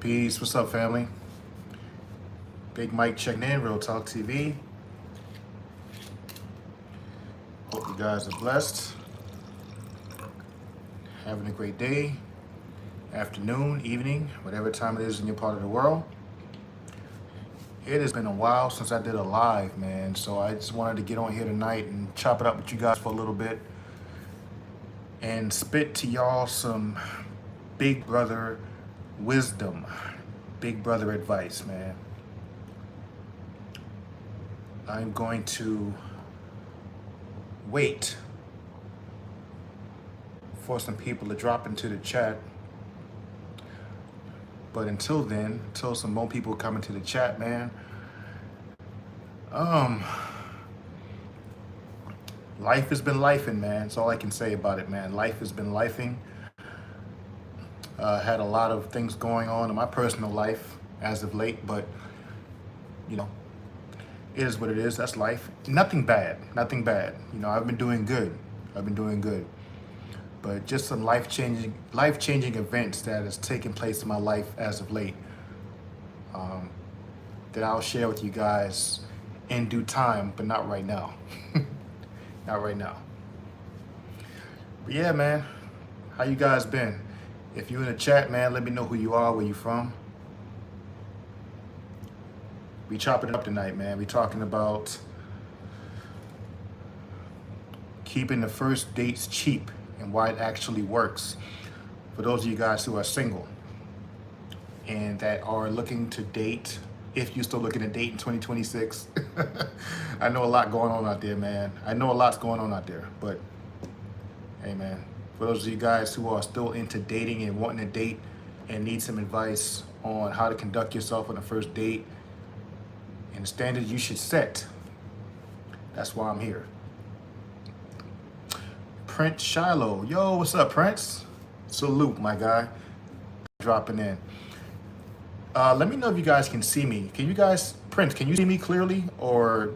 Peace. What's up, family? Big Mike checking in, Real Talk TV. Hope you guys are blessed. Having a great day, afternoon, evening, whatever time it is in your part of the world. It has been a while since I did a live, man. So I just wanted to get on here tonight and chop it up with you guys for a little bit and spit to y'all some big brother wisdom, big brother advice, man. I'm going to wait for some people to drop into the chat. But until then, until some more people come into the chat, man, life has been lifing, man. That's all I can say about it, man. Life has been lifing. Had a lot of things going on in my personal life as of late, but you know, it is what it is. That's life. Nothing bad. Nothing bad. You know, I've been doing good. But just some life-changing events that has taken place in my life as of late, that I'll share with you guys in due time, but not right now. Not right now. But yeah, man, how you guys been? If you're in the chat, man, let me know who you are, where you from. We chopping it up tonight, man. We talking about keeping the first dates cheap and why it actually works for those of you guys who are single and that are looking to date, if you're still looking to date in 2026. I know a lot going on out there, man. I know a lot's going on out there, but hey, man, for those of you guys who are still into dating and wanting to date and need some advice on how to conduct yourself on a first date and the standards you should set, that's why I'm here. Prince Shiloh. Yo, what's up, Prince? Salute, my guy. Dropping in. Let me know if you guys can see me. Can you guys, Prince, can you see me clearly or?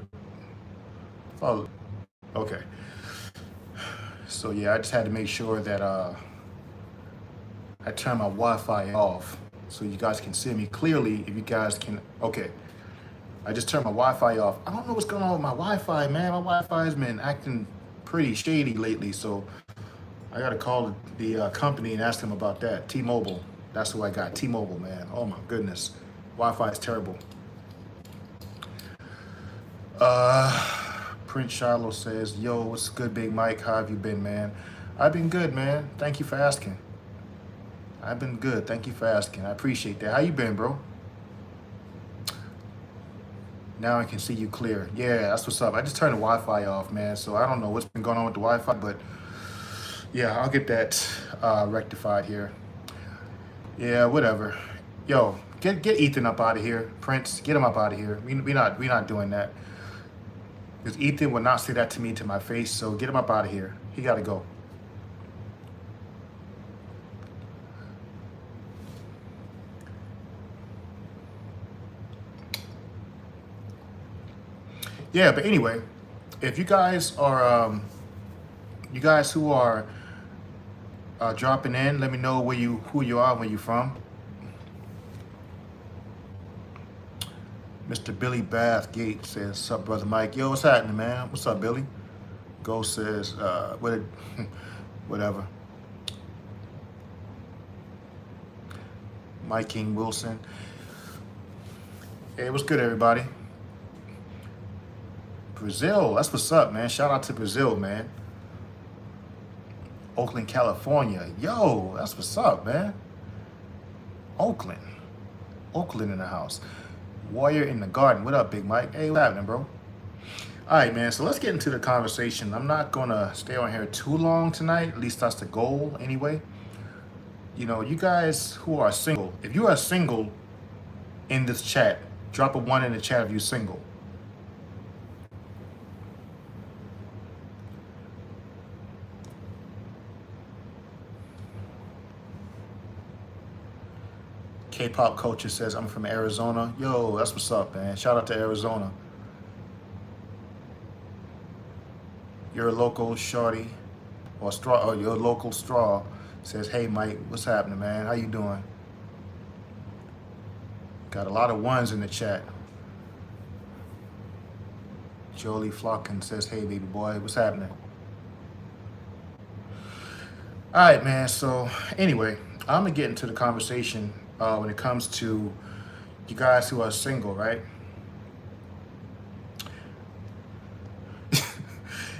Oh, okay. So yeah, I just had to make sure that I turn my Wi-Fi off so you guys can see me clearly. If you guys can, okay. I just turned my Wi-Fi off. I don't know what's going on with my Wi-Fi, man. My Wi-Fi has been acting pretty shady lately, so I gotta call the company and ask them about that. T-Mobile, that's who I got. T-Mobile, man. Oh my goodness, Wi-Fi is terrible. Prince Shiloh says, "Yo, what's good, Big Mike? How have you been, man?" I've been good, man. Thank you for asking. I've been good. Thank you for asking. I appreciate that. How you been, bro? Now I can see you clear. Yeah, that's what's up. I just turned the Wi-Fi off, man. So I don't know what's been going on with the Wi-Fi, but yeah, I'll get that rectified here. Yeah, whatever. Yo, get Ethan up out of here, Prince. Get him up out of here. We not doing that. Because Ethan would not say that to me to my face. So get him up out of here. He got to go. Yeah, but anyway, if you guys are, you guys who are dropping in, let me know who you are, where you from. Mr. Billy Bathgate says, "Sup, brother Mike?" Yo, what's happening, man? What's up, Billy? Ghost says, whatever. Mike King Wilson. Hey, what's good, everybody? Brazil, that's what's up, man. Shout out to Brazil, man. Oakland, California. Yo, that's what's up, man. Oakland in the house. Warrior in the garden. What up, Big Mike? Hey, what's happening, bro? All right, man, so let's get into the conversation. I'm not gonna stay on here too long tonight. At least that's the goal anyway. You know, you guys who are single, if you are single in this chat, drop a 1 in the chat if you're single. K-pop culture says, "I'm from Arizona." Yo, that's what's up, man. Shout out to Arizona. Your local shorty or straw, or your local straw says, "Hey, Mike, what's happening, man? How you doing?" Got a lot of ones in the chat. Jolie Flockin says, hey, baby boy, what's happening? All right, man. So anyway, I'm going to get into the conversation when it comes to you guys who are single, right?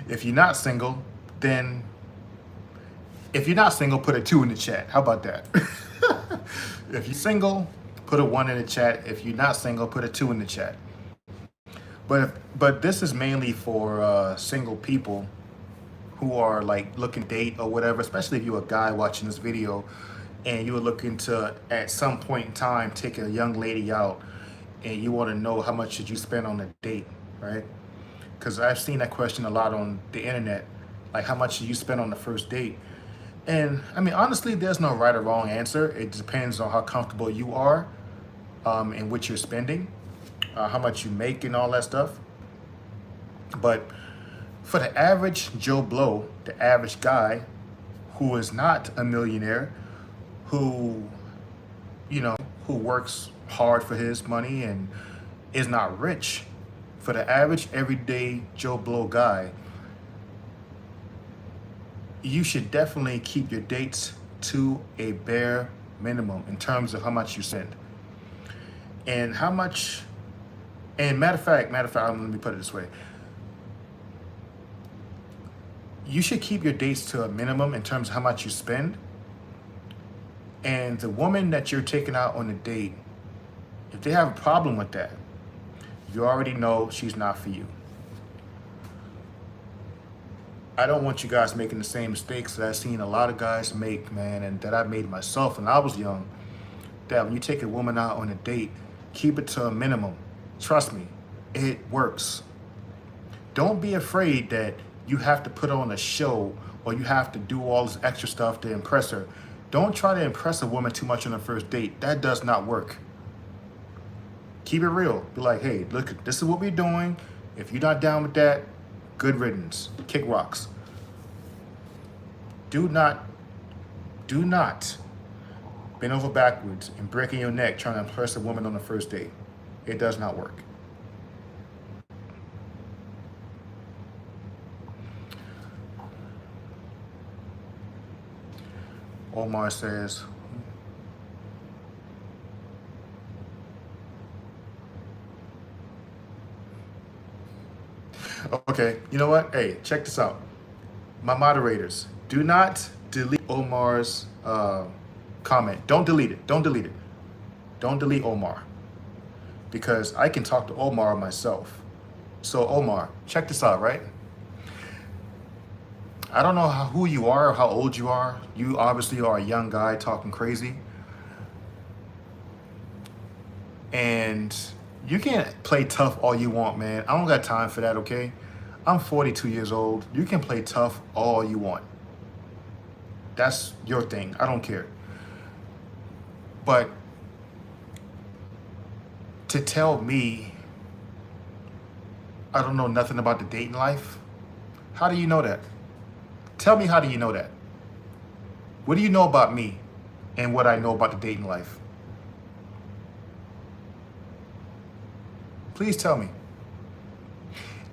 If you're not single, then if you're not single, put a 2 in the chat. How about that? If you're single, put a 1 in the chat. If you're not single, put a 2 in the chat. But this is mainly for single people who are like looking to date or whatever, especially if you're a guy watching this video and you are looking to, at some point in time, take a young lady out and you want to know how much should you spend on a date, right? Because I've seen that question a lot on the internet, like how much should you spend on the first date? And I mean, honestly, there's no right or wrong answer. It depends on how comfortable you are in what you're spending, how much you make and all that stuff. But for the average Joe Blow, the average guy who is not a millionaire, who, you know, who works hard for his money and is not rich, for the average everyday Joe Blow guy, you should definitely keep your dates to a bare minimum in terms of how much you spend. And how much, and matter of fact, let me put it this way. You should keep your dates to a minimum in terms of how much you spend. And the woman that you're taking out on a date, if they have a problem with that, you already know she's not for you. I don't want you guys making the same mistakes that I've seen a lot of guys make, man, and that I made myself when I was young. That when you take a woman out on a date, keep it to a minimum. Trust me, it works. Don't be afraid that you have to put on a show or you have to do all this extra stuff to impress her. Don't try to impress a woman too much on the first date. That does not work. Keep it real. Be like, hey, look, this is what we're doing. If you're not down with that, good riddance. Kick rocks. Do not bend over backwards and breaking your neck trying to impress a woman on the first date. It does not work. Omar says, okay, you know what? Hey, check this out. My moderators, do not delete Omar's comment. Don't delete it. Don't delete it. Don't delete Omar. Because I can talk to Omar myself. So Omar, check this out, right? I don't know who you are or how old you are. You obviously are a young guy talking crazy. And you can't play tough all you want, man. I don't got time for that, okay? I'm 42 years old. You can play tough all you want. That's your thing. I don't care. But to tell me I don't know nothing about the dating life, how do you know that? Tell me, how do you know that? What do you know about me and what I know about the dating life? Please tell me.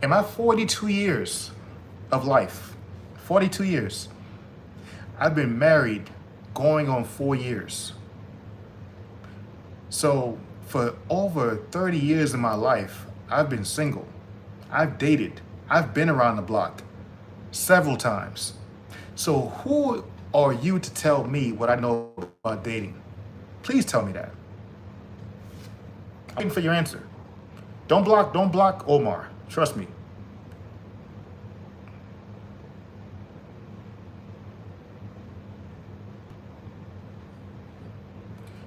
In my 42 years of life, 42 years, I've been married going on 4 years. So for over 30 years of my life, I've been single. I've dated. I've been around the block several times. So who are you to tell me what I know about dating? Please tell me that. I'm waiting for your answer. Don't block Omar. Trust me.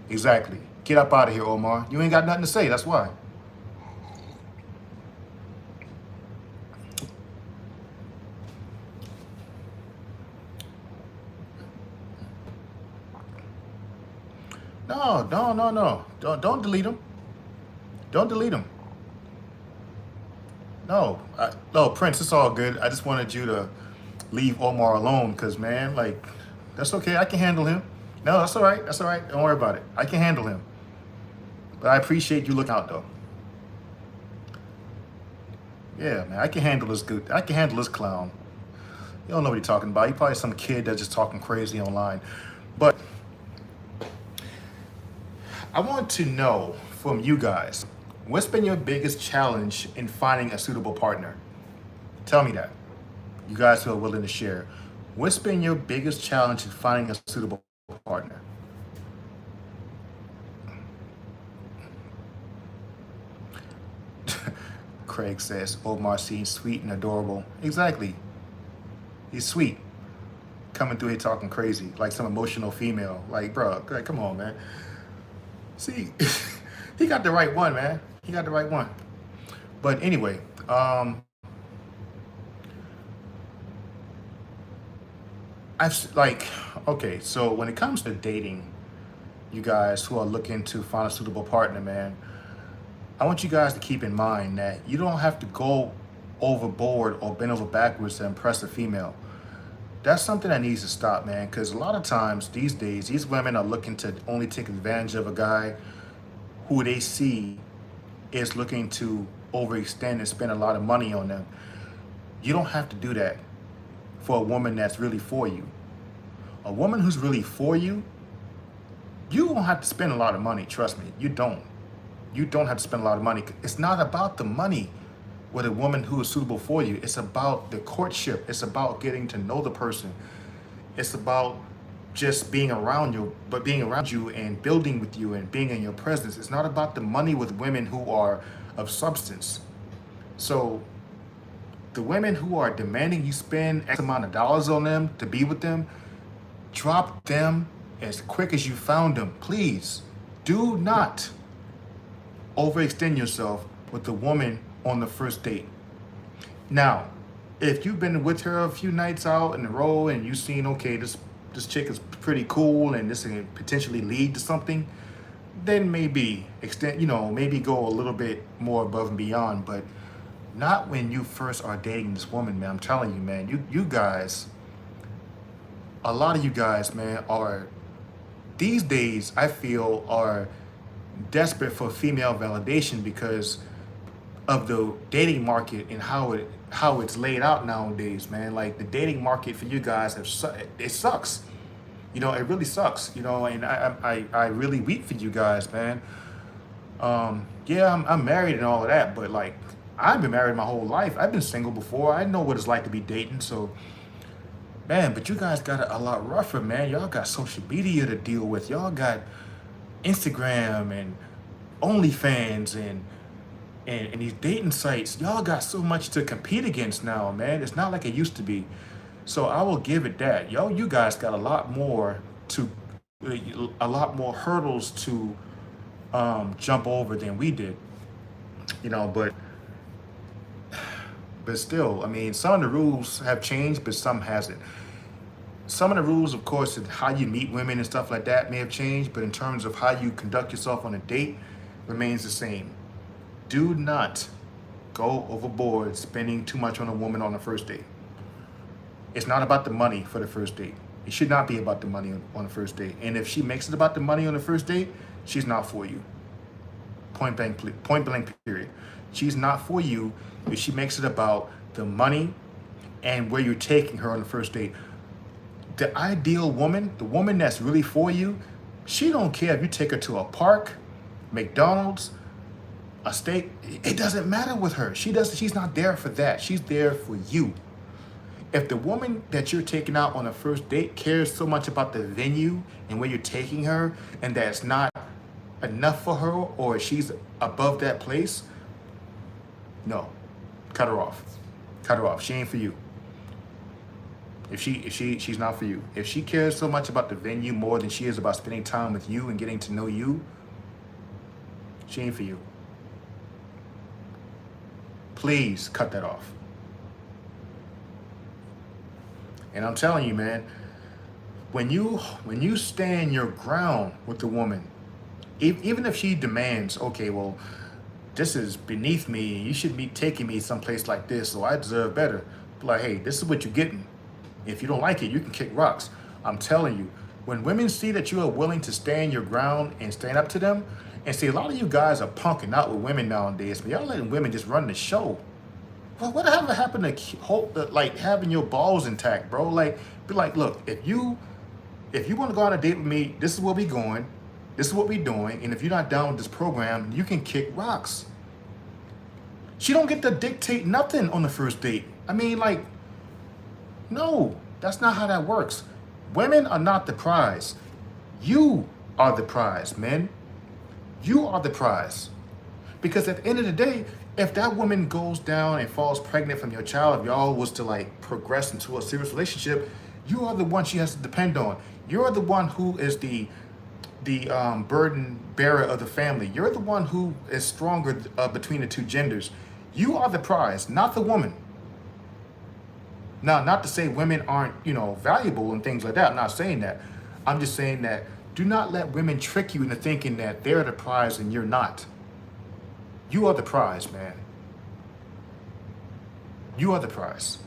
Exactly. Get up out of here, Omar. You ain't got nothing to say, that's why. No. Don't delete him. Don't delete him. No, Prince, it's all good. I just wanted you to leave Omar alone because, man, like, that's okay. I can handle him. No, that's all right. That's all right. Don't worry about it. I can handle him. But I appreciate you looking out though. Yeah, man, I can handle this good. I can handle this clown. You don't know what he's talking about. He probably some kid that's just talking crazy online. But I want to know from you guys, what's been your biggest challenge in finding a suitable partner? Tell me that. You guys who are willing to share. What's been your biggest challenge in finding a suitable partner? Craig says, Omar seems sweet and adorable. Exactly. He's sweet. Coming through here talking crazy, like some emotional female. Like, bro, like, come on, man. See, he got the right one, man. He got the right one. But anyway, okay, so when it comes to dating, you guys who are looking to find a suitable partner, man, I want you guys to keep in mind that you don't have to go overboard or bend over backwards to impress a female. That's something that needs to stop, man, because a lot of times these days, these women are looking to only take advantage of a guy who they see is looking to overextend and spend a lot of money on them. You don't have to do that for a woman that's really for you. A woman who's really for you, you won't have to spend a lot of money, trust me, you don't. You don't have to spend a lot of money. It's not about the money with a woman who is suitable for you. It's about the courtship. It's about getting to know the person. It's about just being around you, but being around you and building with you and being in your presence. It's not about the money with women who are of substance. So the women who are demanding you spend X amount of dollars on them to be with them, drop them as quick as you found them. Please do not overextend yourself with the woman on the first date. Now, if you've been with her a few nights out in a row and you've seen, okay, this chick is pretty cool and this can potentially lead to something, then maybe maybe go a little bit more above and beyond, but not when you first are dating this woman, man. I'm telling you, man, you guys, a lot of you guys, man, are these days, I feel, are desperate for female validation because of the dating market and how it's laid out nowadays, man. Like the dating market for you guys, it sucks. It really sucks. And I really weep for you guys, man. Yeah, I'm married and all of that, but like I've been married my whole life. I've been single before. I know what it's like to be dating. So, man, but you guys got it a lot rougher, man. Y'all got social media to deal with. Y'all got Instagram and OnlyFans and these dating sites. Y'all got so much to compete against now, man. It's not like it used to be. So I will give it that. You guys got a lot more hurdles to jump over than we did. But still, I mean, some of the rules have changed, but some hasn't. Some of the rules, of course, and how you meet women and stuff like that may have changed, but in terms of how you conduct yourself on a date, remains the same. Do not go overboard spending too much on a woman on the first date. It's not about the money for the first date. It should not be about the money on the first date. And if she makes it about the money on the first date, she's not for you. Point blank, period. She's not for you if she makes it about the money and where you're taking her on the first date. The ideal woman, the woman that's really for you, she don't care if you take her to a park, McDonald's, a steak. It doesn't matter with her. She's not there for that. She's there for you. If the woman that you're taking out on a first date cares so much about the venue and where you're taking her, and that's not enough for her, or she's above that place, no, cut her off. Cut her off. She ain't for you. If she's not for you. If she cares so much about the venue more than she is about spending time with you and getting to know you, she ain't for you. Please cut that off. And I'm telling you, man, when you stand your ground with the woman, even if she demands, okay, well, this is beneath me, you should be taking me someplace like this, so I deserve better. Be like, hey, this is what you're getting. If you don't like it, you can kick rocks. I'm telling you, when women see that you are willing to stand your ground and stand up to them, And see, a lot of you guys are punking out with women nowadays, but y'all letting women just run the show. Well, whatever happened to like having your balls intact, bro? Like, be like, look, if you want to go on a date with me, this is where we going, this is what we doing, and if you're not down with this program, you can kick rocks. She don't get to dictate nothing on the first date. I mean, like, no, that's not how that works. Women are not the prize. You are the prize, men. You are the prize. Because at the end of the day, if that woman goes down and falls pregnant from your child, if y'all was to like progress into a serious relationship, you are the one she has to depend on. You're the one who is the burden bearer of the family. You're the one who is stronger between the two genders. You are the prize, not the woman. Now, not to say women aren't, valuable and things like that. I'm not saying that. I'm just saying that do not let women trick you into thinking that they're the prize and you're not. You are the prize, man. You are the prize.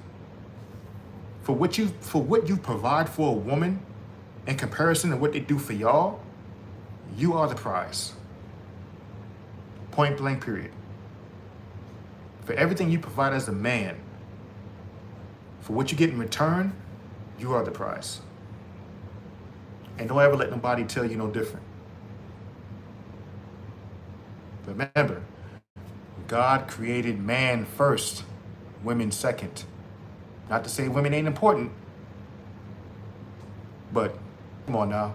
For what you provide for a woman in comparison to what they do for y'all, you are the prize. Point blank, period. For everything you provide as a man, for what you get in return, you are the prize. And don't ever let nobody tell you no different. Remember, God created man first, women second. Not to say women ain't important, but come on now.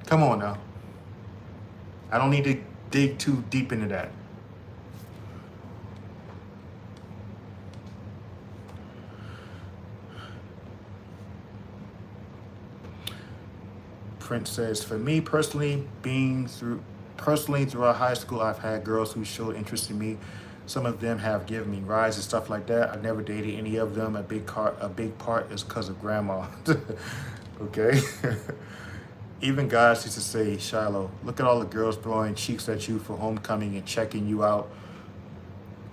Come on now. I don't need to dig too deep into that. Prince says, for me personally, throughout high school, I've had girls who showed interest in me. Some of them have given me rides and stuff like that. I never dated any of them. A big part is because of grandma. Okay. Even guys used to say, Shiloh, look at all the girls throwing cheeks at you for homecoming and checking you out,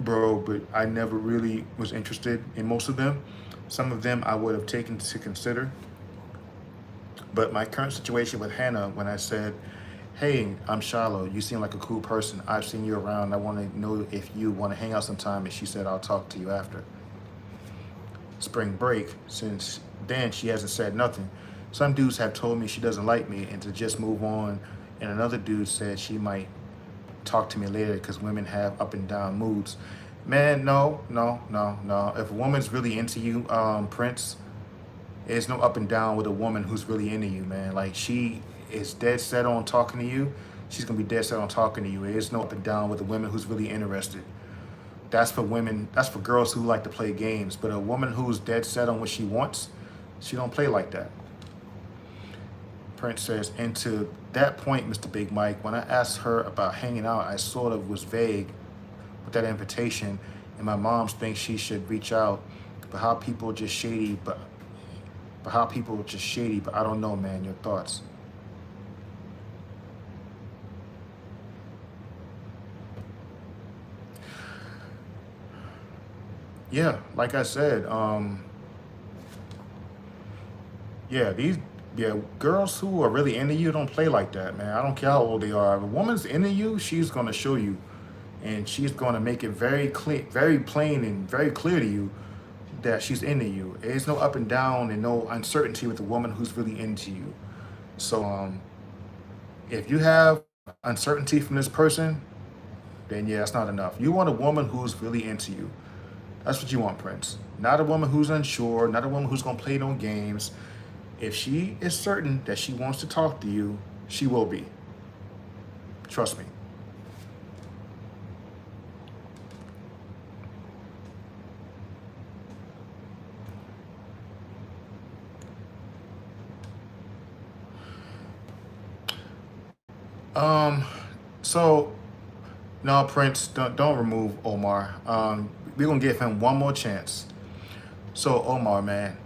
bro. But I never really was interested in most of them. Some of them I would have taken to consider. But my current situation with Hannah, when I said, hey, I'm Shiloh, you seem like a cool person. I've seen you around. I want to know if you want to hang out sometime. And she said, I'll talk to you after. Spring break, since then, she hasn't said nothing. Some dudes have told me she doesn't like me and to just move on. And another dude said she might talk to me later because women have up and down moods. Man, no. If a woman's really into you, Prince, there's no up and down with a woman who's really into you, man. Like, she is dead set on talking to you. She's going to be dead set on talking to you. There's no up and down with a woman who's really interested. That's for women. That's for girls who like to play games. But a woman who's dead set on what she wants, she don't play like that. Prince says, and to that point, Mr. Big Mike, when I asked her about hanging out, I sort of was vague with that invitation. And my mom thinks she should reach out. But how people are just shady, but I don't know, man. Your thoughts? Yeah, like I said, girls who are really into you don't play like that, man. I don't care how old they are. If a woman's into you, she's gonna show you, and she's gonna make it very clear, very plain, and very clear to you that she's into you. There's no up and down and no uncertainty with a woman who's really into you. So if you have uncertainty from this person, then yeah, it's not enough. You want a woman who's really into you. That's what you want, Prince. Not a woman who's unsure, not a woman who's gonna play no games. If she is certain that she wants to talk to you, she will be. Trust me. So no, Prince, don't remove Omar. We're gonna give him one more chance. So Omar, man,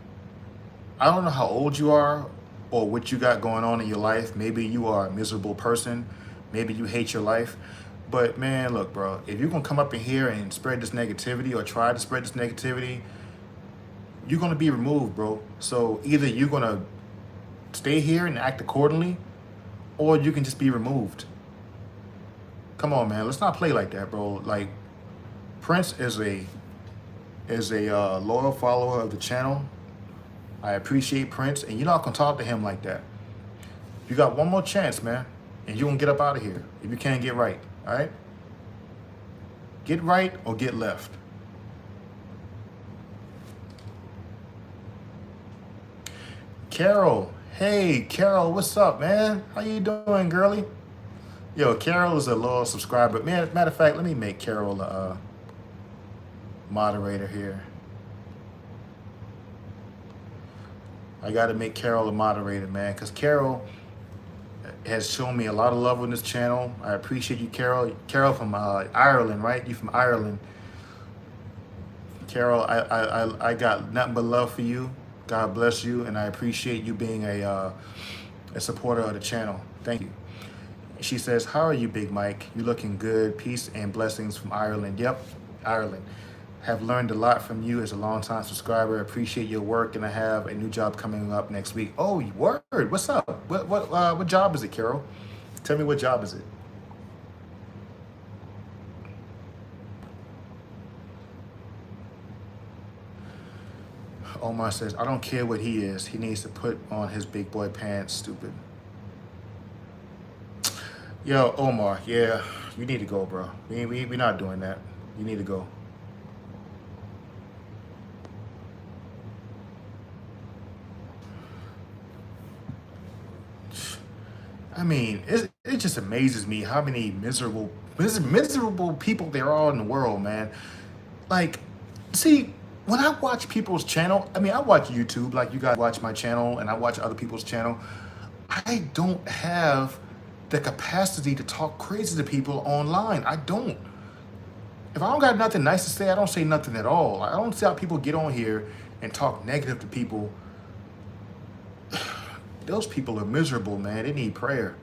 I don't know how old you are or what you got going on in your life. Maybe you are a miserable person. Maybe you hate your life. But man, look, bro, if you're gonna come up in here and spread this negativity or try to spread this negativity, you're gonna be removed, bro. So either you're gonna stay here and act accordingly, or you can just be removed. come on, man. Let's not play like that, bro. Like, Prince is a loyal follower of the channel. I appreciate Prince, and you're not gonna talk to him like that. You got one more chance, man, and you're gonna get up out of here if you can't get right. All right? Get right or get left. Carol, hey, Carol, what's up, man? How you doing, girly? Yo, Carol is a loyal subscriber. Man, matter of fact, let me make Carol a moderator here. I got to make Carol a moderator, man, because Carol has shown me a lot of love on this channel. I appreciate you, Carol. Carol from Ireland, right? You from Ireland. Carol, I got nothing but love for you. God bless you, and I appreciate you being a supporter of the channel. Thank you. She says, how are you, Big Mike? You looking good. Peace and blessings from Ireland. Yep, Ireland. Have learned a lot from you as a longtime subscriber. Appreciate your work, and I have a new job coming up next week. Oh, word. What's up? What job is it, Carol? Tell me, what job is it? Omar says, I don't care what he is. He needs to put on his big boy pants, stupid. Yo, Omar, yeah, you need to go, bro. We're not doing that. You need to go. I mean, it just amazes me how many miserable people there are in the world, man. Like, see, when I watch people's channel, I mean, I watch YouTube like you guys watch my channel, and I watch other people's channel. I don't have the capacity to talk crazy to people online. I don't. If I don't got nothing nice to say, I don't say nothing at all. I don't see how people get on here and talk negative to people. Those people are miserable, man. They need prayer.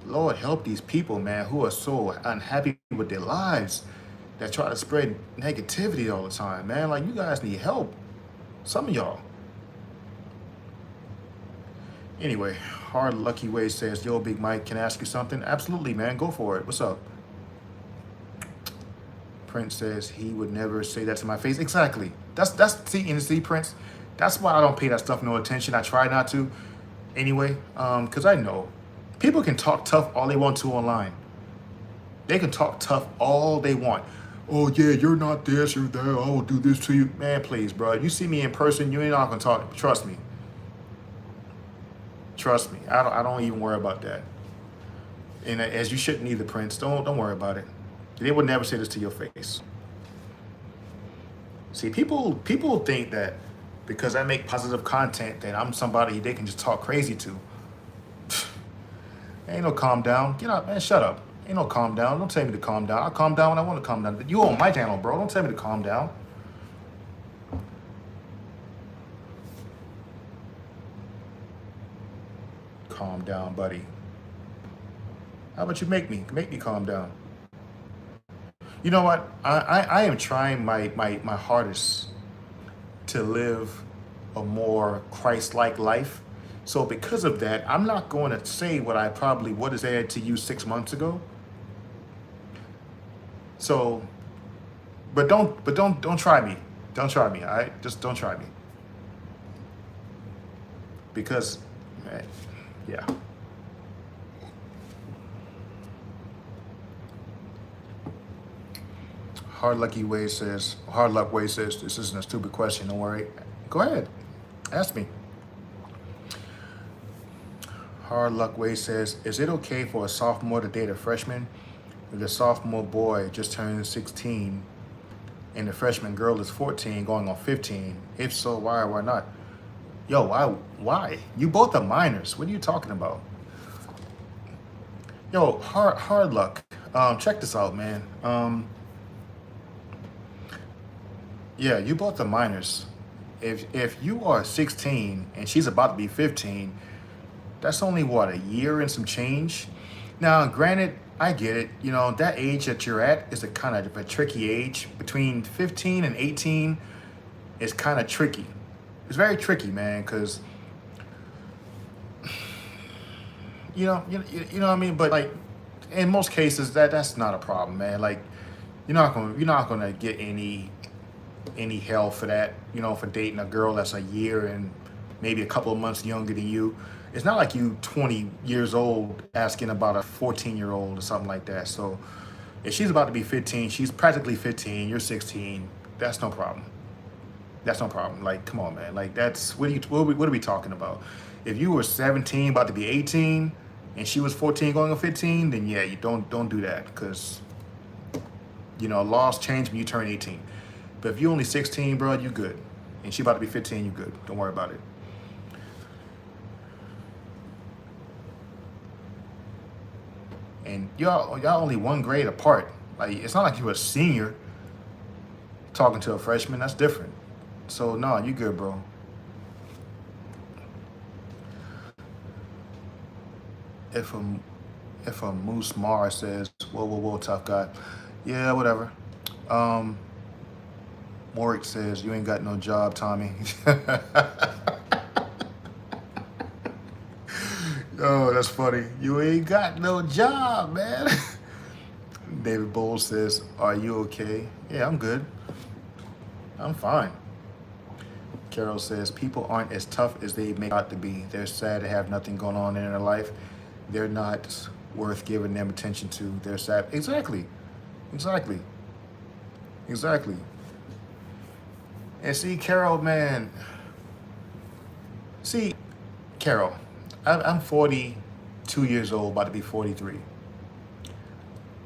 Lord, help these people, man, who are so unhappy with their lives, that try to spread negativity all the time, man. Like, you guys need help. Some of y'all. Anyway, Hard Lucky Way says, yo, Big Mike, can I ask you something? Absolutely, man. Go for it. What's up? Prince says he would never say that to my face. Exactly. See, Prince, that's why I don't pay that stuff no attention. I try not to anyway, because I know people can talk tough all they want to online. They can talk tough all they want. Oh, yeah, you're not this, you're that, I will do this to you. Man, please, bro. You see me in person, you ain't not going to talk. Trust me. Trust me. I don't even worry about that. And as you shouldn't either, Prince. Don't worry about it. They would never say this to your face. See, people think that because I make positive content that I'm somebody they can just talk crazy to. Ain't no calm down. Get up, man. Shut up. Ain't no calm down. Don't tell me to calm down. I'll calm down when I want to calm down. You on my channel, bro. Don't tell me to calm down. Calm down, buddy. How about you make me calm down? You know what? I am trying my hardest to live a more Christ-like life. So because of that, I'm not going to say what I probably would have said to you 6 months ago. So, but don't try me. Don't try me, all right? Just don't try me. Because, man, yeah. Hard Luck Way says, this isn't a stupid question, don't worry. Go ahead, ask me. Hard Luck Way says, is it okay for a sophomore to date a freshman if the sophomore boy just turned 16 and the freshman girl is 14 going on 15? If so, why or why not? Yo, why? You both are minors. What are you talking about? Yo, hard luck. Check this out, man. Yeah, you both are minors. If you are 16 and she's about to be 15, that's only what, a year and some change. Now, granted, I get it. You know, that age that you're at is a kind of a tricky age. Between 15 and 18 is kind of tricky. It's very tricky, man, because you know what I mean. But like, in most cases that's not a problem, man. Like you're not gonna get any hell for that, for dating a girl that's a year and maybe a couple of months younger than you. It's not like you 20 years old asking about a 14-year-old or something like that. So if she's about to be 15, she's practically 15, you're 16, that's no problem. That's no problem. Like, come on, man. Like, that's what are we talking about? If you were 17, about to be 18, and she was 14 going on 15, then yeah, you don't do that, because laws change when you turn 18. But if you're only 16, bro, you good. And she about to be 15, you good. Don't worry about it. And y'all only one grade apart. Like, it's not like you're a senior talking to a freshman. That's different. So no, you good, bro. If a Moose Mars says, whoa, tough guy. Yeah, whatever. Warwick says, you ain't got no job, Tommy. Oh, that's funny. You ain't got no job, man. David Bowles says, are you okay? Yeah, I'm good. I'm fine. Carol says, people aren't as tough as they make out to be. They're sad to have nothing going on in their life. They're not worth giving them attention to. They're sad. Exactly. And see, Carol, man. See, Carol, I'm 42 years old, about to be 43.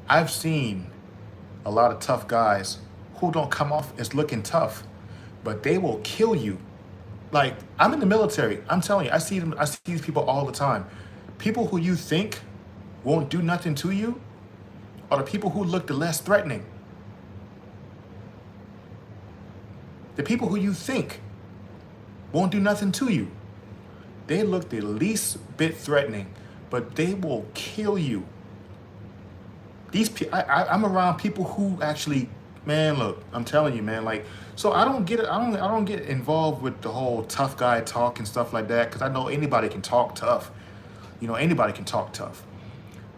I've seen a lot of tough guys who don't come off as looking tough, but they will kill you. Like, I'm in the military. I'm telling you, I see these people all the time. People who you think won't do nothing to you are the people who look the less threatening. The people who you think won't do nothing to you, they look the least bit threatening, but they will kill you. I'm around people who actually, man, look, I'm telling you, man, like, so I don't get it. I don't get involved with the whole tough guy talk and stuff like that, because I know anybody can talk tough. Anybody can talk tough.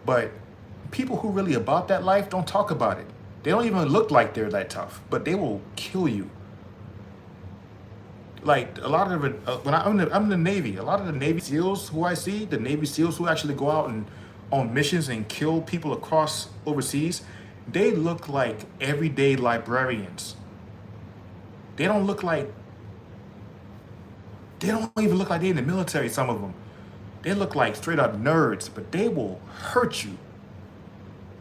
But people who really about that life don't talk about it. They don't even look like they're that tough, but they will kill you. Like, a lot of it, when I'm in the Navy, a lot of the Navy SEALs who I see, the Navy SEALs who actually go out and on missions and kill people across overseas, they look like everyday librarians. They don't even look like they're in the military, some of them. They look like straight up nerds, but they will hurt you.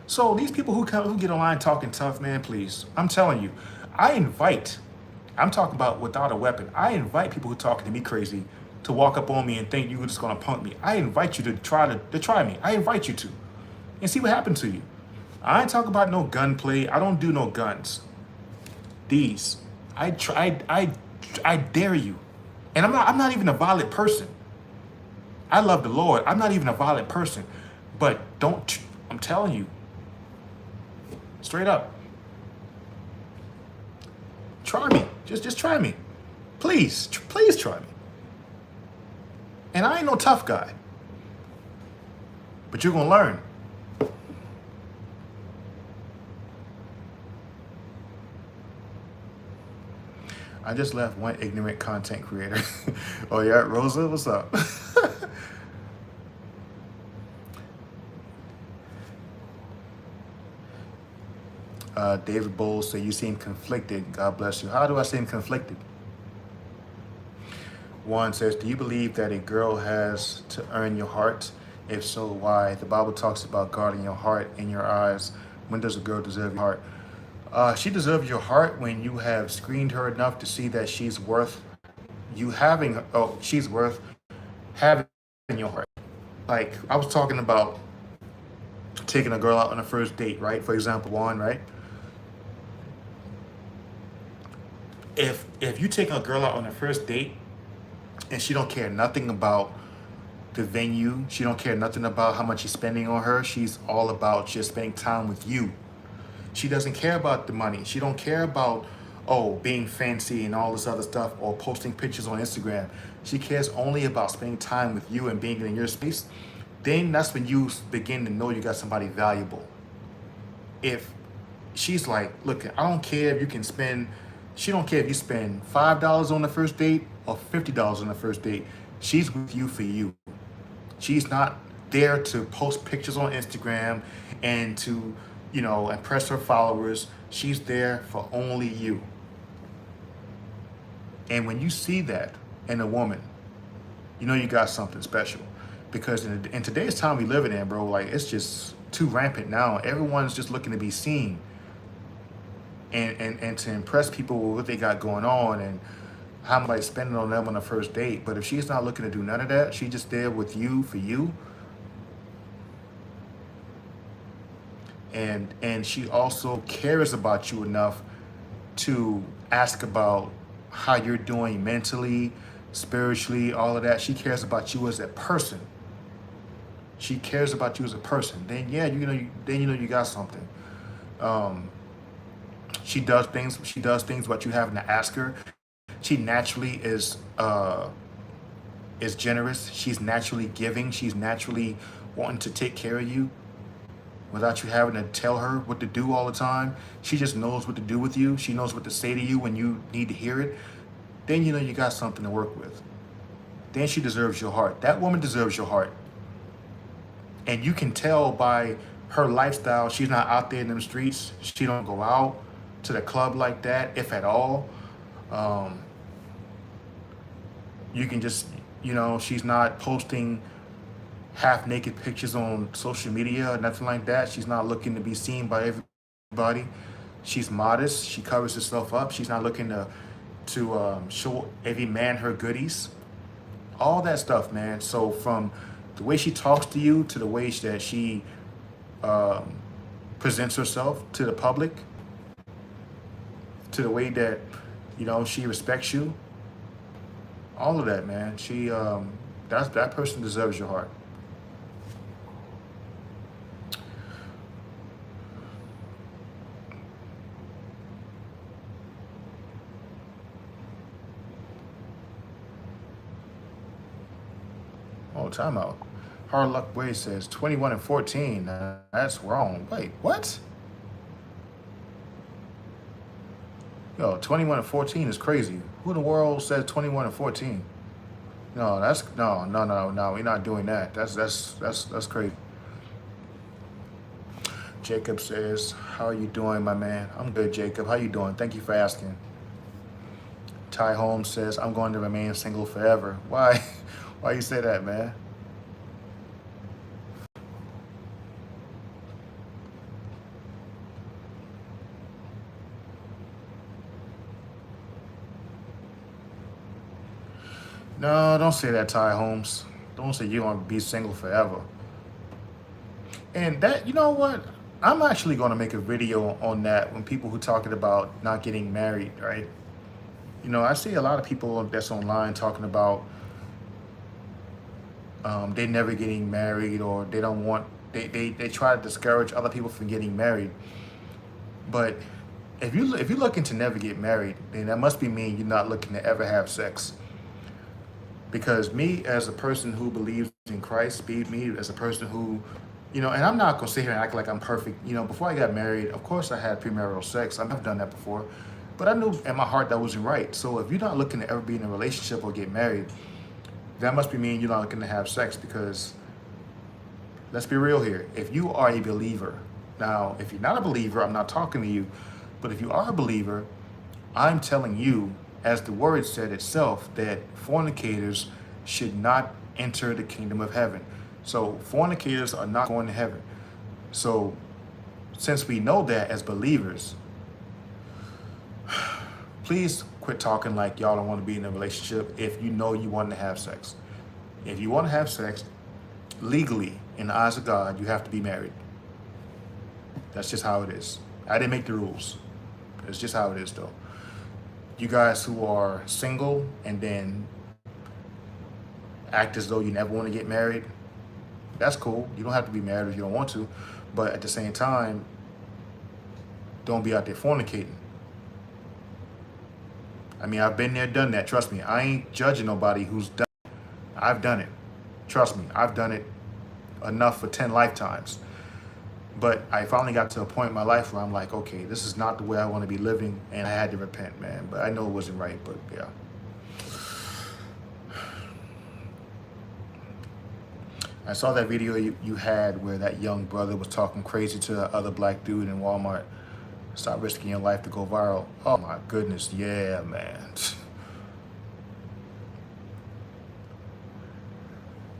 So these people who get online talking tough, man, please, I'm telling you, I'm talking about without a weapon. I invite people who are talking to me crazy to walk up on me and think you're just gonna punk me. I invite you to try me. I invite you to, and see what happens to you. I ain't talking about no gunplay. I don't do no guns. I dare you. And I'm not even a violent person. I love the Lord. I'm not even a violent person. But I'm telling you, straight up. Try me. Just try me. Please try me. And I ain't no tough guy. But you're gonna learn. I just left one ignorant content creator. Oh yeah, Rosa, what's up? David Bowles said, you seem conflicted. God bless you. How do I seem conflicted? One says, do you believe that a girl has to earn your heart? If so, why? The Bible talks about guarding your heart and your eyes. When does a girl deserve your heart? She deserves your heart when you have screened her enough to see that she's worth she's worth having your heart. Like, I was talking about taking a girl out on a first date, right? For example, one, right? If you take a girl out on a first date and she don't care nothing about the venue, she don't care nothing about how much you're spending on her, she's all about just spending time with you. She doesn't care about the money. She don't care about, being fancy and all this other stuff or posting pictures on Instagram. She cares only about spending time with you and being in your space. then that's when you begin to know you got somebody valuable. If she's like, look, I don't care if you can spend, she don't care if you spend $5 on the first date or $50 on the first date. She's with you for you. She's not there to post pictures on Instagram and to, impress her followers. She's there for only you. And when you see that in a woman, you know you got something special. Because in today's time we living in, bro, like it's just too rampant now. Everyone's just looking to be seen and to impress people with what they got going on and how much spending on them on the first date. But if she's not looking to do none of that, she's just there with you for you. And she also cares about you enough to ask about how you're doing mentally, spiritually, all of that. She cares about you as a person. She cares about you as a person. Then yeah, you got something. She does things but you having to ask her. She naturally is generous. She's naturally giving. She's naturally wanting to take care of you without you having to tell her what to do all the time. She just knows what to do with you. She knows what to say to you when you need to hear it. Then you know you got something to work with. Then she deserves your heart. That woman deserves your heart. And you can tell by her lifestyle, she's not out there in them streets. She don't go out to the club like that, if at all. You can just, she's not posting half-naked pictures on social media or nothing like that. She's not looking to be seen by everybody. She's modest. She covers herself up. She's not looking to show every man her goodies. All that stuff, man. So from the way she talks to you to the way that she presents herself to the public, to the way that, she respects you, all of that, man. That person deserves your heart. Oh, time out. Hard Luck Way says 21 and 14. That's wrong. Wait, what? Yo, 21 and 14 is crazy. Who in the world says 21 and 14? No, no. We're not doing that. That's crazy. Jacob says, "How are you doing, my man?" I'm good, Jacob. How you doing? Thank you for asking. Ty Holmes says, "I'm going to remain single forever." Why? Why you say that, man? No, don't say that, Ty Holmes. Don't say you're going to be single forever. And that, you know what? I'm actually going to make a video on that when people who talking about not getting married, right? I see a lot of people that's online talking about they never getting married, or they don't want, they try to discourage other people from getting married. But if you're looking to never get married, then that must be mean you're not looking to ever have sex. Because me as a person who believes in Christ, me as a person who, and I'm not going to sit here and act like I'm perfect. Before I got married, of course I had premarital sex. I've done that before. But I knew in my heart that wasn't right. So if you're not looking to ever be in a relationship or get married, that must be mean you're not looking to have sex. Because let's be real here. If you are a believer, now, if you're not a believer, I'm not talking to you. But if you are a believer, I'm telling you, as the word said itself, that fornicators should not enter the kingdom of heaven. So fornicators are not going to heaven. So since we know that as believers, please quit talking like y'all don't want to be in a relationship if you know you want to have sex. If you want to have sex, legally, in the eyes of God, you have to be married. That's just how it is. I didn't make the rules. It's just how it is, though. You guys who are single and then act as though you never want to get married, that's cool. You don't have to be married if you don't want to. But at the same time, don't be out there fornicating. I mean, I've been there, done that. Trust me. I ain't judging nobody who's done it. I've done it. Trust me. I've done it enough for 10 lifetimes. But I finally got to a point in my life where I'm like, okay, this is not the way I want to be living, and I had to repent, man. But I know it wasn't right, but yeah. I saw that video you had where that young brother was talking crazy to the other black dude in Walmart. Stop risking your life to go viral. Oh my goodness, yeah, man.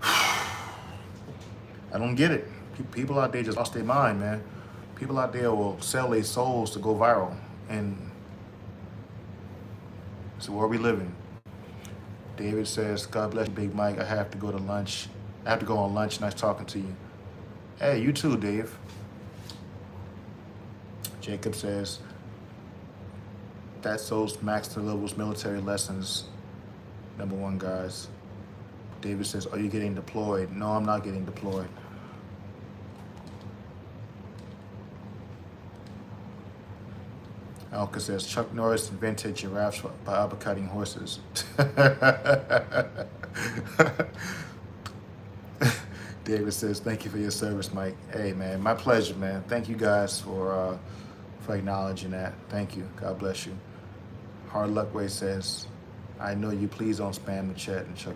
I don't get it. People out there just lost their mind, man. People out there will sell their souls to go viral. And so where are we living? David says, God bless you, Big Mike. I have to go to lunch. I have to go on lunch. Nice talking to you. Hey, you too, Dave. Jacob says, that's those max levels military lessons. Number one, guys. David says, are you getting deployed? No, I'm not getting deployed. Alka says, Chuck Norris invented giraffes by uppercutting horses. David says, thank you for your service, Mike. Hey, man, my pleasure, man. Thank you guys for acknowledging that. Thank you. God bless you. Hard Luck Way says, I know you. Please don't spam the chat and Chuck.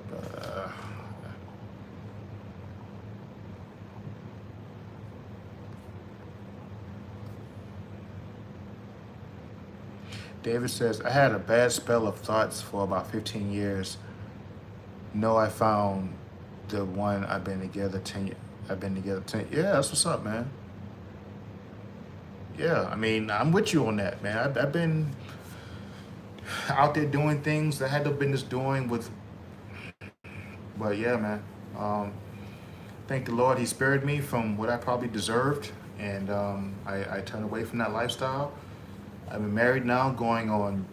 David says, I had a bad spell of thoughts for about 15 years. No, I found the one. I've been together 10. Yeah, that's what's up, man. Yeah, I mean, I'm with you on that, man. I've been out there doing things that I had no business doing with. But yeah, man. Thank the Lord, He spared me from what I probably deserved, and I turned away from that lifestyle. I've been married now, going on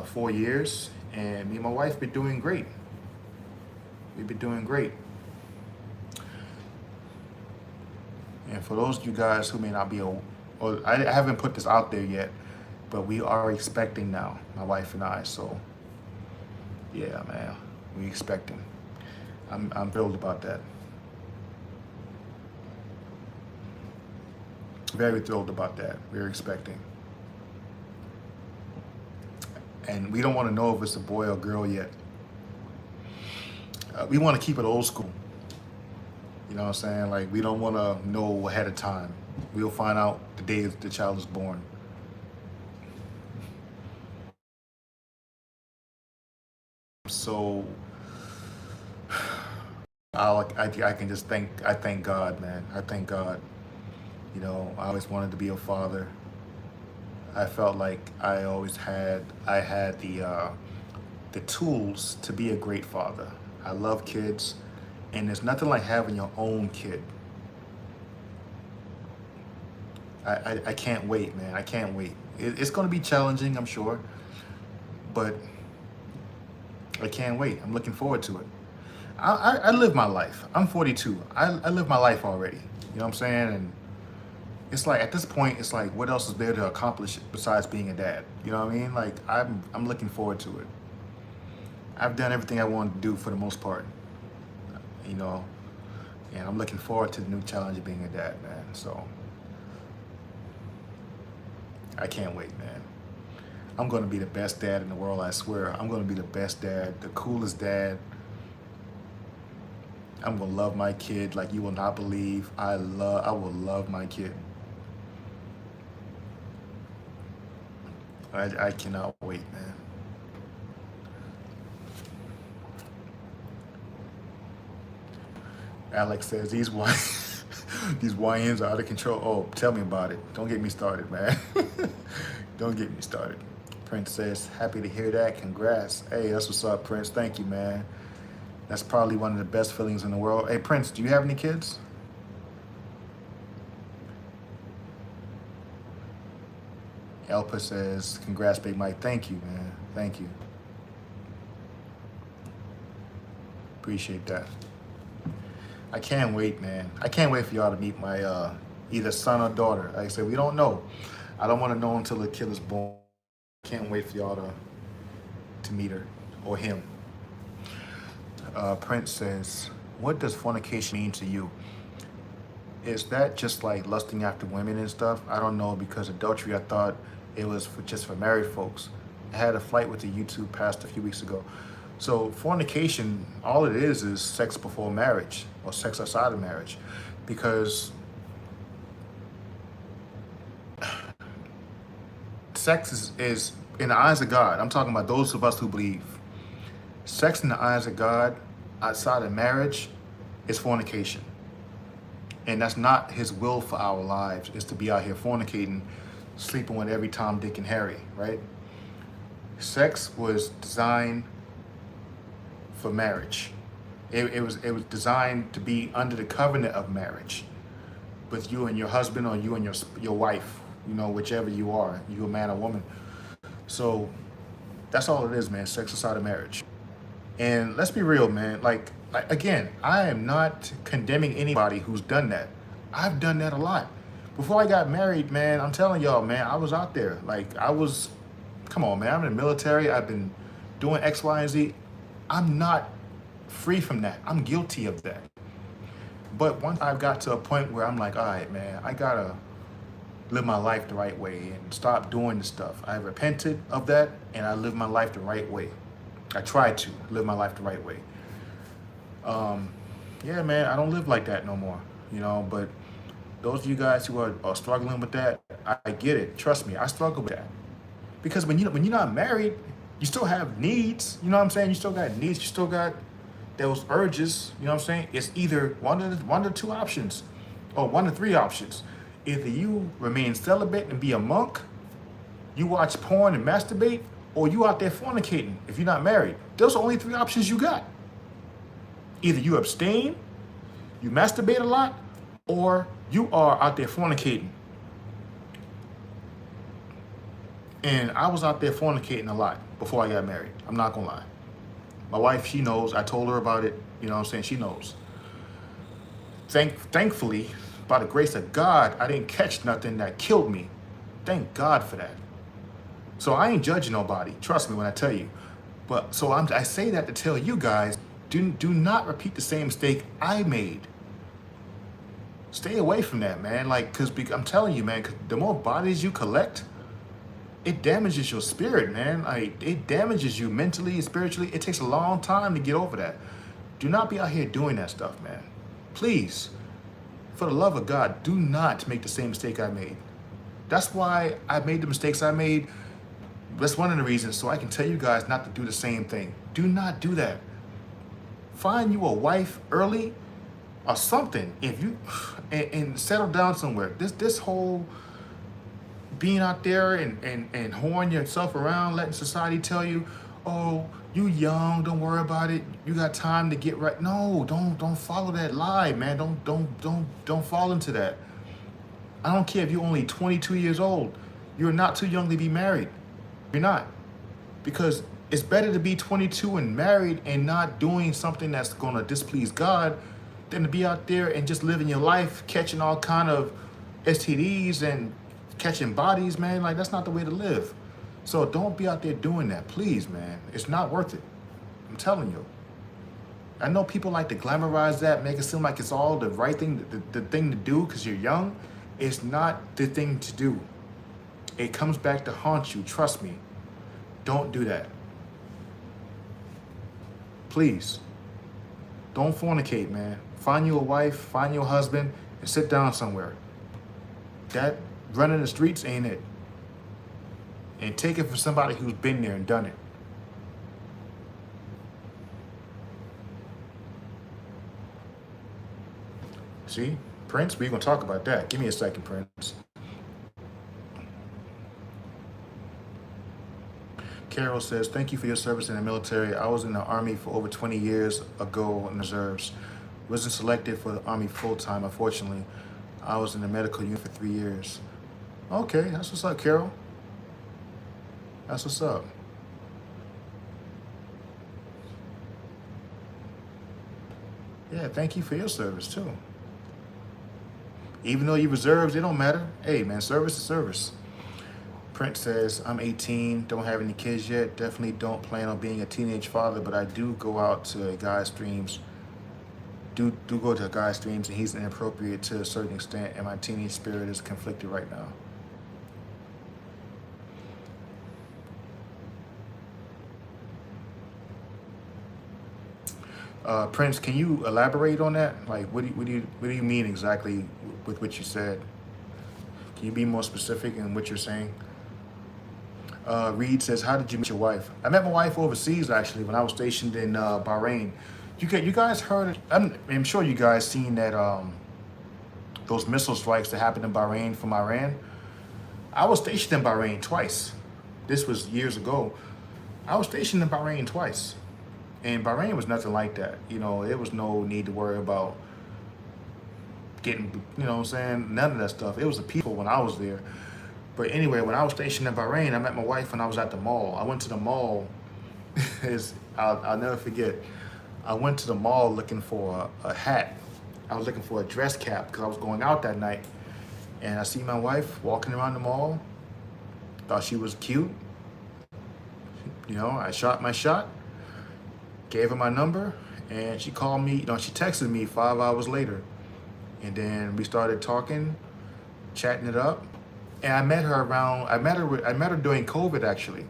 4 years, and me and my wife been doing great. We've been doing great. And for those of you guys who may not be, or I haven't put this out there yet, but we are expecting now, my wife and I. So, yeah, man, we expecting. I'm thrilled about that. Very thrilled about that. We're expecting. And we don't want to know if it's a boy or girl yet. We want to keep it old school. You know what I'm saying? Like, we don't want to know ahead of time. We'll find out the day the child is born. So, I can just I thank God, man. I thank God. You know, I always wanted to be a father. I felt like I had the tools to be a great father. I love kids, and there's nothing like having your own kid. I can't wait, man. I can't wait. It's going to be challenging, I'm sure, but I can't wait. I'm looking forward to it. I live my life. I'm 42. I live my life already. You know what I'm saying? And it's like, at this point, it's like, what else is there to accomplish besides being a dad? You know what I mean? Like, I'm looking forward to it. I've done everything I wanted to do for the most part, you know, and I'm looking forward to the new challenge of being a dad, man. So I can't wait, man. I'm going to be the best dad in the world, I swear. I'm going to be the best dad, the coolest dad. I'm going to love my kid like you will not believe. I will love my kid. I cannot wait, man. Alex says these YNs are out of control. Oh, tell me about it. Don't get me started, man. Don't get me started. Prince says, happy to hear that. Congrats. Hey, that's what's up, Prince. Thank you, man. That's probably one of the best feelings in the world. Hey, Prince, do you have any kids? Elpa says, congrats, Big Mike. Thank you, man. Thank you. Appreciate that. I can't wait, man. I can't wait for y'all to meet my either son or daughter. Like I said, we don't know. I don't want to know until the kid is born. I can't wait for y'all to meet her or him. Prince says, What does fornication mean to you? Is that just like lusting after women and stuff? I don't know, because adultery, I thought it was just for married folks. I had a flight with the YouTube pastor a few weeks ago. So fornication, all it is sex before marriage or sex outside of marriage, because sex is in the eyes of God. I'm talking about those of us who believe. Sex in the eyes of God outside of marriage is fornication. And that's not his will for our lives, is to be out here fornicating, sleeping with every Tom, Dick, and Harry, right? Sex was designed for marriage. It was designed to be under the covenant of marriage with you and your husband, or you and your wife, whichever you are, you a man or woman. So that's all it is, man. Sex outside of marriage. And let's be real, man. Like again, I am not condemning anybody who's done that. I've done that a lot. Before I got married, man, I'm telling y'all, man, I was out there. Come on, man. I'm in the military. I've been doing X, Y, and Z. I'm not free from that. I'm guilty of that. But once I've got to a point where I'm like, all right, man, I gotta live my life the right way and stop doing this stuff. I repented of that, and I live my life the right way. I try to live my life the right way. Yeah, man, I don't live like that no more, but those of you guys who are struggling with that, I get it. Trust me, I struggle with that. Because when you're not married, you still have needs, you know what I'm saying? You still got needs, you still got those urges, you know what I'm saying? It's either one of the two options, or one of three options. Either you remain celibate and be a monk, you watch porn and masturbate, or you out there fornicating if you're not married. Those are only three options you got. Either you abstain, you masturbate a lot, or you are out there fornicating. And I was out there fornicating a lot before I got married. I'm not gonna lie. My wife, she knows. I told her about it. You know what I'm saying? She knows. Thankfully, by the grace of God, I didn't catch nothing that killed me. Thank God for that. So I ain't judging nobody. Trust me when I tell you. But so I say that to tell you guys, do not repeat the same mistake I made. Stay away from that, man. Because I'm telling you, man, 'cause the more bodies you collect, it damages your spirit, man. It damages you mentally and spiritually. It takes a long time to get over that. Do not be out here doing that stuff, man. Please, for the love of God, do not make the same mistake I made. That's why I made the mistakes I made. That's one of the reasons, so I can tell you guys not to do the same thing. Do not do that. Find you a wife early or something, if you and settle down somewhere. This whole being out there and whoring yourself around, letting society tell you, oh, you young, don't worry about it, you got time to get right. No, don't follow that lie, man. Don't fall into that. I don't care if you're only 22 years old. You're not too young to be married. You're not. Because it's better to be 22 and married and not doing something that's going to displease God than to be out there and just living your life, catching all kind of STDs and catching bodies, man. That's not the way to live. So don't be out there doing that, please, man. It's not worth it. I'm telling you. I know people like to glamorize that, make it seem like it's all the right thing, the thing to do because you're young. It's not the thing to do. It comes back to haunt you, trust me. Don't do that. Please. Don't fornicate, man. Find you a wife, find you a husband, and sit down somewhere. That running the streets ain't it. And take it from somebody who's been there and done it. See? Prince, we're going to talk about that. Give me a second, Prince. Carol says, thank you for your service in the military. I was in the Army for over 20 years ago in the reserves. Wasn't selected for the Army full-time, unfortunately. I was in the medical unit for 3 years. Okay, that's what's up, Carol. That's what's up. Yeah, thank you for your service, too. Even though you reserves, it don't matter. Hey, man, service is service. Prince says, I'm 18, don't have any kids yet. Definitely don't plan on being a teenage father, but I do go out to guys' streams do go to God's streams, and he's inappropriate to a certain extent, and my teenage spirit is conflicted right now. Prince, can you elaborate on that? Like, what do you mean exactly with what you said? Can you be more specific in what you're saying? Reed says, "How did you meet your wife?" I met my wife overseas actually when I was stationed in Bahrain. You guys heard? I'm sure you guys seen that those missile strikes that happened in Bahrain from Iran. I was stationed in Bahrain twice. This was years ago. I was stationed in Bahrain twice. And Bahrain was nothing like that. You know, there was no need to worry about getting, you know what I'm saying? None of that stuff. It was the people when I was there. But anyway, when I was stationed in Bahrain, I met my wife when I was at the mall. I went to the mall. I'll never forget. I went to the mall looking for a hat. I was looking for a dress cap because I was going out that night. And I see my wife walking around the mall. Thought she was cute. You know, I shot my shot. Gave her my number, and she called me. You know, she texted me 5 hours later, and then we started talking, chatting it up. And I met her around. I met her during COVID actually.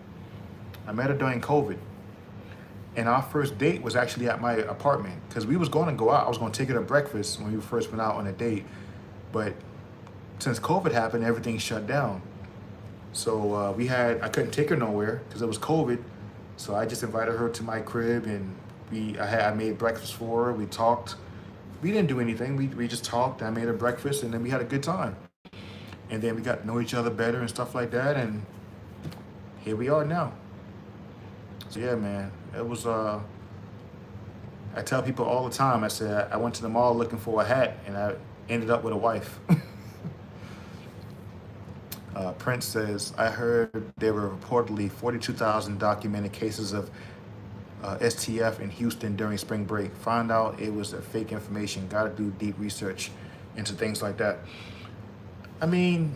I met her during COVID, and our first date was actually at my apartment because we was going to go out. I was going to take her to breakfast when we first went out on a date, but since COVID happened, everything shut down. So I couldn't take her nowhere because it was COVID. So I just invited her to my crib, and I made breakfast for her. We talked. We didn't do anything. We just talked. I made her breakfast, and then we had a good time. And then we got to know each other better and stuff like that. And here we are now. So yeah, man, it was. I tell people all the time. I said I went to the mall looking for a hat, and I ended up with a wife. Prince says, I heard there were reportedly 42,000 documented cases of STF in Houston during spring break. Found out it was a fake information. Got to do deep research into things like that. I mean,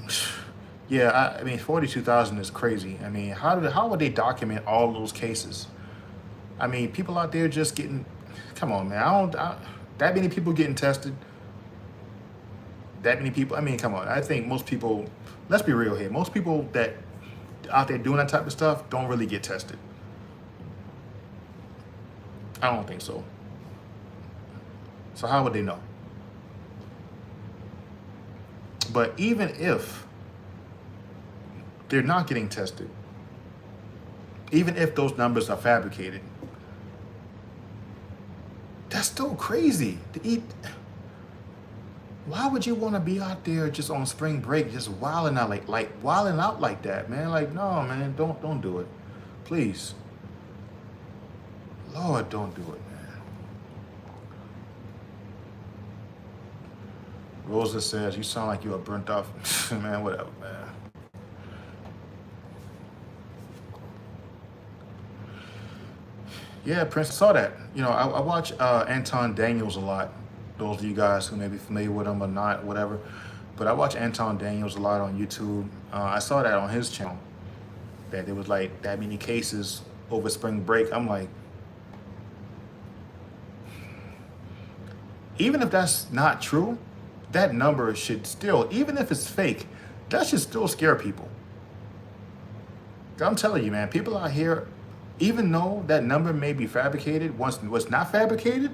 yeah, I mean, 42,000 is crazy. I mean, how would they document all those cases? I mean, people out there just getting, come on, man. That many people getting tested. That many people, I mean, come on. I think most people, let's be real here. Most people that out there doing that type of stuff don't really get tested. I don't think so. So how would they know? But even if they're not getting tested, even if those numbers are fabricated, that's still crazy to eat. Why would you want to be out there just on spring break, just wilding out like wilding out like that, man? Like, no, man, don't do it, please. Lord, don't do it, man. Rosa says, you sound like you are burnt off. Man, whatever, man. Yeah, Prince, I saw that. You know, I watch Anton Daniels a lot. Those of you guys who may be familiar with him or not, whatever. But I watch Anton Daniels a lot on YouTube. I saw that on his channel, that there was like that many cases over spring break. I'm like, even if that's not true, that number should still, even if it's fake, that should still scare people. I'm telling you, man, people out here, even though that number may be fabricated, what's not fabricated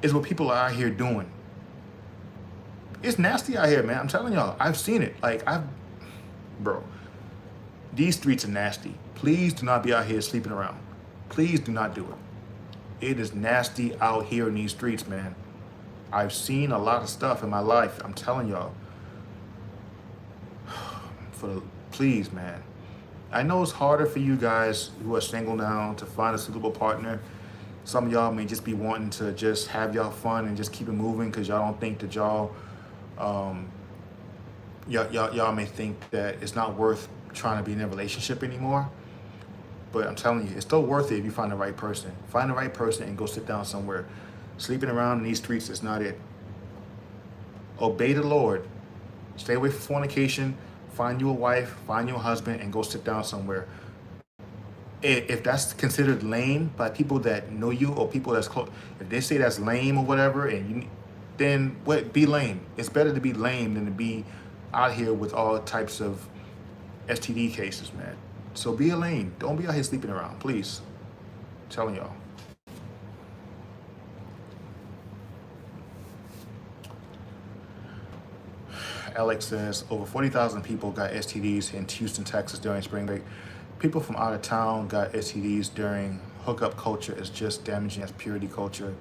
is what people are out here doing. It's nasty out here, man. I'm telling y'all, I've seen it. Bro, these streets are nasty. Please do not be out here sleeping around. Please do not do it. It is nasty out here in these streets, man. I've seen a lot of stuff in my life. I'm telling y'all. Please, man. I know it's harder for you guys who are single now to find a suitable partner. Some of y'all may just be wanting to just have y'all fun and just keep it moving because y'all don't think that y'all may think that it's not worth trying to be in a relationship anymore. But I'm telling you, it's still worth it if you find the right person. Find the right person and go sit down somewhere. Sleeping around in these streets is not it. Obey the Lord. Stay away from fornication. Find you a wife, find you a husband, and go sit down somewhere. if that's considered lame by people that know you or people that's close, if they say that's lame or whatever, and you, then what? Be lame. It's better to be lame than to be out here with all types of STD cases, man. So be a lame. Don't be out here sleeping around, please. I'm telling y'all. Alex says over 40,000 people got STDs in Houston, Texas during spring break. People from out of town got STDs during hookup culture is just damaging as purity culture,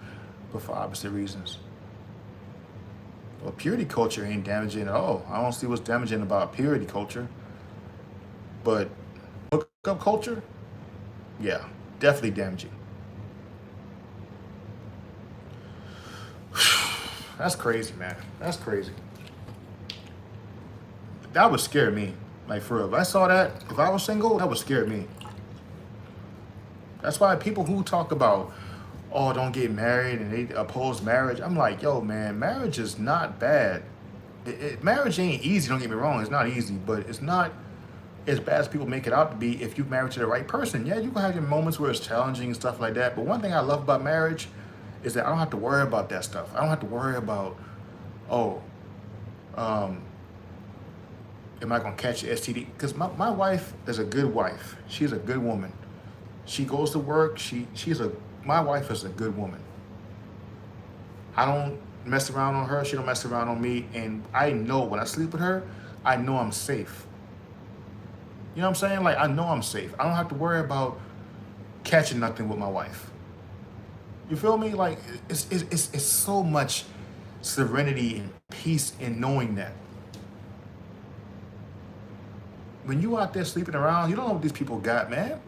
but for opposite reasons. Well, purity culture ain't damaging at all. I don't see what's damaging about purity culture. But hookup culture, yeah, definitely damaging. That's crazy, man. That's crazy. That would scare me. Like, for real. If I saw that, if I was single, that would scare me. That's why people who talk about, oh, don't get married and they oppose marriage, I'm like, yo, man, marriage is not bad. Marriage ain't easy, don't get me wrong. It's not easy, but it's not as bad as people make it out to be if you're married to the right person. Yeah, you can have your moments where it's challenging and stuff like that, but one thing I love about marriage is that I don't have to worry about that stuff. I don't have to worry about, oh, am I gonna catch the STD? Because my wife is a good wife. She's a good woman. She goes to work. My wife is a good woman. I don't mess around on her. She don't mess around on me. And I know when I sleep with her, I know I'm safe. You know what I'm saying? Like, I know I'm safe. I don't have to worry about catching nothing with my wife. You feel me? Like, it's so much serenity and peace in knowing that. When you out there sleeping around, you don't know what these people got, man.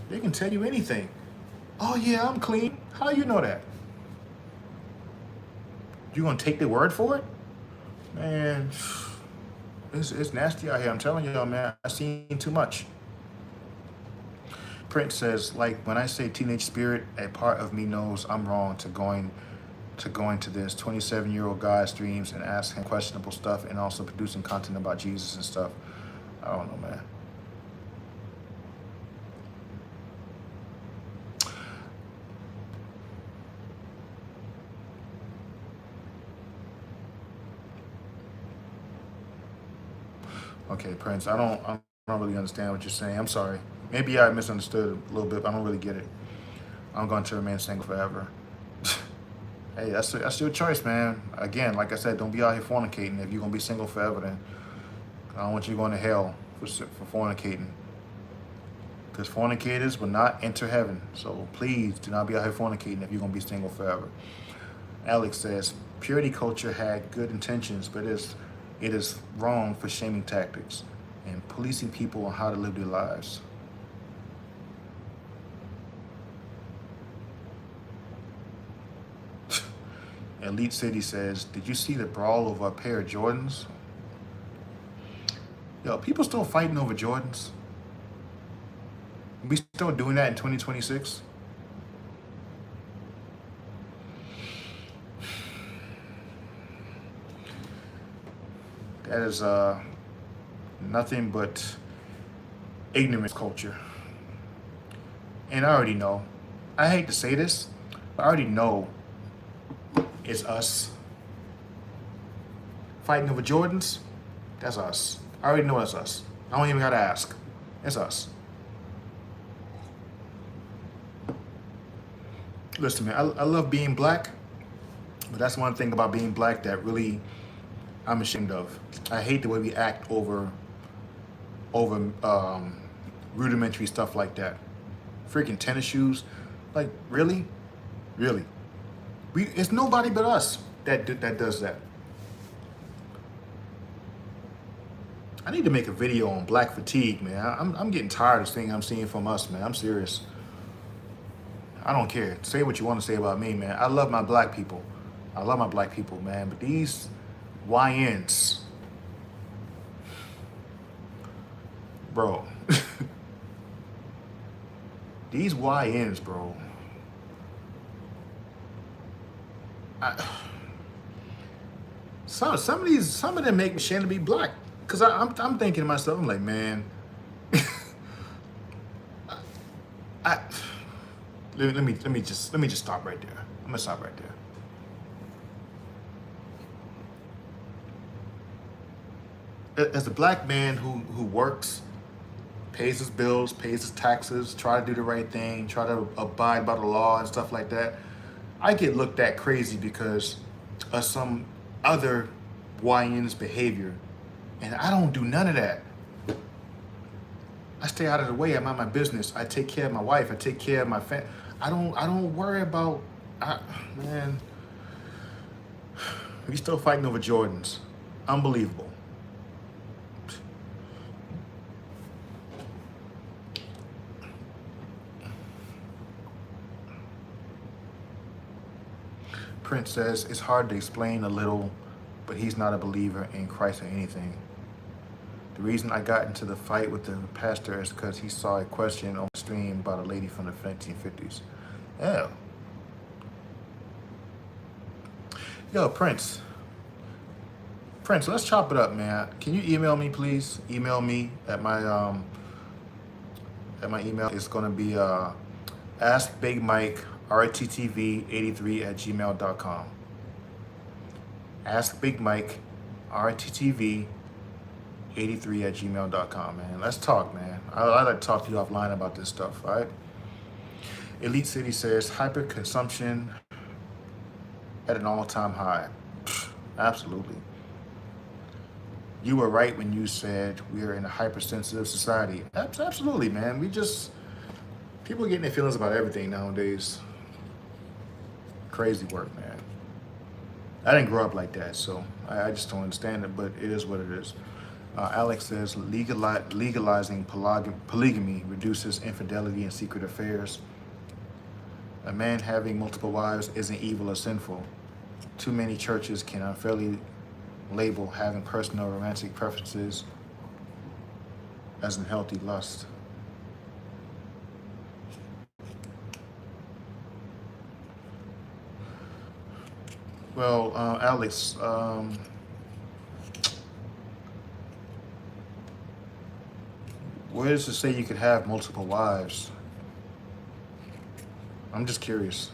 They can tell you anything. Oh yeah, I'm clean. How you know that? You gonna take their word for it? Man, it's nasty out here. I'm telling y'all, man. I've seen too much. Prince says, like, when I say teenage spirit, a part of me knows I'm wrong to going to this 27-year-old guy streams and asking questionable stuff and also producing content about Jesus and stuff. I don't know, man. Okay, Prince, I don't really understand what you're saying. I'm sorry. Maybe I misunderstood a little bit, but I don't really get it. I'm going to remain single forever. Hey, that's your choice, man. Again, like I said, don't be out here fornicating. If you're gonna be single forever, then I don't want you going to hell for fornicating. Because fornicators will not enter heaven. So please do not be out here fornicating if you're gonna be single forever. Alex says, purity culture had good intentions, but it is wrong for shaming tactics and policing people on how to live their lives. Elite City says, did you see the brawl over a pair of Jordans? Yo, people still fighting over Jordans? We still doing that in 2026? That is nothing but ignorance culture. And I already know. I hate to say this, but I already know it's us. Fighting over Jordans, that's us. I already know it's us. I don't even gotta ask. It's us. Listen, man, I love being black, but that's one thing about being black that really I'm ashamed of. I hate the way we act over rudimentary stuff like that. Freaking tennis shoes, like really. It's nobody but us that does that. I need to make a video on black fatigue, man. I'm getting tired of seeing I'm seeing from us, man. I'm serious. I don't care. Say what you want to say about me, man. I love my black people. I love my black people, man. But these YNs, bro. These YNs, bro. Some of them make me ashamed to be black. Cause I'm thinking to myself, I'm like, man, let me just stop right there. I'm gonna stop right there. As a black man who works, pays his bills, pays his taxes, try to do the right thing, try to abide by the law and stuff like that, I get looked at crazy because of some other YN's behavior. And I don't do none of that. I stay out of the way. I mind my business. I take care of my wife. I take care of my family. I don't worry about man, we still fighting over Jordans. Unbelievable. Prince says it's hard to explain a little, but he's not a believer in Christ or anything. The reason I got into the fight with the pastor is because he saw a question on the stream about a lady from the 1950s. Yeah. Yo, Prince. Prince, let's chop it up, man. Can you email me, please? Email me at my email. It's gonna be askbigmike83@gmail.com. askbigmike83@gmail.com, man. Let's talk, man. I like to talk to you offline about this stuff, all right? Elite City says hyperconsumption at an all-time high. Absolutely. You were right when you said we are in a hypersensitive society. Absolutely, man. People are getting their feelings about everything nowadays. Crazy work, man. I didn't grow up like that, so I just don't understand it, but it is what it is. Alex says legalizing polygamy reduces infidelity and secret affairs. A man having multiple wives isn't evil or sinful. Too many churches can unfairly label having personal romantic preferences as unhealthy lust. Well, Alex, where does it say you could have multiple wives? I'm just curious.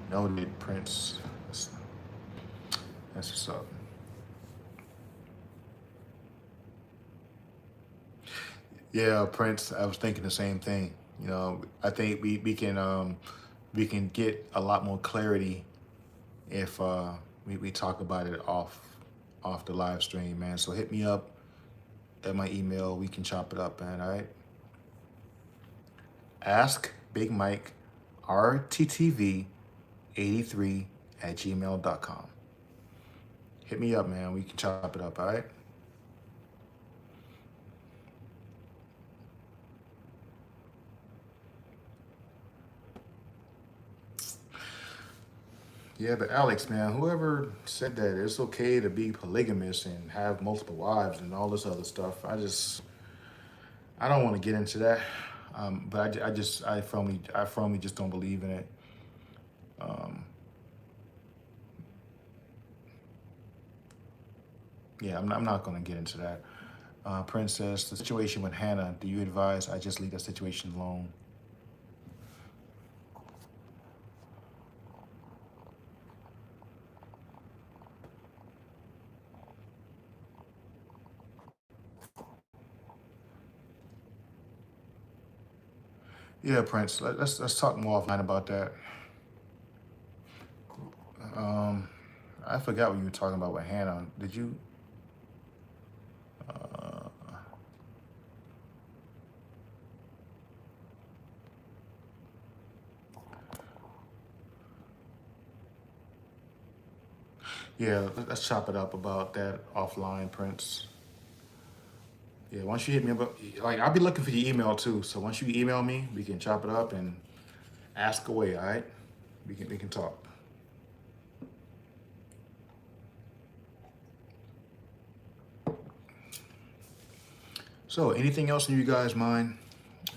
Noted, Prince. That's what's up. Yeah, Prince. I was thinking the same thing. I think we can get a lot more clarity if we talk about it off the live stream, man. So hit me up at my email. We can chop it up, man. All right. Ask Big Mike RTTV83@gmail.com. Hit me up, man. We can chop it up, all right? Yeah, but Alex, man, whoever said that it's okay to be polygamous and have multiple wives and all this other stuff, I don't want to get into that. But I firmly just don't believe in it. Yeah, I'm not going to get into that. Princess, the situation with Hannah, do you advise I just leave that situation alone? Yeah, Prince, let's talk more offline about that. I forgot what you were talking about with Hannah. Did you? Yeah, let's chop it up about that offline, Prince. Yeah, once you hit me up, like I'll be looking for your email too. So once you email me, we can chop it up and ask away. All right, we can talk. So anything else in you guys' mind?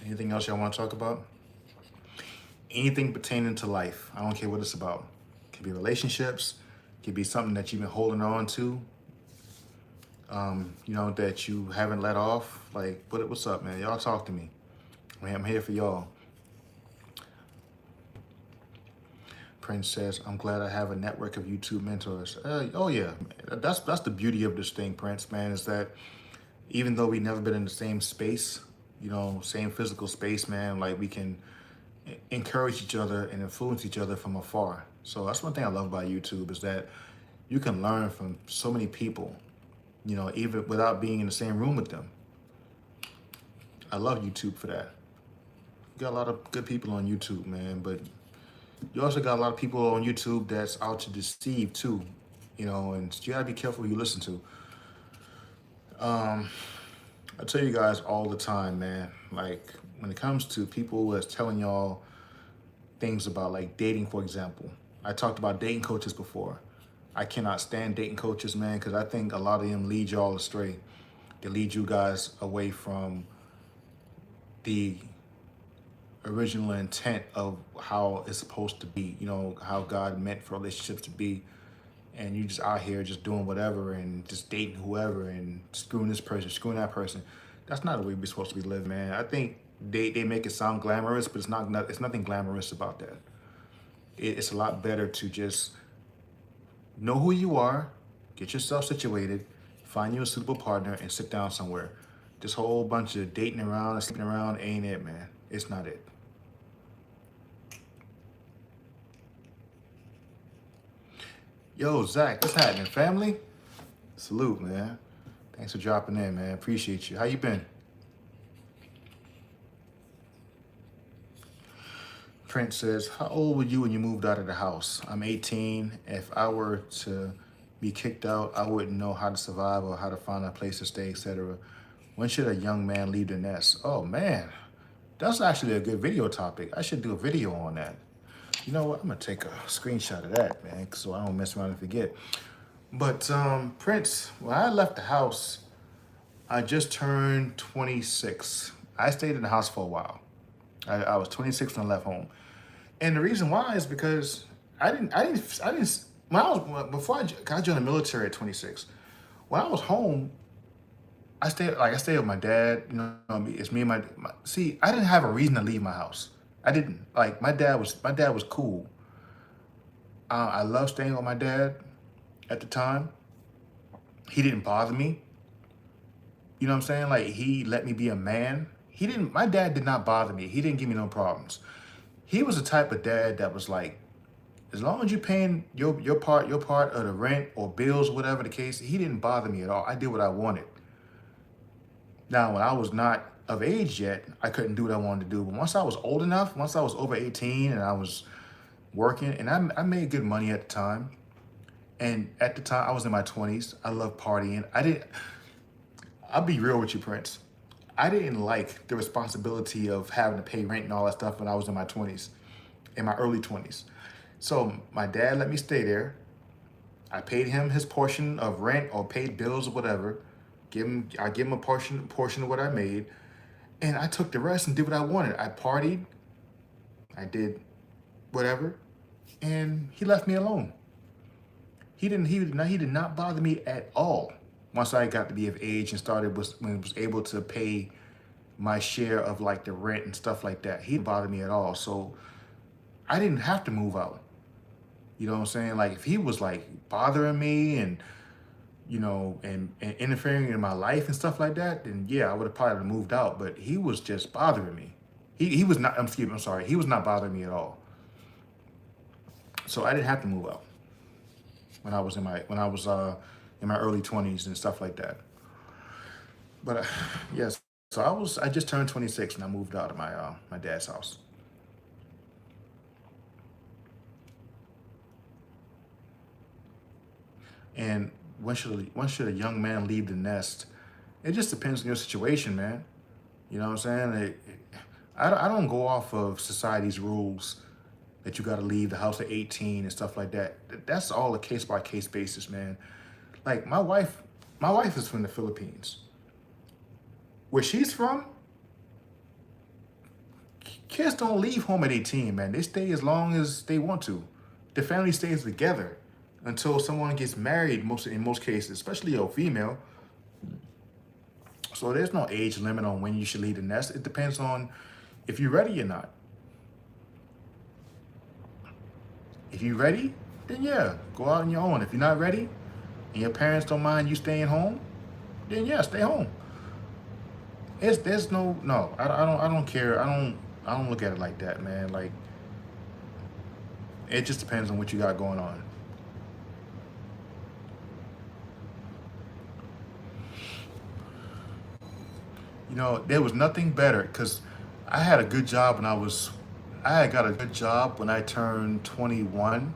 Anything else y'all want to talk about? anything pertaining to life. I don't care what it's about. It could be relationships, it could be something that you've been holding on to, that you haven't let off. Like, what's up, man? Y'all talk to me. I'm here for y'all. Prince says, I'm glad I have a network of YouTube mentors. Oh yeah, that's the beauty of this thing, Prince, man, is that even though we never been in the same space, same physical space, man, like we can encourage each other and influence each other from afar. So that's one thing I love about YouTube is that you can learn from so many people, even without being in the same room with them. I love YouTube for that. You got a lot of good people on YouTube, man, but you also got a lot of people on YouTube that's out to deceive too, and you gotta be careful who you listen to. I tell you guys all the time, man, like when it comes to people that's telling y'all things about like dating, for example. I talked about dating coaches before. I cannot stand dating coaches, man, because I think a lot of them lead y'all astray. They lead you guys away from the original intent of how it's supposed to be, how God meant for relationships to be. And you just out here just doing whatever and just dating whoever and screwing this person, screwing that person. That's not the way we're supposed to be living, man. I think they make it sound glamorous, but it's nothing glamorous about that. It's a lot better to just know who you are, get yourself situated, find you a suitable partner, and sit down somewhere. This whole bunch of dating around and sleeping around ain't it, man. It's not it. Yo, Zach, what's happening, family? Salute, man. Thanks for dropping in, man. Appreciate you. How you been? Prince says, how old were you when you moved out of the house? I'm 18. If I were to be kicked out, I wouldn't know how to survive or how to find a place to stay, etc. When should a young man leave the nest? Oh, man. That's actually a good video topic. I should do a video on that. You know what? I'm going to take a screenshot of that, man, so I don't mess around and forget. But Prince, when I left the house, I just turned 26. I stayed in the house for a while. I was 26 when I left home. And the reason why is because before I joined the military at 26, when I was home, I stayed with my dad, it's me and see, I didn't have a reason to leave my house. I didn't. Like, my dad was cool. I loved staying with my dad at the time. He didn't bother me. You know what I'm saying? Like, he let me be a man. My dad did not bother me. He didn't give me no problems. He was the type of dad that was like, as long as you're paying your part of the rent or bills, whatever the case, he didn't bother me at all. I did what I wanted. Now, when I was not of age yet, I couldn't do what I wanted to do. But once I was old enough, once I was over 18 and I was working, and I made good money at the time. And at the time, I was in my 20s. I loved partying. I'll be real with you, Prince. I didn't like the responsibility of having to pay rent and all that stuff when I was in my 20s, in my early 20s. So my dad let me stay there. I paid him his portion of rent or paid bills or whatever. I give him a portion of what I made, and I took the rest and did what I wanted. I partied, I did whatever, and he left me alone. He did not bother me at all. Once I got to be of age and when I was able to pay my share of like the rent and stuff like that, he didn't bother me at all. So I didn't have to move out. You know what I'm saying? Like, if he was like bothering me and and interfering in my life and stuff like that, then yeah, I would have probably moved out. But he was just bothering me. He was not. I'm sorry. He was not bothering me at all. So I didn't have to move out when I was in my early 20s and stuff like that. But yes, so I just turned 26 and I moved out of my dad's house. And when should a young man leave the nest? It just depends on your situation, man. You know what I'm saying? I don't go off of society's rules that you got to leave the house at 18 and stuff like that. That's all a case by case basis, man. Like, my wife is from the Philippines. Where she's from, Kids don't leave home at 18, man. They stay as long as they want to. The family stays together until someone gets married, in most cases, especially a female. So there's no age limit on when you should leave the nest. It depends on if you're ready or not. If you're ready, then yeah, go out on your own. If you're not ready and your parents don't mind you staying home, then yeah, stay home. There's no, I don't care. I don't look at it like that, man. Like, it just depends on what you got going on. You know, there was nothing better because I had a good job I had got a good job when I turned 21.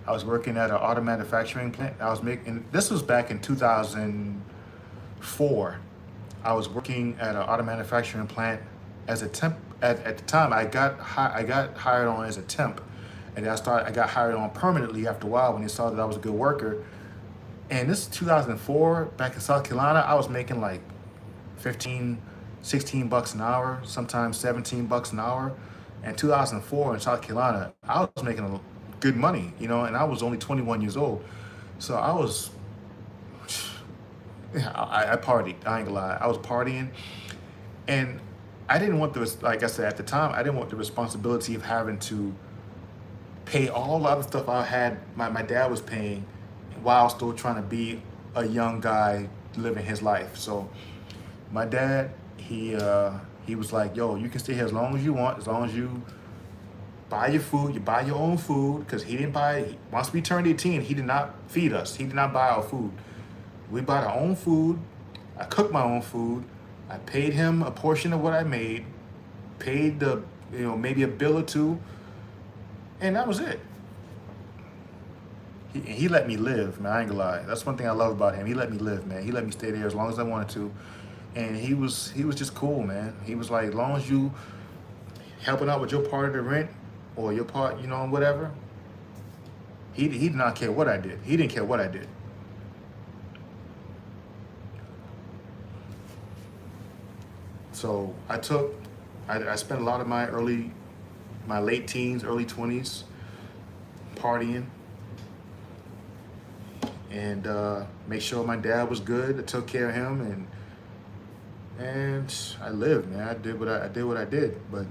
I was working at an auto manufacturing plant. I was making, this was back in 2004. I was working at an auto manufacturing plant as a temp. At the time, I got hired on as a temp, and I got hired on permanently after a while when they saw that I was a good worker. And this is 2004, back in South Carolina. I was making like 15, 16 bucks an hour, sometimes 17 bucks an hour. And 2004 in South Carolina, I was making good money, you know, and I was only 21 years old. So yeah, I partied. I ain't gonna lie. I was partying, and I didn't want like I said at the time, I didn't want the responsibility of having to pay all the other stuff I had. My dad was paying, while still trying to be a young guy living his life. So my dad, he was like, yo, you can stay here as long as you want, as long as you buy your food, you buy your own food, because he didn't buy, once we turned 18, he did not feed us. He did not buy our food. We bought our own food. I cooked my own food. I paid him a portion of what I made, paid maybe a bill or two, and that was it. He let me live, man. I ain't gonna lie. That's one thing I love about him. He let me live, man. He let me stay there as long as I wanted to. And he was just cool, man. He was like, as long as you helping out with your part of the rent or your part, whatever. He did not care what I did. He didn't care what I did. So I spent a lot of my late teens, early 20s partying, and make sure my dad was good. I took care of him, and I lived, man. I did what I did. But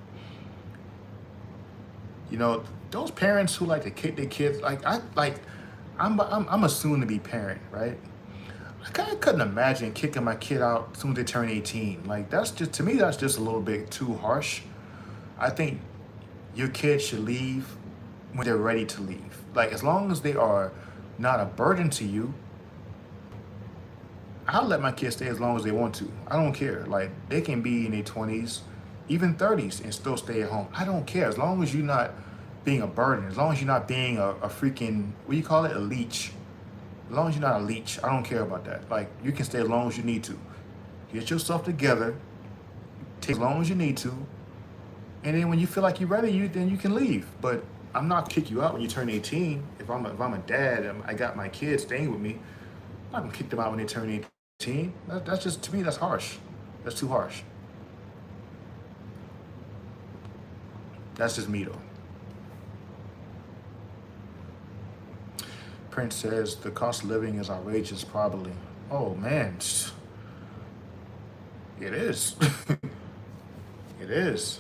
those parents who like to kick their kids, I'm a soon to be parent, right? I kind of couldn't imagine kicking my kid out as soon as they turn 18. Like, to me, that's just a little bit too harsh. I think your kid should leave when they're ready to leave. Like, as long as they are not a burden to you, I'll let my kids stay as long as they want to. I don't care. Like, they can be in their 20s, even 30s, and still stay at home. I don't care. As long as you're not being a burden, as long as you're not being a freaking, what do you call it? A leech. As long as you're not a leech, I don't care about that. Like, you can stay as long as you need to. Get yourself together, take as long as you need to, and then when you feel like you're ready, then you can leave. But I'm not kick you out when you turn 18. If I'm a dad and I got my kids staying with me, I'm not gonna kick them out when they turn 18. That's just, to me, that's harsh. That's too harsh. That's just me though. Prince says the cost of living is outrageous, probably. Oh man, it is. It is.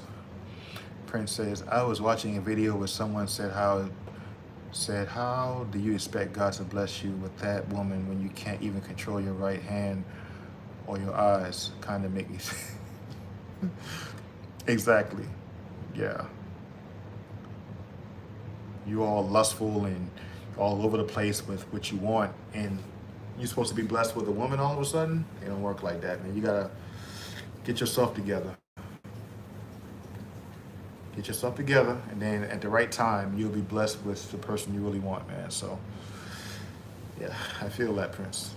Prince says, I was watching a video where someone said how do you expect God to bless you with that woman when you can't even control your right hand or your eyes? Kind of make me Exactly. Yeah. You all lustful and all over the place with what you want, and you're supposed to be blessed with a woman all of a sudden. It don't work like that, man. You gotta get yourself together. Get yourself together, and then at the right time, you'll be blessed with the person you really want, man. So, yeah, I feel that, Prince.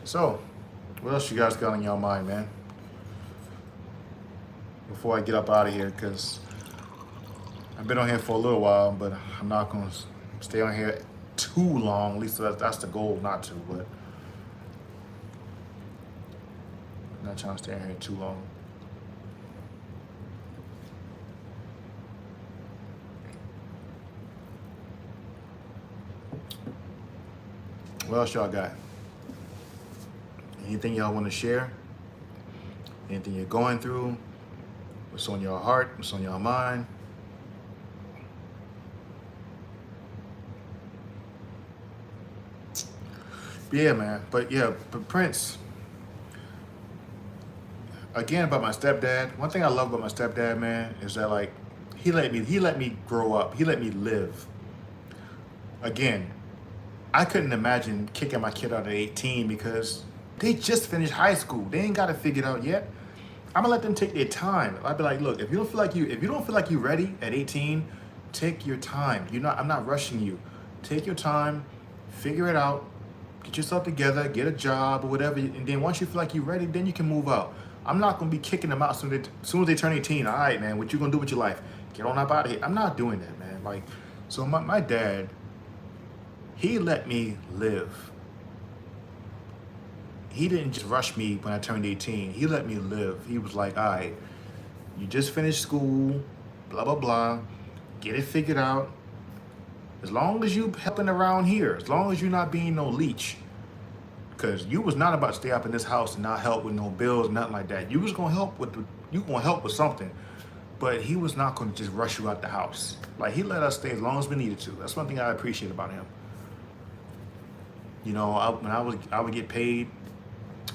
So, what else you guys got on your mind, man? Before I get up out of here, because I've been on here for a little while, but I'm not going to stay on here too long. At least that's the goal, not to, but I'm not trying to stay on here too long. What else y'all got? Anything y'all want to share? Anything you're going through? What's on your heart? What's on your mind? Yeah, man. But Prince, again, about my stepdad. One thing I love about my stepdad, man, is that like he let me grow up. He let me live. Again, I couldn't imagine kicking my kid out at 18 because they just finished high school. They ain't got it figured out yet. I'm gonna let them take their time. I'd be like, look, if you don't feel like you're ready at 18, take your time. I'm not rushing you. Take your time, figure it out, get yourself together, get a job or whatever, and then once you feel like you're ready, then you can move out. I'm not gonna be kicking them out as soon as they turn 18. All right, man, what you gonna do with your life? Get on up out of here. I'm not doing that, man. Like, so my dad, he let me live. He didn't just rush me when I turned 18. He let me live. He was like, all right, you just finished school, blah, blah, blah. Get it figured out. As long as you helping around here, as long as you're not being no leech. Because you was not about to stay up in this house and not help with no bills, nothing like that. You was gonna help with something. But he was not gonna just rush you out the house. Like, he let us stay as long as we needed to. That's one thing I appreciate about him. You know, when I would get paid.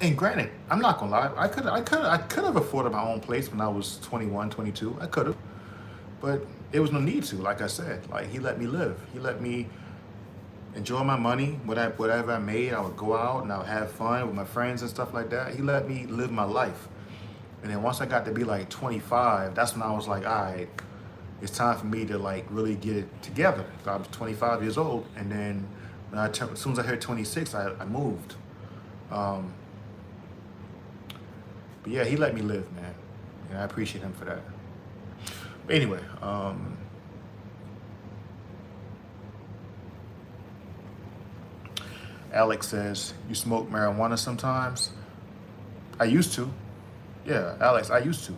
And granted, I'm not gonna lie, I could have afforded my own place when I was 21, 22. I could have, but there was no need to. Like I said, like he let me live. He let me enjoy my money. Whatever I made, I would go out and I would have fun with my friends and stuff like that. He let me live my life. And then once I got to be like 25, that's when I was like, all right, it's time for me to like really get it together. I was 25 years old, and then as soon as I hit 26, I moved. But yeah, he let me live, man. And I appreciate him for that. But anyway, Alex says, you smoke marijuana sometimes? I used to. Yeah, Alex, I used to.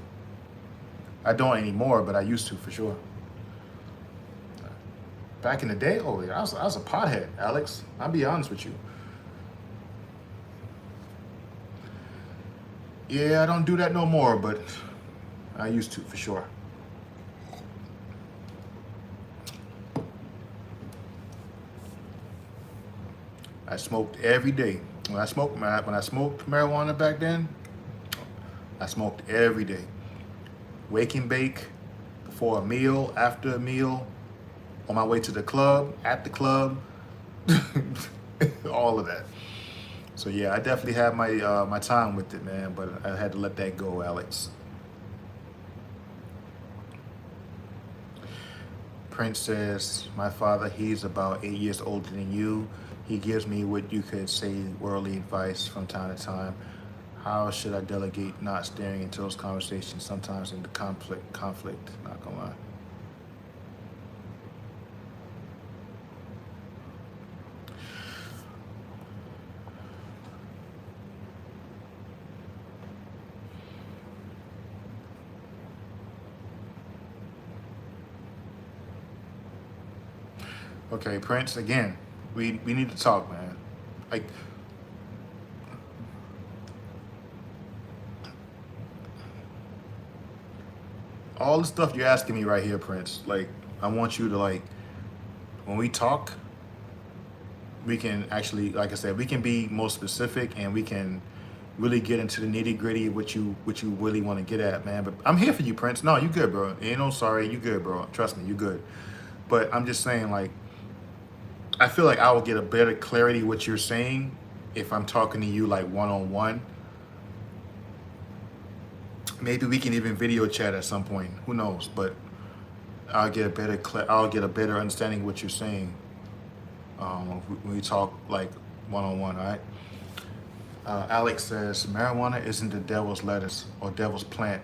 I don't anymore, but I used to for sure. Back in the day, oh yeah, I was a pothead, Alex. I'll be honest with you. Yeah, I don't do that no more, but I used to for sure. I smoked every day. When I smoked marijuana back then, I smoked every day. Wake and bake, before a meal, after a meal, on my way to the club, at the club, all of that. So yeah, I definitely had my time with it, man, but I had to let that go, Alex. Prince says, my father, he's about 8 years older than you. He gives me what you could say worldly advice from time to time. How should I delegate not staring into those conversations, sometimes in the conflict, not gonna lie. Okay, Prince, again, we need to talk, man. Like, all the stuff you're asking me right here, Prince, like, I want you to, like, when we talk, we can actually, like I said, we can be more specific and we can really get into the nitty gritty of what you really want to get at, man. But I'm here for you, Prince. No, you good, bro. Ain't no sorry. You good, bro. Trust me, you good. But I'm just saying, like, I feel like I will get a better clarity what you're saying if I'm talking to you like one-on-one. Maybe we can even video chat at some point. Who knows? But I'll get a better understanding of what you're saying when we talk like one-on-one. All right. Alex says marijuana isn't the devil's lettuce or devil's plant.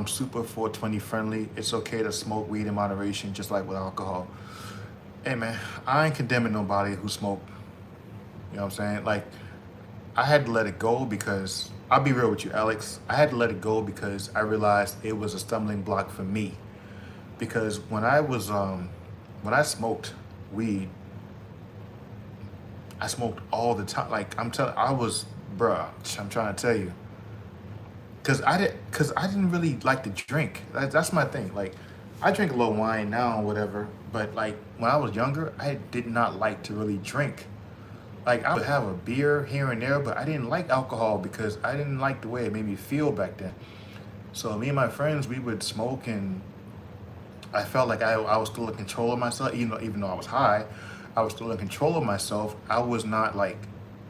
Super 420 friendly. It's okay to smoke weed in moderation, just like with alcohol. Hey man, I ain't condemning nobody who smoked. You know what I'm saying? Like, I had to let it go because I'll be real with you, Alex. I had to let it go because I realized it was a stumbling block for me. Because when I smoked weed, I smoked all the time. Like I'm telling, I was, bruh. I'm trying to tell you, cause I didn't really like to drink. That's my thing. Like, I drink a little wine now or whatever, but like when I was younger, I did not like to really drink. Like, I would have a beer here and there, but I didn't like alcohol because I didn't like the way it made me feel back then. So me and my friends, we would smoke, and I felt like I was still in control of myself, even though I was high, I was still in control of myself. I was not like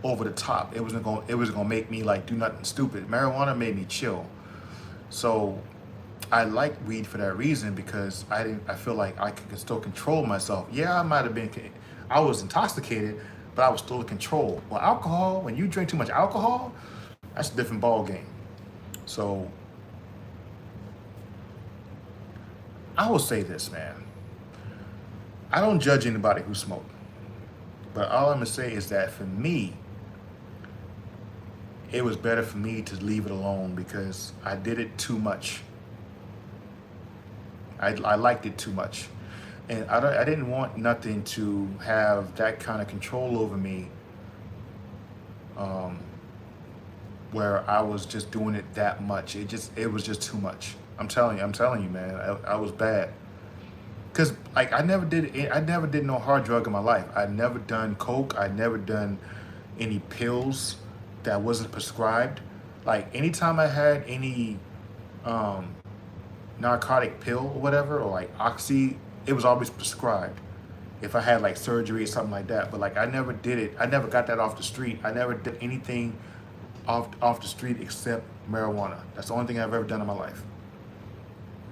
over the top. It wasn't gonna make me like do nothing stupid. Marijuana made me chill. So I like weed for that reason because I feel like I could still control myself. Yeah, I might have been, I was intoxicated, but I was still in control. Well, alcohol, when you drink too much alcohol, that's a different ball game. So I will say this, man. I don't judge anybody who smoke, but all I'm gonna say is that for me, it was better for me to leave it alone because I did it too much. I liked it too much. And I didn't want nothing to have that kind of control over me, um, where I was just doing it that much. It was just too much. I'm telling you, man, I was bad. Cause like I never did no hard drug in my life. I'd never done coke. I'd never done any pills that wasn't prescribed. Like anytime I had any um, narcotic pill or whatever, or like oxy, it was always prescribed. If I had like surgery or something like that, but like I never did it. I never got that off the street. I never did anything off the street except marijuana. That's the only thing I've ever done in my life.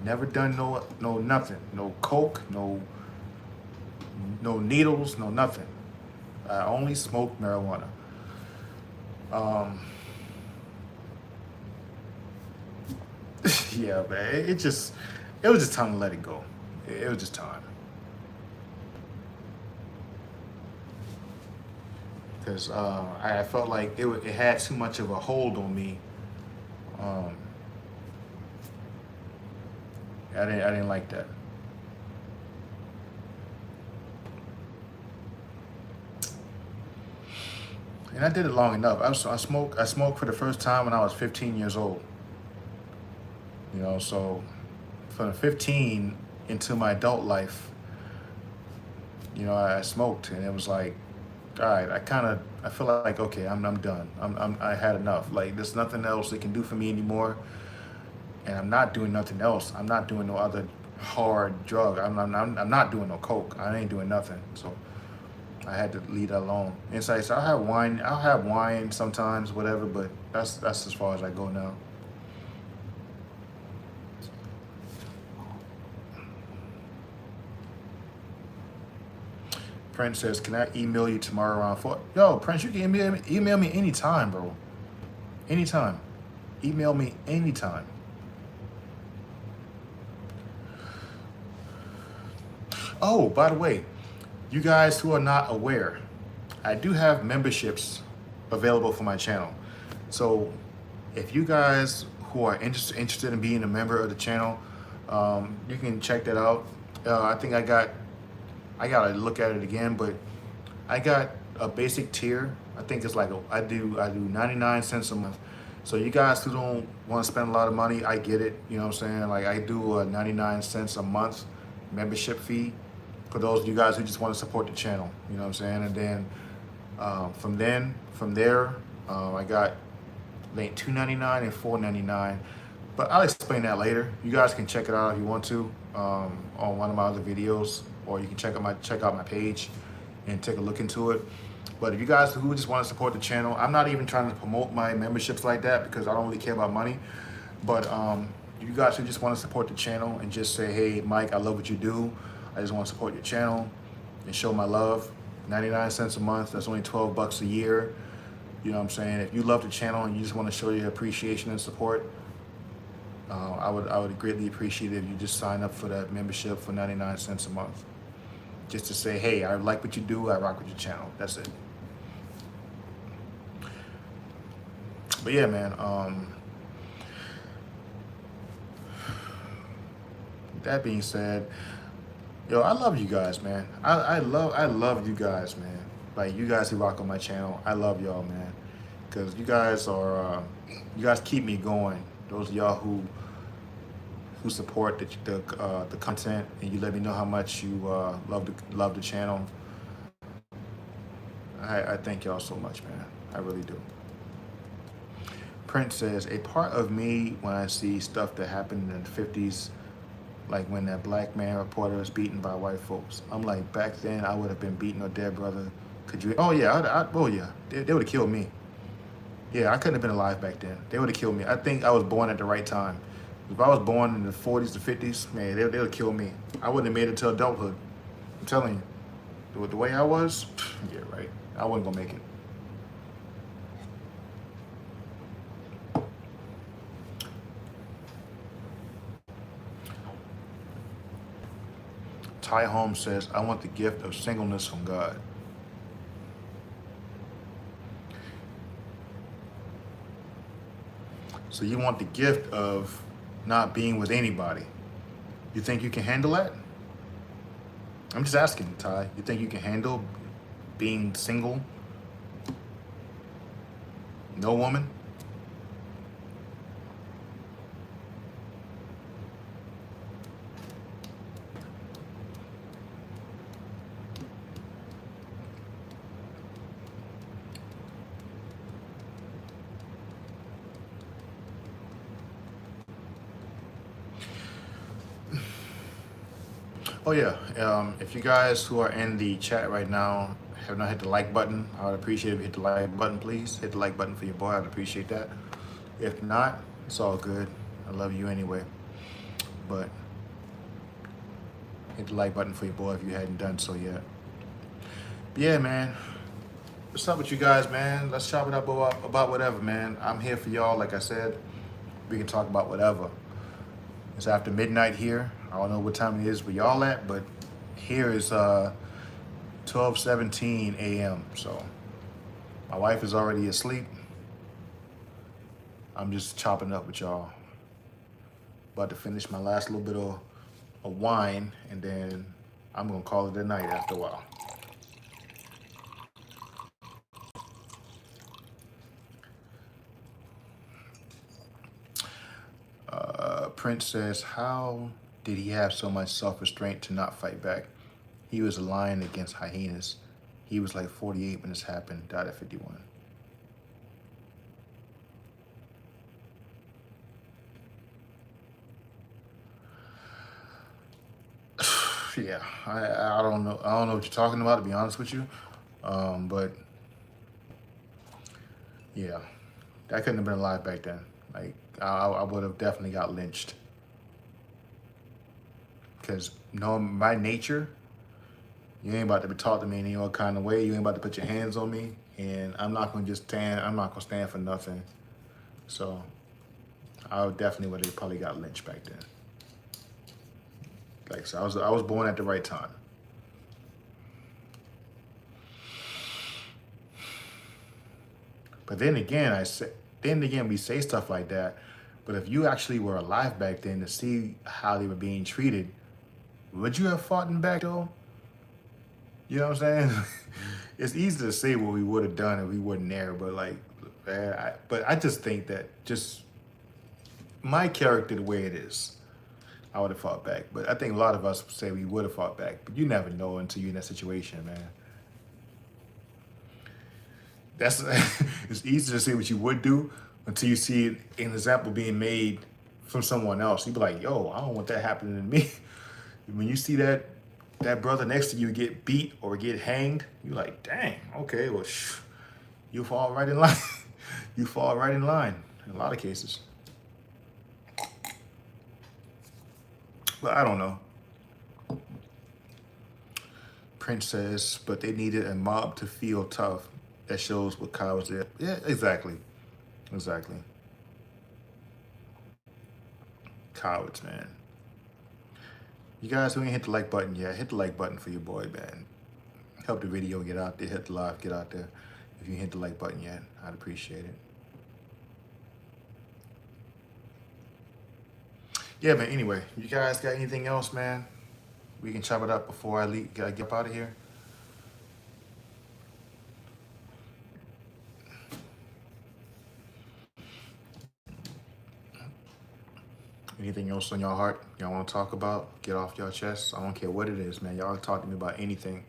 Never done no nothing, no coke, no needles, no nothing. I only smoked marijuana. Um, yeah, man. It was just time to let it go. It was just time because I felt like it had too much of a hold on me. Um, I didn't like that. And I did it long enough. I smoked for the first time when I was 15 years old. You know, so from 15 into my adult life, you know, I smoked, and it was like, all right, I feel like okay, I'm done. I had enough. Like there's nothing else they can do for me anymore, and I'm not doing nothing else. I'm not doing no other hard drug. I'm not doing no coke. I ain't doing nothing. So I had to leave that alone. And so I'll have wine. I'll have wine sometimes, whatever. But that's as far as I go now. Prince says, "Can I email you tomorrow around 4?" Yo, Prince, you can email me anytime, bro. Anytime. Email me anytime. Oh, by the way, you guys who are not aware, I do have memberships available for my channel. So if you guys who are interested in being a member of the channel, you can check that out. I think I gotta look at it again, but I got a basic tier. I think it's like I do 99 cents a month. So you guys who don't want to spend a lot of money, I get it. You know what I'm saying? Like I do a 99 cents a month membership fee for those of you guys who just want to support the channel. You know what I'm saying? And from there, I got like $2.99 and $4.99. But I'll explain that later. You guys can check it out if you want to on one of my other videos, or you can check out my page and take a look into it. But if you guys who just want to support the channel, I'm not even trying to promote my memberships like that because I don't really care about money. But you guys who just want to support the channel and just say, hey, Mike, I love what you do. I just want to support your channel and show my love. 99 cents a month, that's only 12 bucks a year. You know what I'm saying? If you love the channel and you just want to show your appreciation and support, I would greatly appreciate it if you just sign up for that membership for 99 cents a month. just to say, hey, I like what you do, I rock with your channel. That's it. But yeah, man. That being said, yo, I love you guys, man. I love you guys, man. Like you guys who rock on my channel, I love y'all, man. Cause you guys keep me going. Those of y'all who support the content, and you let me know how much you love the channel. I thank y'all so much, man. I really do. Prince says, a part of me when I see stuff that happened in the 50s, like when that black man reporter was beaten by white folks. I'm like, back then I would have been beaten or dead, brother. Could you? Oh yeah, oh yeah. They would have killed me. Yeah, I couldn't have been alive back then. They would have killed me. I think I was born at the right time. If I was born in the 40s to 50s, man, they would have killed me. I wouldn't have made it to adulthood. I'm telling you, the way I was, yeah, right. I wasn't gonna make it. Ty Holmes says, I want the gift of singleness from God. So you want the gift of not being with anybody. You think you can handle that? I'm just asking, Ty. You think you can handle being single? No woman? Oh yeah, if you guys who are in the chat right now have not hit the like button, I would appreciate if you hit the like button, please. Hit the like button for your boy, I'd appreciate that. If not, it's all good. I love you anyway. But hit the like button for your boy if you hadn't done so yet. But yeah, man. What's up with you guys, man? Let's chop it up about whatever, man. I'm here for y'all, like I said. We can talk about whatever. It's after midnight here. I don't know what time it is where y'all at, but here is 12:17 a.m. So my wife is already asleep. I'm just chopping up with y'all. About to finish my last little bit of wine, and then I'm gonna call it a night after a while. Prince says, how did he have so much self-restraint to not fight back? He was a lion against hyenas. He was like 48 when this happened, died at 51. Yeah, I don't know. I don't know what you're talking about, to be honest with you. But yeah, I couldn't have been alive back then. Like I would have definitely got lynched. Because knowing my nature, you ain't about to be talk to me in any other kind of way. You ain't about to put your hands on me, and I'm not gonna just stand. I'm not gonna stand for nothing. So I definitely would have probably got lynched back then. Like so, I was born at the right time. But then again, we say stuff like that. But if you actually were alive back then to see how they were being treated, would you have fought them back though? You know what I'm saying? It's easy to say what we would have done if we wasn't there, but like, man, I just think that just my character, the way it is, I would have fought back. But I think a lot of us say we would have fought back, but you never know until you're in that situation, man. That's it's easy to say what you would do until you see an example being made from someone else. You'd be like, yo, I don't want that happening to me. When you see that brother next to you get beat or get hanged, you're like, dang, okay, well, you fall right in line. You fall right in line in a lot of cases. But I don't know. Prince says, but they needed a mob to feel tough. That shows what cowards did. Yeah, exactly. Exactly. Cowards, man. You guys who ain't hit the like button yet, hit the like button for your boy, man. Help the video get out there, hit the live, get out there. If you hit the like button yet, I'd appreciate it. Yeah, but anyway, you guys got anything else, man? We can chop it up before I leave. Gotta get up out of here. Anything else on your heart y'all want to talk about? Get off your chest. I don't care what it is, man. Y'all talk to me about anything.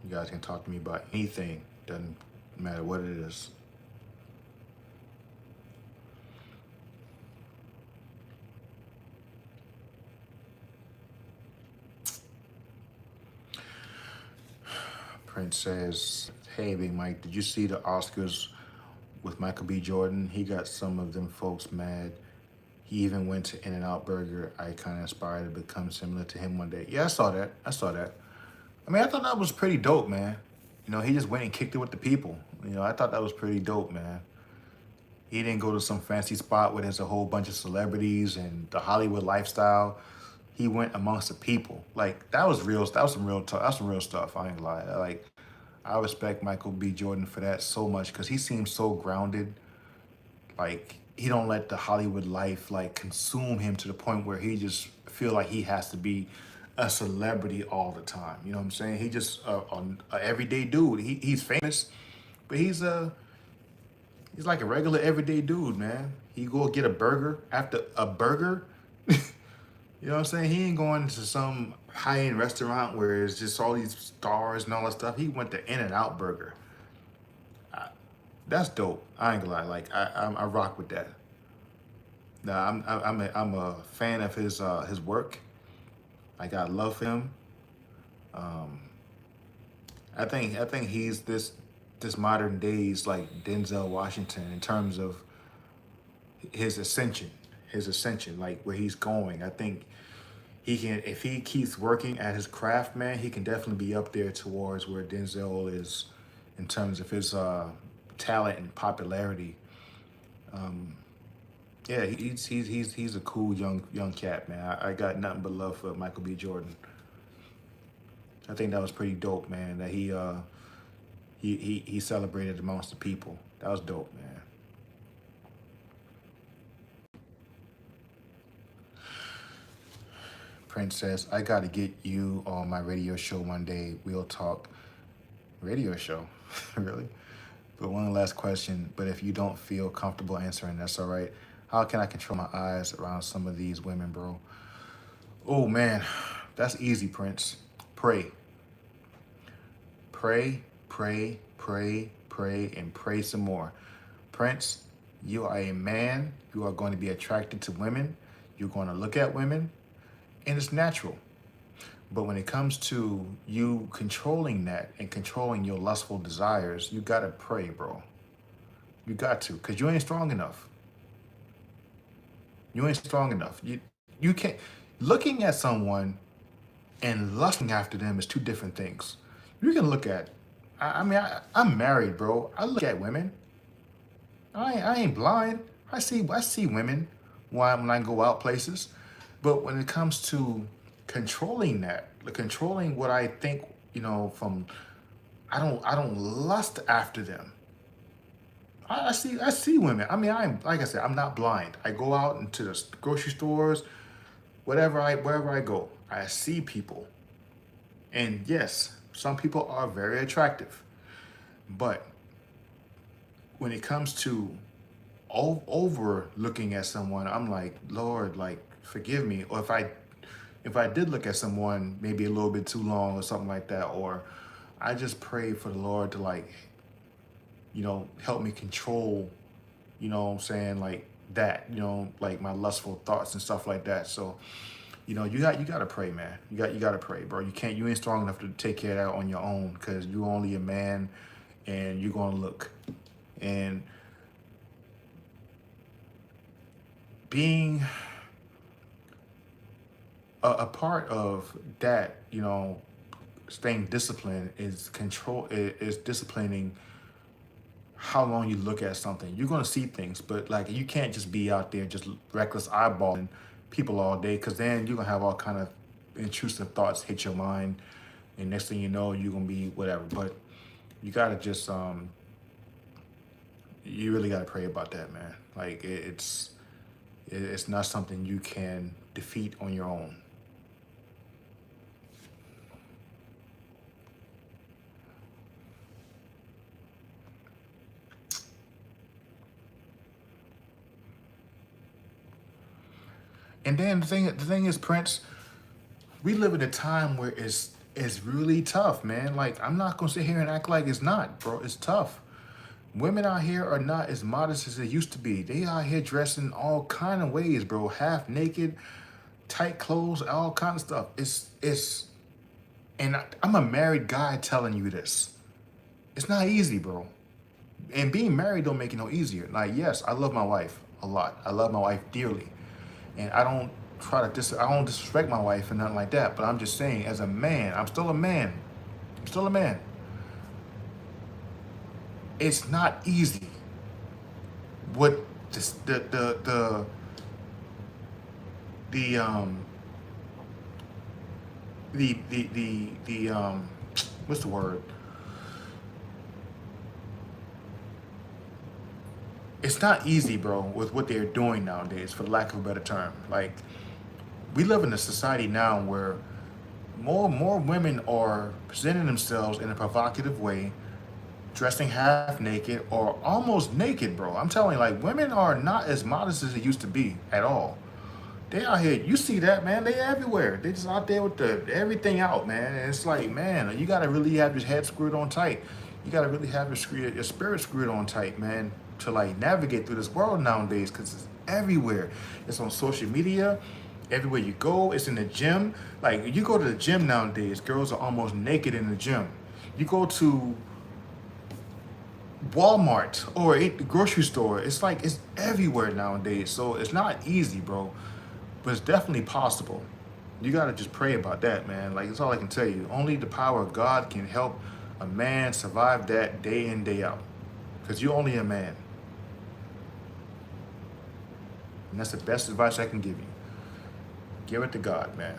You guys can talk to me about anything. Doesn't matter what it is. Prince says, hey, Big Mike, did you see the Oscars with Michael B. Jordan? He got some of them folks mad. He even went to In-N-Out Burger. I kind of aspired to become similar to him one day. Yeah, I saw that. I mean, I thought that was pretty dope, man. You know, he just went and kicked it with the people. You know, I thought that was pretty dope, man. He didn't go to some fancy spot where there's a whole bunch of celebrities and the Hollywood lifestyle. He went amongst the people. Like, that was real. That was some real talk. That's some real stuff. I ain't gonna lie. Like, I respect Michael B. Jordan for that so much because he seems so grounded. Like, he don't let the Hollywood life like consume him to the point where he just feel like he has to be a celebrity all the time. You know what I'm saying? He just a everyday dude. He's famous, but he's like a regular everyday dude, man. He go get a burger after a burger. You know what I'm saying? He ain't going to some high-end restaurant where it's just all these stars and all that stuff. He went to In-N-Out Burger. That's dope. I ain't gonna lie. Like I rock with that. Nah, I'm a fan of his work. I got love for him. Um, I think he's this modern days like Denzel Washington in terms of his ascension, like where he's going. I think he can, if he keeps working at his craft, man, he can definitely be up there towards where Denzel is in terms of his talent and popularity. Um, yeah, he's a cool young cat, man. I got nothing but love for Michael B. Jordan. I think that was pretty dope, man. That he celebrated amongst the people. That was dope, man. Prince says, I got to get you on my radio show one day. We'll talk. Radio show? Really? But one last question. But if you don't feel comfortable answering, that's all right. How can I control my eyes around some of these women, bro? Oh, man. That's easy, Prince. Pray. Pray, pray, pray, pray, and pray some more. Prince, you are a man. You are going to be attracted to women. You're going to look at women, and it's natural. But when it comes to you controlling that and controlling your lustful desires, you gotta pray, bro. You got to, because you ain't strong enough. You ain't strong enough. You can't. Looking at someone and lusting after them is two different things. You can look at. I'm married, bro. I look at women. I ain't blind. I see women when I go out places. But when it comes to controlling that, controlling what I think, from I don't lust after them. I see women. I mean, I'm like I said, I'm not blind. I go out into the grocery stores, wherever I go, I see people. And yes, some people are very attractive. But when it comes to over looking at someone, I'm like, Lord, like forgive me. Or if I did look at someone maybe a little bit too long or something like that, or I just pray for the Lord to help me control, what I'm saying, like that, like my lustful thoughts and stuff like that. So, you gotta pray, man. You gotta pray, bro. You ain't strong enough to take care of that on your own because you're only a man and you're gonna look. And being a part of that, staying disciplined is disciplining how long you look at something. You're gonna see things, but like you can't just be out there just reckless eyeballing people all day, because then you're gonna have all kind of intrusive thoughts hit your mind, and next thing you know, you're gonna be whatever. But you gotta just you really gotta pray about that, man. Like it's not something you can defeat on your own. And then the thing is, Prince, we live in a time where it's really tough, man. Like I'm not gonna sit here and act like it's not, bro. It's tough. Women out here are not as modest as they used to be. They out here dressing all kind of ways, bro. Half naked, tight clothes, all kind of stuff. And I'm a married guy telling you this. It's not easy, bro. And being married don't make it no easier. Like, yes, I love my wife a lot. I love my wife dearly. And I don't I don't disrespect my wife and nothing like that. But I'm just saying, as a man, I'm still a man. I'm still a man. It's not easy. What this, the what's the word? It's not easy, bro, with what they're doing nowadays, for lack of a better term. Like, we live in a society now where more women are presenting themselves in a provocative way, dressing half naked or almost naked, bro. I'm telling you, like, women are not as modest as they used to be at all. They out here, you see that, man. They everywhere. They just out there with the everything out, man. And it's like, man, you gotta really have your head screwed on tight. You gotta really have your spirit screwed on tight, man, to like navigate through this world nowadays, because it's everywhere. It's on social media. Everywhere you go, it's in the gym. Like, you go to the gym nowadays, girls are almost naked in the gym. You go to Walmart or the grocery store, it's like it's everywhere nowadays. So it's not easy, bro, but it's definitely possible. You got to just pray about that, man. Like, that's all I can tell you. Only the power of God can help a man survive that day in, day out, because you're only a man. And that's the best advice I can give you. Give it to God, man.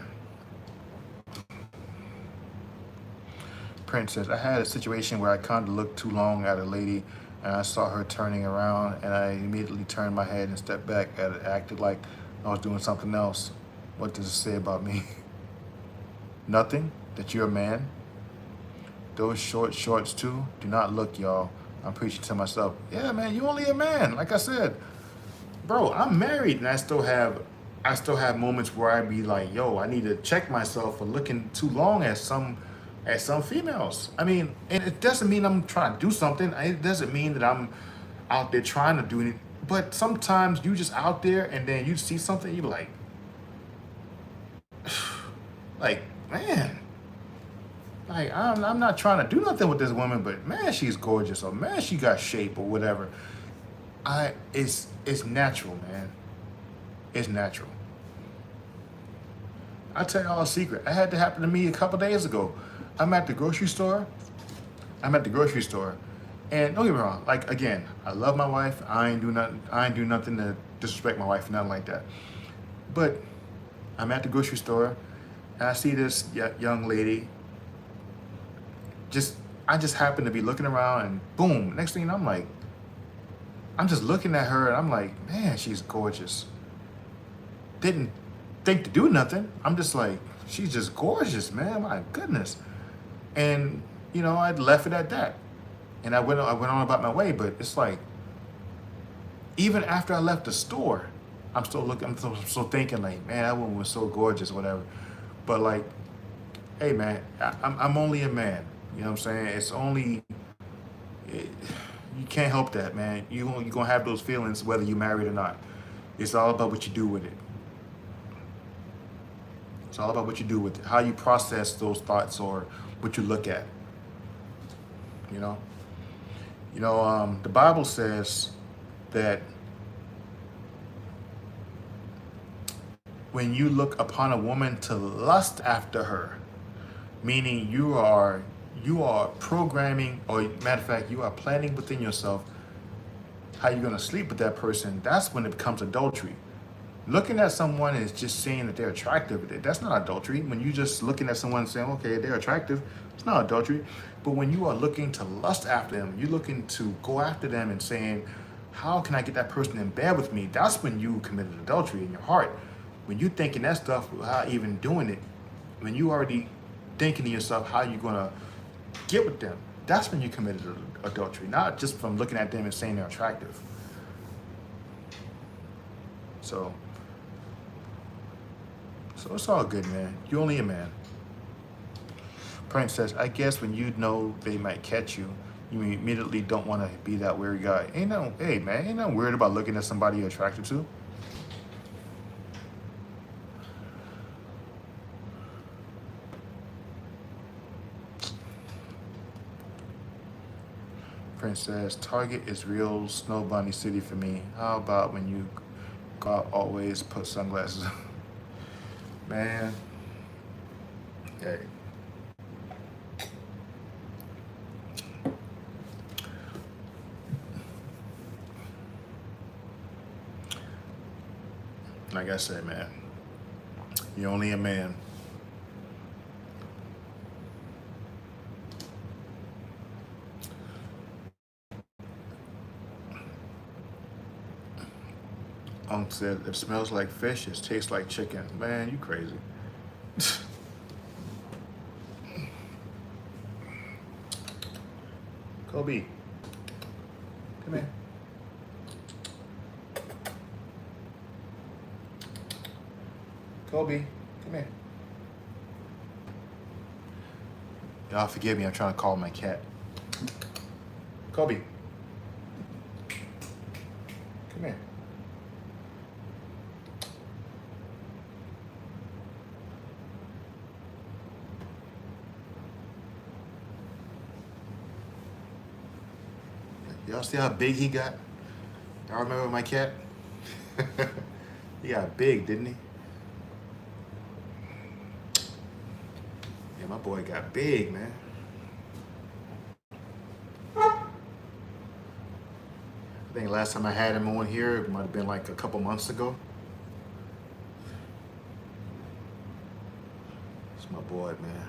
Prince says, I had a situation where I kind of looked too long at a lady, and I saw her turning around, and I immediately turned my head and stepped back and acted like I was doing something else. What does it say about me? Nothing. That you're a man. Those short shorts too. Do not look, y'all. I'm preaching to myself. Yeah, man, you only a man. Like I said, bro, I'm married, and I still have moments where I be like, yo, I need to check myself for looking too long at some females. I mean, and it doesn't mean I'm trying to do something. It doesn't mean that I'm out there trying to do anything. But sometimes you just out there and then you see something, you be like, man, like I'm not trying to do nothing with this woman, but man, she's gorgeous, or man, she got shape, or whatever. It's natural, man. It's natural. I'll tell y'all a secret. It had to happen to me a couple days ago. I'm at the grocery store. And don't get me wrong, like, again, I love my wife. I ain't do nothing to disrespect my wife, nothing like that. But I'm at the grocery store, and I see this young lady. I just happen to be looking around, and boom, next thing you know, I'm just looking at her, and I'm like, man, she's gorgeous. Didn't think to do nothing. I'm just like, she's just gorgeous, man. My goodness. And I left it at that, and I went on about my way. But it's like, even after I left the store, I'm still looking. I'm still thinking, like, man, that woman was so gorgeous, whatever. But like, hey, man, I'm only a man. You know what I'm saying? It's only you can't help that, man. You're gonna have those feelings whether you're married or not. It's all about what you do with it. It's all about what you do with it, how you process those thoughts, or what you look at. The Bible says that when you look upon a woman to lust after her, meaning you are programming, or matter of fact, you are planning within yourself how you're gonna sleep with that person, that's when it becomes adultery. Looking at someone is just saying that they're attractive. That's not adultery. When you just looking at someone and saying, okay, they're attractive, it's not adultery. But when you are looking to lust after them, you're looking to go after them and saying, how can I get that person in bed with me? That's when you committed adultery in your heart. When you thinking that stuff without even doing it, when you already thinking to yourself how you're gonna get with them, that's when you committed adultery, not just from looking at them and saying they're attractive. So it's all good, man. You're only a man. Prince says, I guess when you know they might catch you, you immediately don't want to be that weird guy. Hey man, ain't no weird about looking at somebody you're attracted to. Prince says, Target is real snow bunny city for me. How about when you go out, always put sunglasses on? Man, hey. Like I said, man, you're only a man. Unc said, it smells like fish, it tastes like chicken. Man, you crazy. Kobe, come here. Kobe, come here. Y'all forgive me, I'm trying to call my cat. Kobe, come here. Y'all see how big he got? Y'all remember my cat? He got big, didn't he? Yeah, my boy got big, man. I think last time I had him on here, it might have been like a couple months ago. It's my boy, man.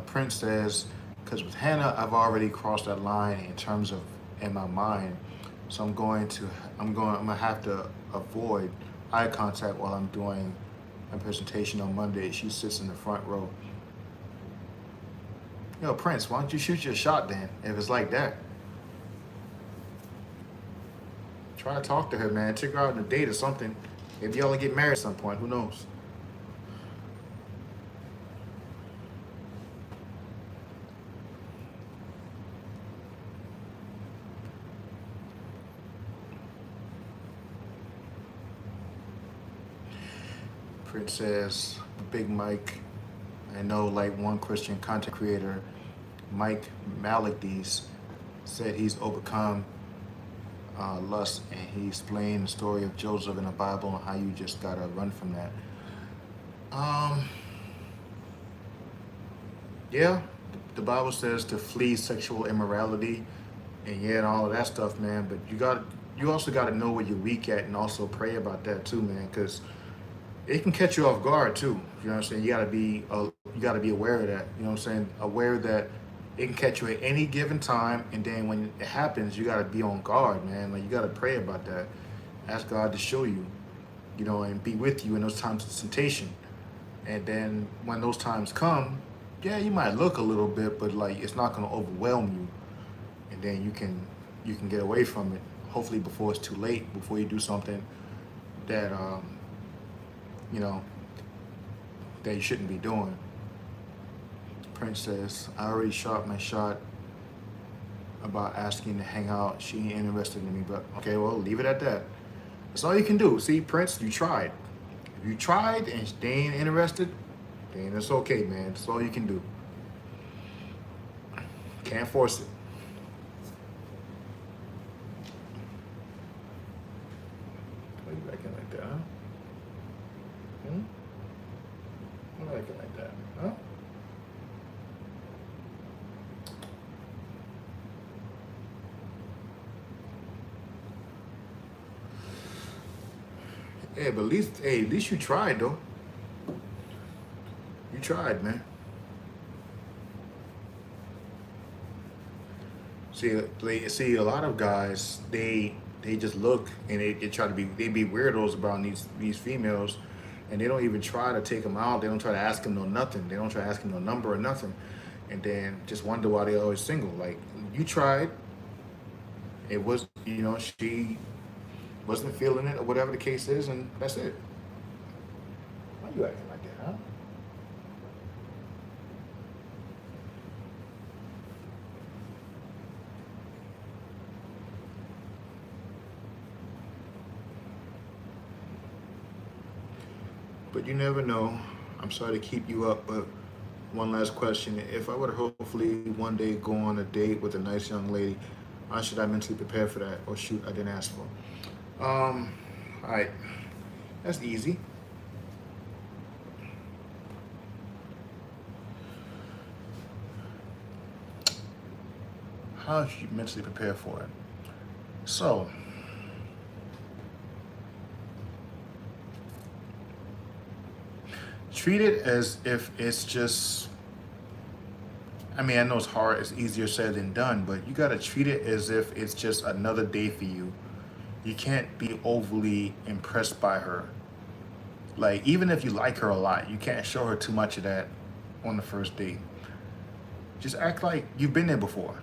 Prince says, because with Hannah, I've already crossed that line in terms of in my mind, so I'm gonna have to avoid eye contact while I'm doing a presentation on Monday. She sits in the front row. Yo, Prince, why don't you shoot your shot then? If it's like that, try to talk to her, man. Take her out on a date or something. Maybe y'all will get married at some point. Who knows? Prince says, Big Mike, I know like one Christian content creator, Mike Maladies, said he's overcome lust, and he explained the story of Joseph in the Bible and how you just gotta run from that. Yeah, the Bible says to flee sexual immorality and and all of that stuff, man. But you also gotta know where you're weak at and also pray about that too, man, because it can catch you off guard too. You know what I'm saying? You gotta be aware of that. You know what I'm saying? Aware that it can catch you at any given time, and then when it happens, you gotta be on guard, man. Like you gotta pray about that. Ask God to show you, and be with you in those times of temptation. And then when those times come, yeah, you might look a little bit, but like it's not gonna overwhelm you. And then you can get away from it. Hopefully before it's too late, before you do something that you know that you shouldn't be doing. Prince says, I already shot my shot about asking to hang out. She ain't interested in me, but okay, well, leave it at that. That's all you can do. See, Prince, you tried. If you tried and they ain't interested, then it's okay, man. That's all you can do. Can't force it. Why you acting like that, huh? Why you acting like that, huh? Yeah, but at least you tried though. You tried, man. See, a lot of guys, they just look and they try to they be weirdos about these females, and they don't even try to take them out. They don't try to ask them no nothing. They don't try to ask them no number or nothing, and then just wonder why they always single. Like you tried, it was she wasn't feeling it or whatever the case is, and that's it. Why you acting like that, huh? But you never know. I'm sorry to keep you up, but one last question. If I were to hopefully one day go on a date with a nice young lady, how should I mentally prepare for that? Or shoot, I didn't ask for. All right, that's easy. How should you mentally prepare for it? So, treat it as if it's just, I mean, I know it's hard, it's easier said than done, but you got to treat it as if it's just another day for you. You can't be overly impressed by her. Like, even if you like her a lot, you can't show her too much of that on the first date. Just act like you've been there before.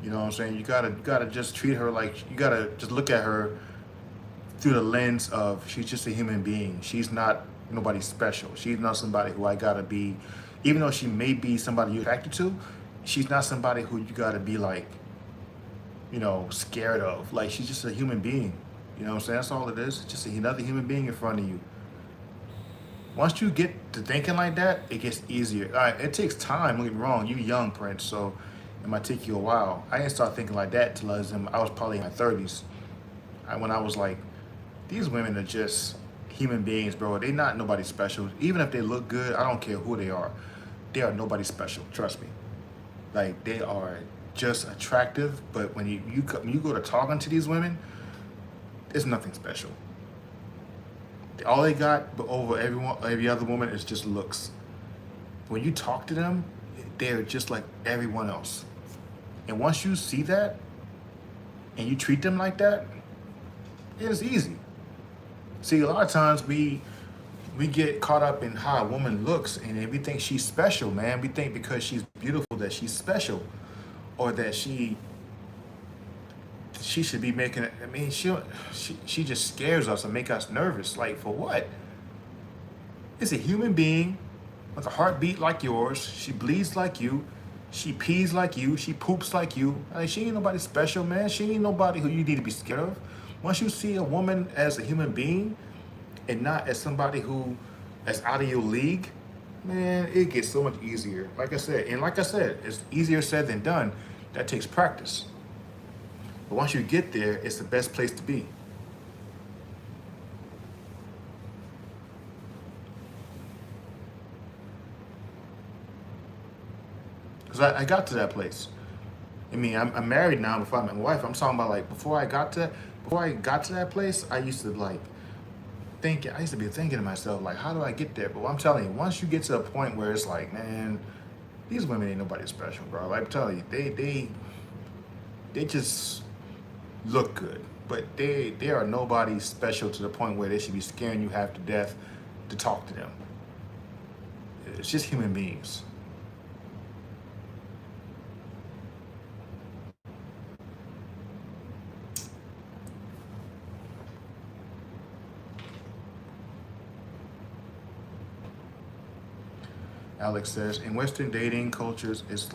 You know what I'm saying? You gotta just treat her like, you gotta just look at her through the lens of she's just a human being. She's not nobody special. She's not somebody who I gotta be, even though she may be somebody you're attracted to, she's not somebody who you gotta be like, scared of. Like she's just a human being. You know what I'm saying? That's all it is. It's just another human being in front of you. Once you get to thinking like that, it gets easier. All right, it takes time. Don't get me wrong. You're young, Prince, so it might take you a while. I didn't start thinking like that till I was probably in my 30s. When I was like, these women are just human beings, bro. They not nobody special. Even if they look good, I don't care who they are. They are nobody special. Trust me. Like they are just attractive, but when you go to talking to these women, it's nothing special. All they got over every other woman is just looks. When you talk to them, they're just like everyone else. And once you see that and you treat them like that, it's easy. See, a lot of times we get caught up in how a woman looks, and we think she's special, man. We think because she's beautiful that she's special, or that she should be making it. I mean, she just scares us and make us nervous. Like for what? It's a human being with a heartbeat like yours. She bleeds like you. She pees like you. She poops like you. I mean, she ain't nobody special, man. She ain't nobody who you need to be scared of. Once you see a woman as a human being and not as somebody who is out of your league, man, it gets so much easier. Like I said, it's easier said than done. That takes practice. But once you get there, it's the best place to be. Because I got to that place. I mean, I'm married now before I met my wife. I'm talking about like before I got to that place, I used to be thinking to myself, like, how do I get there? But I'm telling you, once you get to a point where it's like, man, these women ain't nobody special, bro. I'm telling you, they just look good, but they are nobody special to the point where they should be scaring you half to death to talk to them. It's just human beings. Alex says, in Western dating cultures, it's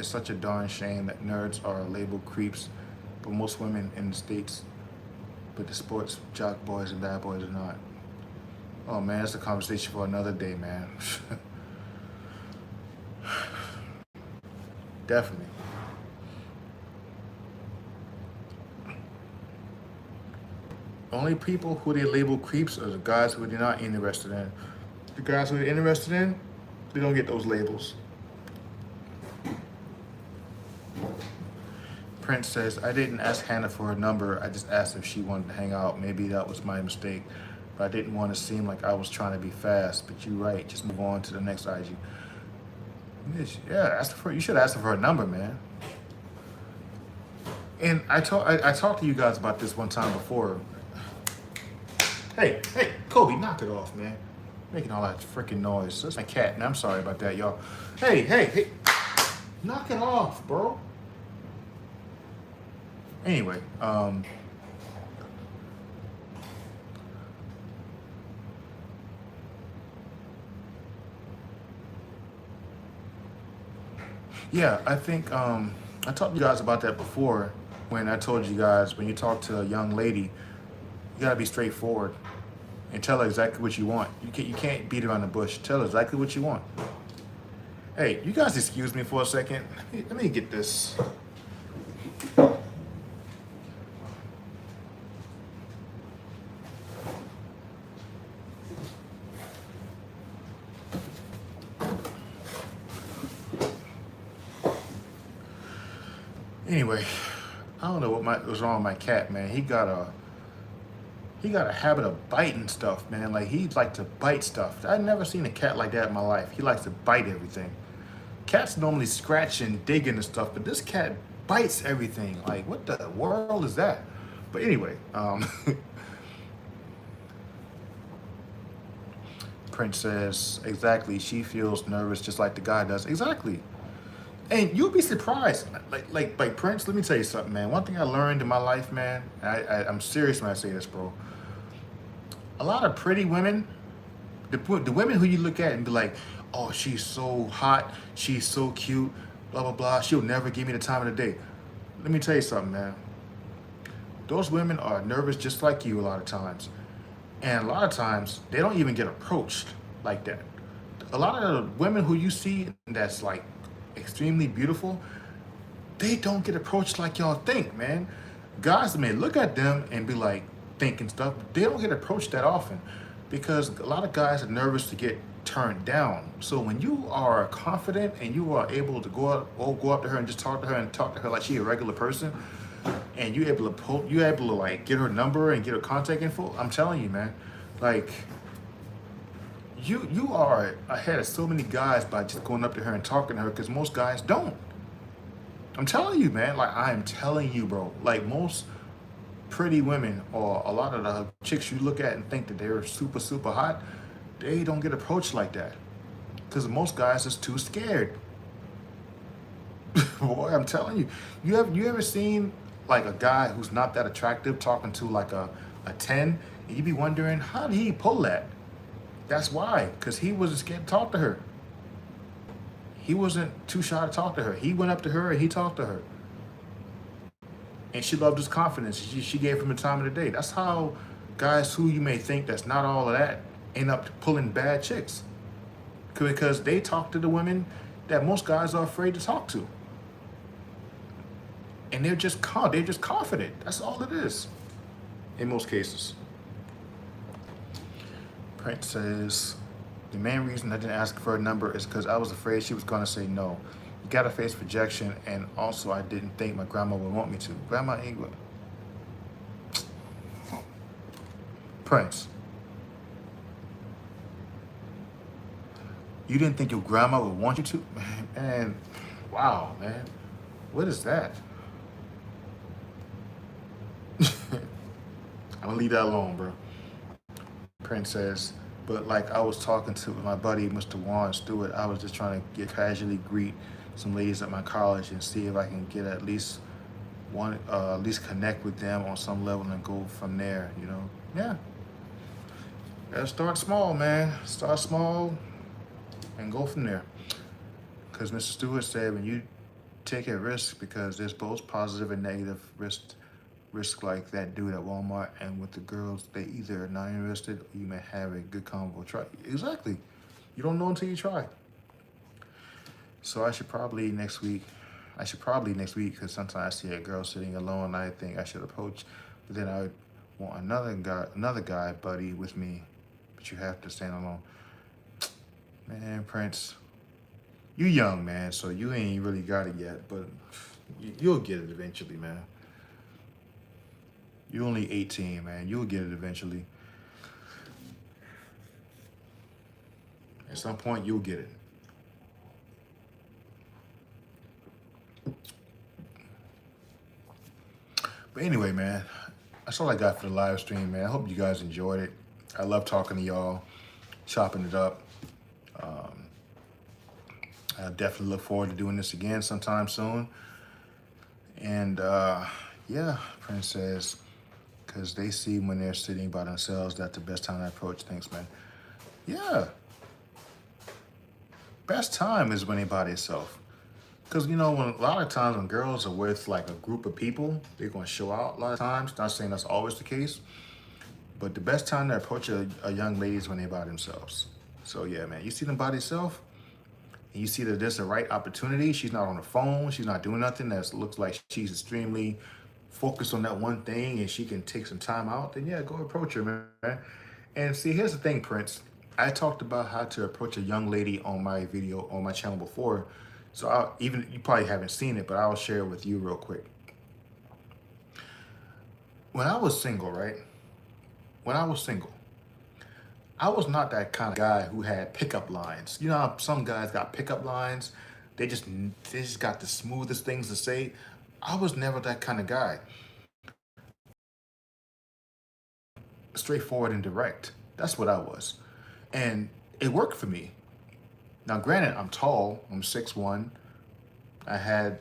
such a darn shame that nerds are labeled creeps, but most women in the States, but the sports jock boys and bad boys are not. Oh man, that's a conversation for another day, man. Definitely. Only people who they label creeps are the guys who they're not interested in. The guys who they're interested in, they don't get those labels. Prince says, I didn't ask Hannah for her number. I just asked if she wanted to hang out. Maybe that was my mistake. But I didn't want to seem like I was trying to be fast. But you're right. Just move on to the next IG. Yeah, you should ask her for her number, man. And I talked to you guys about this one time before. Hey, Kobe, knock it off, man. Making all that freaking noise. That's my cat, and I'm sorry about that, y'all. Hey. Knock it off, bro. Anyway, yeah, I think I talked to you guys about that before when I told you guys when you talk to a young lady, you gotta be straightforward and tell her exactly what you want. You can't beat around the bush. Tell her exactly what you want. Hey, you guys excuse me for a second. Let me get this. Anyway, I don't know what was wrong with my cat, man. He got a habit of biting stuff, man. Like he like to bite stuff. I've never seen a cat like that in my life. He likes to bite everything. Cats normally scratch and dig into stuff, but this cat bites everything. Like what the world is that? But anyway, Prince says, exactly, she feels nervous just like the guy does. Exactly. And you'll be surprised. Like Prince, let me tell you something, man. One thing I learned in my life, man, I'm serious when I say this, bro. A lot of pretty women, the women who you look at and be like, oh, she's so hot, she's so cute, blah, blah, blah. She'll never give me the time of the day. Let me tell you something, man. Those women are nervous just like you a lot of times. And a lot of times, they don't even get approached like that. A lot of the women who you see that's like extremely beautiful, they don't get approached like y'all think, man. Guys may look at them and be like thinking stuff, but they don't get approached that often because a lot of guys are nervous to get turned down. So when you are confident and you are able to go up to her and just talk to her like she a regular person, and you're able to like get her number and get her contact info, I'm telling you, man, like you are ahead of so many guys by just going up to her and talking to her, because most guys don't. I'm telling you, man, like I am telling you, bro, like most pretty women or a lot of the chicks you look at and think that they're super, super hot, they don't get approached like that because most guys is too scared. Boy, I'm telling you, you ever seen like a guy who's not that attractive talking to like a 10, and you be wondering, how did he pull that? That's why, because he wasn't scared to talk to her. He wasn't too shy to talk to her. He went up to her and he talked to her. And she loved his confidence. She gave him the time of the day. That's how guys who you may think that's not all of that end up pulling bad chicks. Because they talk to the women that most guys are afraid to talk to. And they're just confident. That's all it is in most cases. Prince says, the main reason I didn't ask for a number is because I was afraid she was going to say no. You got to face rejection, and also I didn't think my grandma would want me to. Grandma ain't good. Prince, you didn't think your grandma would want you to? Man, wow, man. What is that? I'm going to leave that alone, bro. Prince says, but like I was talking to my buddy, Mr. Warren Stewart, I was just trying to casually greet some ladies at my college and see if I can get at least connect with them on some level and go from there, you know? Yeah. Gotta start small, man. Start small and go from there. Because Mr. Stewart said when you take a risk, because there's both positive and negative risk like that dude at Walmart, and with the girls, they either are not interested or you may have a good convo. Try. Exactly. You don't know until you try. So I should probably next week, because sometimes I see a girl sitting alone and I think I should approach, but then I would want another guy buddy with me, but you have to stand alone. Man, Prince, you young, man, so you ain't really got it yet, but You'll get it eventually, man. You're only 18, man. You'll get it eventually. At some point, you'll get it. But anyway, man, that's all I got for the live stream, man. I hope you guys enjoyed it. I love talking to y'all, chopping it up. Um, I definitely look forward to doing this again sometime soon. And yeah, Prince says, because they see when they're sitting by themselves, that's the best time to approach things, man. Yeah, best time is when they're by themselves. Because, when a lot of times when girls are with like a group of people, they're going to show out a lot of times. Not saying that's always the case, but the best time to approach a young lady is when they're by themselves. So yeah, man, you see them by themselves, and you see that there's the right opportunity. She's not on the phone. She's not doing nothing that looks like she's extremely focused on that one thing and she can take some time out, then yeah, go approach her, man. And see, here's the thing, Prince. I talked about how to approach a young lady on my video on my channel before. So even you probably haven't seen it, but I'll share it with you real quick. When I was single, right? When I was single, I was not that kind of guy who had pickup lines. You know how some guys got pickup lines? They just got the smoothest things to say. I was never that kind of guy. Straightforward and direct. That's what I was. And it worked for me. Now, granted, I'm tall. I'm 6'1". I had,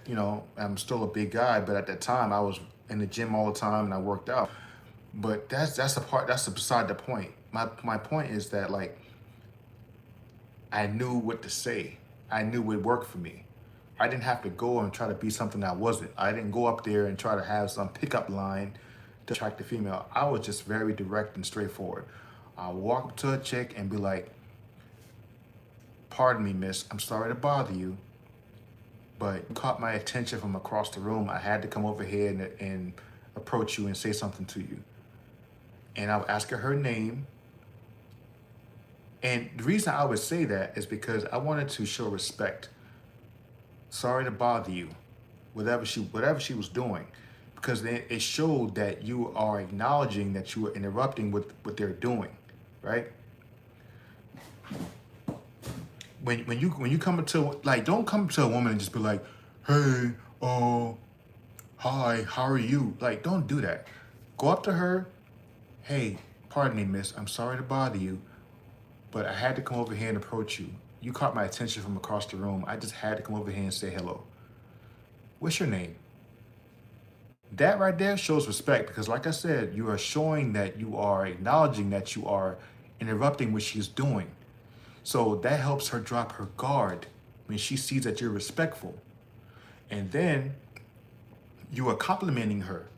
I'm still a big guy, but at that time I was in the gym all the time and I worked out. But that's beside the point. My point is that, like, I knew what to say. I knew it worked for me. I didn't have to go and try to be something I wasn't. I didn't go up there and try to have some pickup line to attract the female. I was just very direct and straightforward. I walk up to a chick and be like, "Pardon me, miss, I'm sorry to bother you, but you caught my attention from across the room. I had to come over here and approach you and say something to you." And I would ask her name. And the reason I would say that is because I wanted to show respect. Sorry to bother you, whatever she was doing, because then it showed that you are acknowledging that you are interrupting what they're doing, right? When you come to, like, don't come to a woman and just be like, "Hey, hi, how are you?" Like, don't do that. Go up to her. "Hey, pardon me, miss, I'm sorry to bother you, but I had to come over here and approach you. You caught my attention from across the room. I just had to come over here and say hello. What's your name?" That right there shows respect, because like I said, you are showing that you are acknowledging that you are interrupting what she's doing. So that helps her drop her guard when she sees that you're respectful. And then you are complimenting her.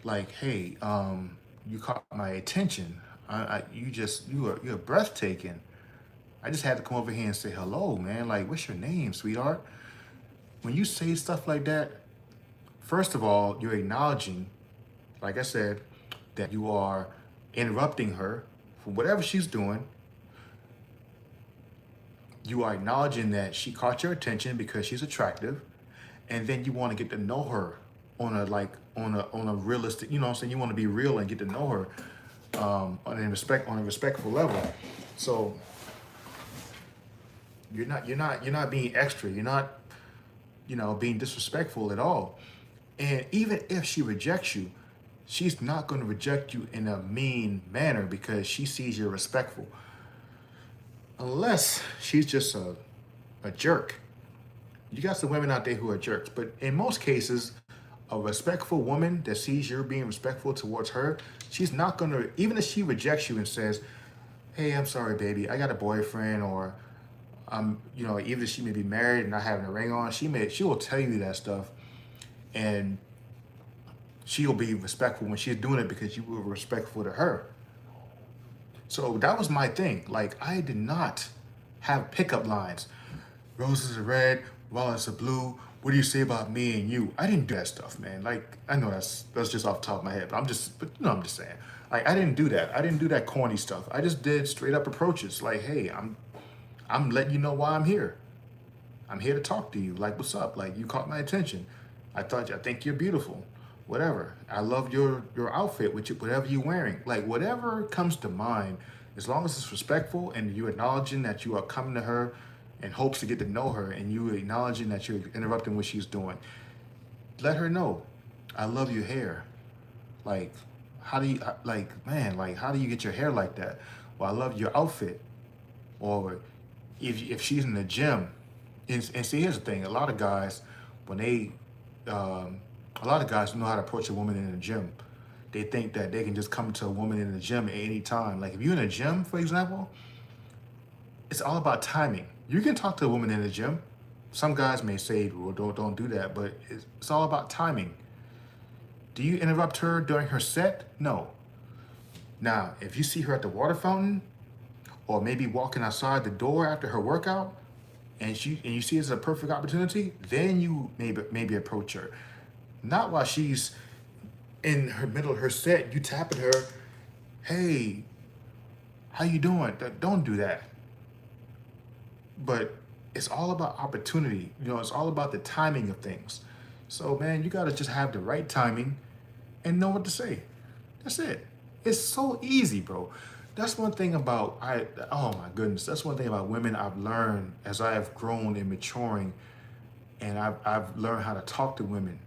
Like, "Hey, you caught my attention. You're breathtaking. I just had to come over here and say hello, man. Like, what's your name, sweetheart?" When you say stuff like that, first of all, you're acknowledging, like I said, that you are interrupting her from whatever she's doing. You are acknowledging that she caught your attention because she's attractive, and then you want to get to know her on a realistic, you know what I'm saying? You want to be real and get to know her on a respectful level. So you're not being extra. You're not, being disrespectful at all. And even if she rejects you, she's not going to reject you in a mean manner because she sees you're respectful. Unless she's just a jerk. You got some women out there who are jerks, but in most cases, a respectful woman that sees you're being respectful towards her, she's not going to, even if she rejects you and says, "Hey, I'm sorry, baby, I got a boyfriend," or even she may be married and not having a ring on, she will tell you that stuff, and she'll be respectful when she's doing it because you were respectful to her. So that was my thing. Like, I did not have pickup lines. "Roses are red, violets are blue. What do you say about me and you?" I didn't do that stuff, man. Like, I know that's just off the top of my head, but I'm just saying. Like, I didn't do that. I didn't do that corny stuff. I just did straight up approaches. Like, "Hey, I'm letting you know why I'm here. I'm here to talk to you. Like, what's up? Like, you caught my attention. I think you're beautiful. Whatever. I love your outfit, which whatever you're wearing. Like whatever comes to mind, as long as it's respectful and you acknowledging that you are coming to her in hopes to get to know her and you acknowledging that you're interrupting what she's doing. Let her know, I love your hair. Like, how do you like, man? Like, how do you get your hair like that? Well, I love your outfit. Or if she's in the gym, and see, here's the thing: a lot of guys, when they, um, a lot of guys know how to approach a woman in the gym. They think that they can just come to a woman in the gym at any time. Like if you're in a gym, for example, it's all about timing. You can talk to a woman in the gym. Some guys may say, "Well, don't do that," but it's all about timing. Do you interrupt her during her set? No. Now, if you see her at the water fountain, or maybe walking outside the door after her workout, and you see it's a perfect opportunity, then you maybe approach her. Not while she's in her middle of her set, you tapping her, hey, how you doing? Don't do that. But it's all about opportunity. You know, it's all about the timing of things. So man, you gotta just have the right timing and know what to say. That's it. It's so easy, bro. That's one thing about oh my goodness, that's one thing about women I've learned as I have grown and maturing, and I've learned how to talk to women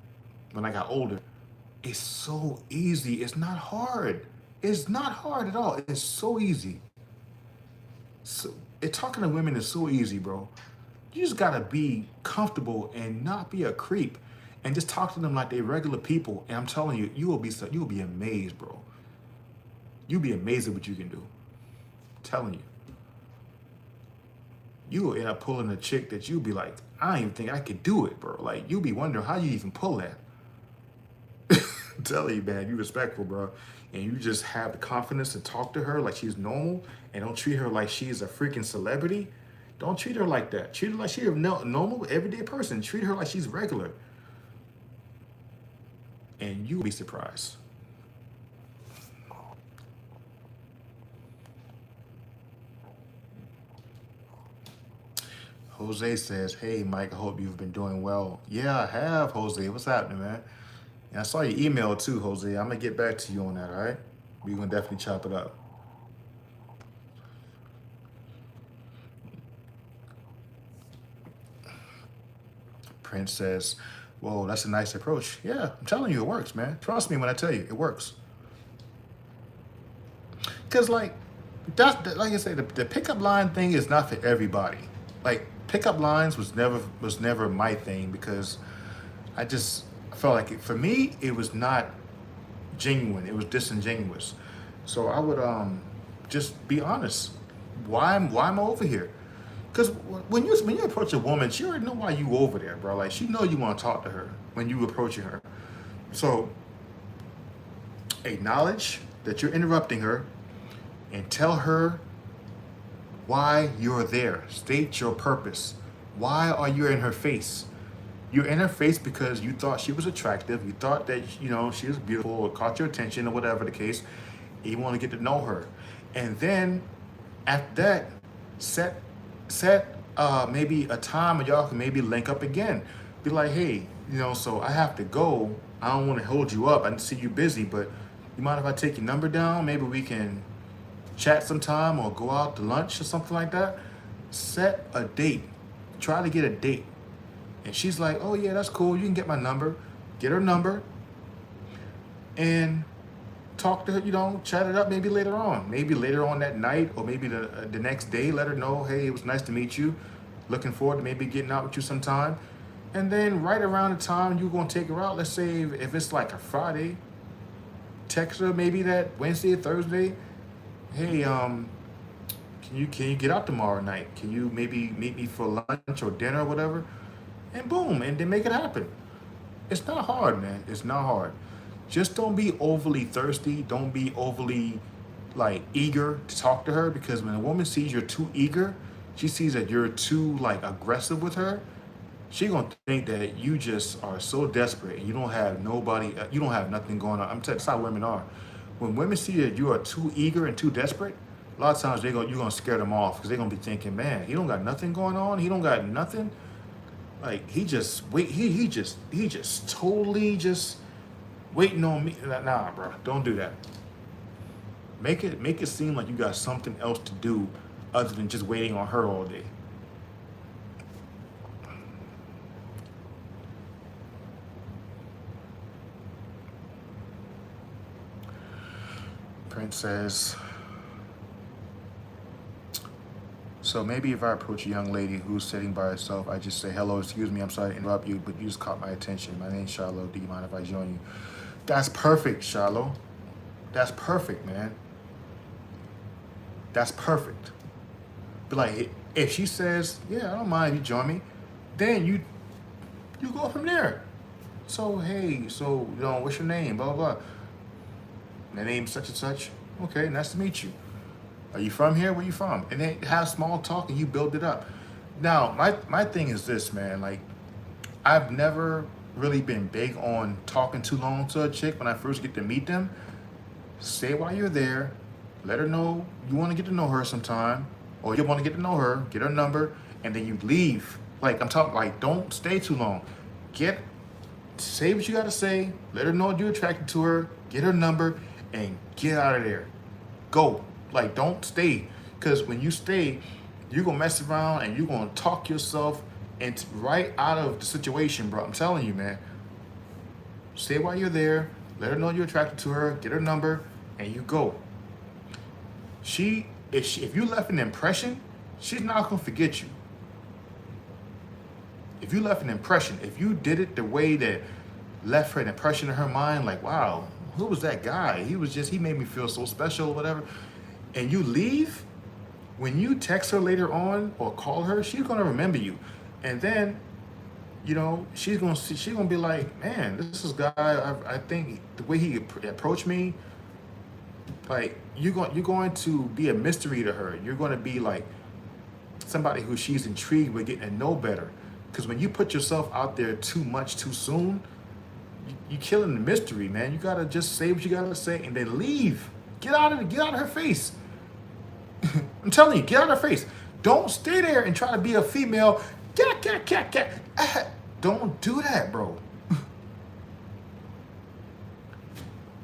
when I got older. It's so easy. It's not hard. It's not hard at all. It's so easy. So talking to women is so easy, bro. You just gotta be comfortable and not be a creep, and just talk to them like they regular people. And I'm telling you, you'll be amazed, bro. You'll be amazed at what you can do. I'm telling you, you will end up pulling a chick that you'll be like, I don't even think I could do it, bro. Like you'll be wondering how you even pull that. I'm telling you, man, you respectful, bro. And you just have the confidence to talk to her like she's normal, and don't treat her like she's a freaking celebrity. Don't treat her like that. Treat her like she's a normal, everyday person. Treat her like she's regular. And you'll be surprised. Jose says, hey, Mike, I hope you've been doing well. Yeah, I have, Jose. What's happening, man? And I saw your email too, Jose. I'm going to get back to you on that, all right? We're going to definitely chop it up. Prince says, whoa, that's a nice approach. Yeah, I'm telling you, it works, man. Trust me when I tell you, it works. Because, like, like I said, the pickup line thing is not for everybody. Like, pickup lines was never my thing because I just felt like for me, it was not genuine. It was disingenuous. So I would just be honest. Why am I over here? Because when you approach a woman, she already know why you over there, bro. Like she know you want to talk to her when you approaching her. So acknowledge that you're interrupting her and tell her why you're there. State your purpose. Why are you in her face? You're in her face because you thought she was attractive. You thought that, you know, she was beautiful or caught your attention or whatever the case. You want to get to know her. And then after that, set maybe a time where y'all can maybe link up again. Be like, hey, you know, so I have to go. I don't want to hold you up. I see you busy, but you mind if I take your number down? Maybe we can chat sometime or go out to lunch or something like that. Set a date. Try to get a date. And she's like, oh yeah, that's cool. You can get my number. Get her number and talk to her, you know, chat it up maybe later on. Maybe later on that night or maybe the next day, let her know, hey, it was nice to meet you. Looking forward to maybe getting out with you sometime. And then right around the time you're going to take her out, let's say if it's like a Friday, text her maybe that Wednesday or Thursday. Hey, can you get out tomorrow night? Can you maybe meet me for lunch or dinner or whatever? And boom, and then make it happen. It's not hard, man. It's not hard. Just don't be overly thirsty. Don't be overly like eager to talk to her, because when a woman sees you're too eager, she sees that you're too like aggressive with her. She gonna think that you just are so desperate and you don't have nobody, you don't have nothing going on. I'm telling you, that's how women are. When women see that you are too eager and too desperate, a lot of times you're gonna scare them off because they're gonna be thinking, man, he don't got nothing going on. He don't got nothing. Like he just totally just waiting on me. Nah, bro, don't do that. Make it seem like you got something else to do other than just waiting on her all day. Prince says, so maybe if I approach a young lady who's sitting by herself, I just say, hello, excuse me, I'm sorry to interrupt you, but you just caught my attention. My name's Charlo. Do you mind if I join you? That's perfect, Charlo. That's perfect, man. That's perfect. But like, if she says, yeah, I don't mind if you join me, then you go from there. So hey, so what's your name? Blah blah blah. My name's such and such. Okay, nice to meet you. Are you from here? Where you from? And then have small talk and you build it up. Now, my thing is this, man. Like, I've never really been big on talking too long to a chick when I first get to meet them. Say while you're there, let her know you want to get to know her sometime, or you want to get to know her, get her number, and then you leave. Like, I'm talking, like, don't stay too long. Say what you got to say, let her know you're attracted to her, get her number, and get out of there. Go. Like, don't stay. Because when you stay, you're going to mess around and you're going to talk yourself right out of the situation, bro. I'm telling you, man. Stay while you're there, let her know you're attracted to her, get her number, and you go. If you left an impression, she's not going to forget you. If you left an impression, if you did it the way that left her an impression in her mind, like, wow, who was that guy? He made me feel so special, whatever. And you leave, when you text her later on or call her, she's gonna remember you. And then, she's gonna be like, man, this is guy, I think the way he approached me, like, you're going to be a mystery to her. You're gonna be like somebody who she's intrigued with getting to know better. Because when you put yourself out there too much too soon, you're killing the mystery, man. You gotta just say what you gotta say and then leave. Get out of her face. I'm telling you, get out of her face. Don't stay there and try to be a female. Don't do that, bro.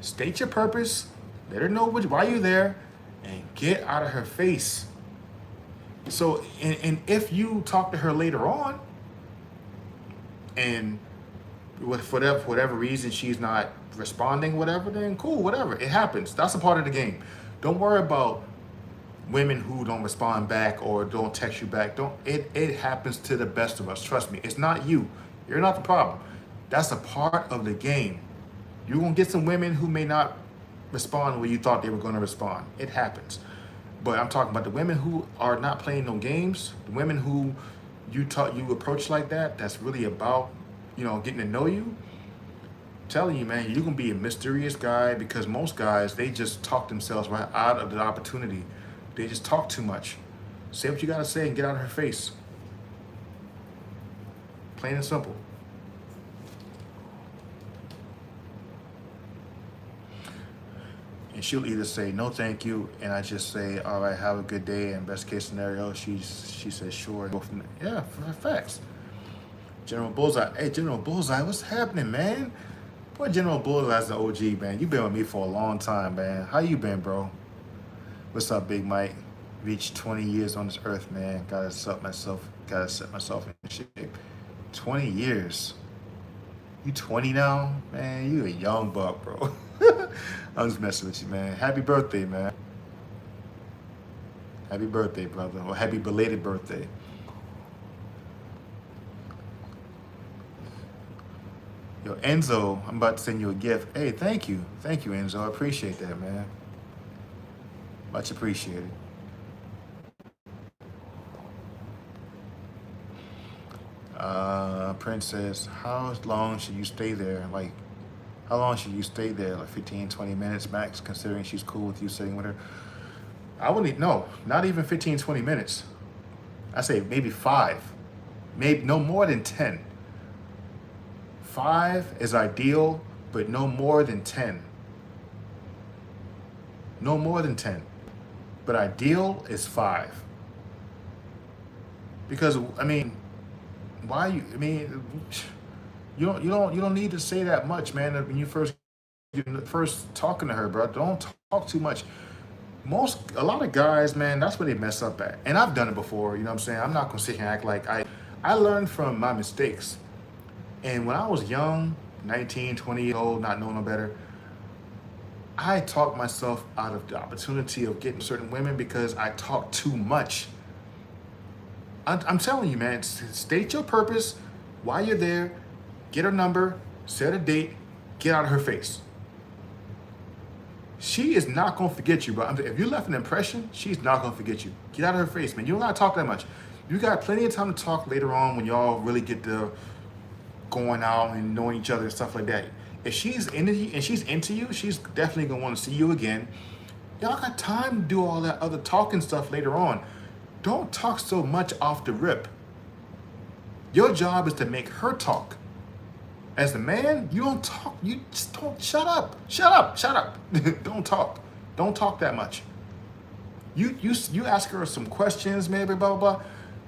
State your purpose. Let her know why you're there, and get out of her face. So, and if you talk to her later on, and for whatever reason she's not responding, whatever, then cool, whatever. It happens. That's a part of the game. Don't worry about women who don't respond back or don't text you back. It happens to the best of us. Trust me. It's not you. You're not the problem. That's a part of the game. You're gonna get some women who may not respond when you thought they were gonna respond. It happens. But I'm talking about the women who are not playing no games, the women who you approach like that, that's really about, getting to know you. I'm telling you, man, you're gonna be a mysterious guy, because most guys, they just talk themselves right out of the opportunity. They just talk too much. Say what you gotta say and get out of her face. Plain and simple. And she'll either say no thank you, and I just say, all right, have a good day, and best case scenario, she says sure, and go from there. Yeah, for facts. General Bullseye. Hey, General Bullseye, what's happening, man? Boy, General Bullseye's the OG, man. You've been with me for a long time, man. How you been, bro? What's up, Big Mike? Reached 20 years on this earth, man. Gotta set myself in shape. 20 years. You 20 now? Man, you a young buck, bro. I'm just messing with you, man. Happy birthday, man. Happy birthday, brother. Or happy belated birthday. Yo, Enzo, I'm about to send you a gift. Hey, thank you. Thank you, Enzo. I appreciate that, man. Much appreciated. Prince says, how long should you stay there? Like, how long should you stay there? Like 15, 20 minutes max, considering she's cool with you sitting with her? I wouldn't, no, not even 15, 20 minutes. I say maybe 5. Maybe no more than 10. 5 is ideal, but no more than 10. No more than 10. But ideal is 5. Because, I mean, Why you? I mean, you don't need to say that much, man. When you first talking to her, bro, don't talk too much. A lot of guys, man, that's where they mess up at. And I've done it before. You know what I'm saying? I'm not gonna sit here and act like I learned from my mistakes. And when I was young, 19, 20 years old, not knowing no better, I talked myself out of the opportunity of getting certain women because I talked too much. I'm telling you, man, state your purpose, why you're there, get her number, set a date, get out of her face. She is not gonna forget you, bro. If you left an impression, she's not gonna forget you. Get out of her face, man. You don't gotta talk that much. You got plenty of time to talk later on when y'all really get to going out and knowing each other and stuff like that. If she's into you, she's definitely gonna want to see you again. Y'all got time to do all that other talking stuff later on. Don't talk so much off the rip. Your job is to make her talk. As a man, you don't talk. You just don't. Shut up. Shut up. Shut up. Don't talk. Don't talk that much. You ask her some questions, maybe blah blah blah,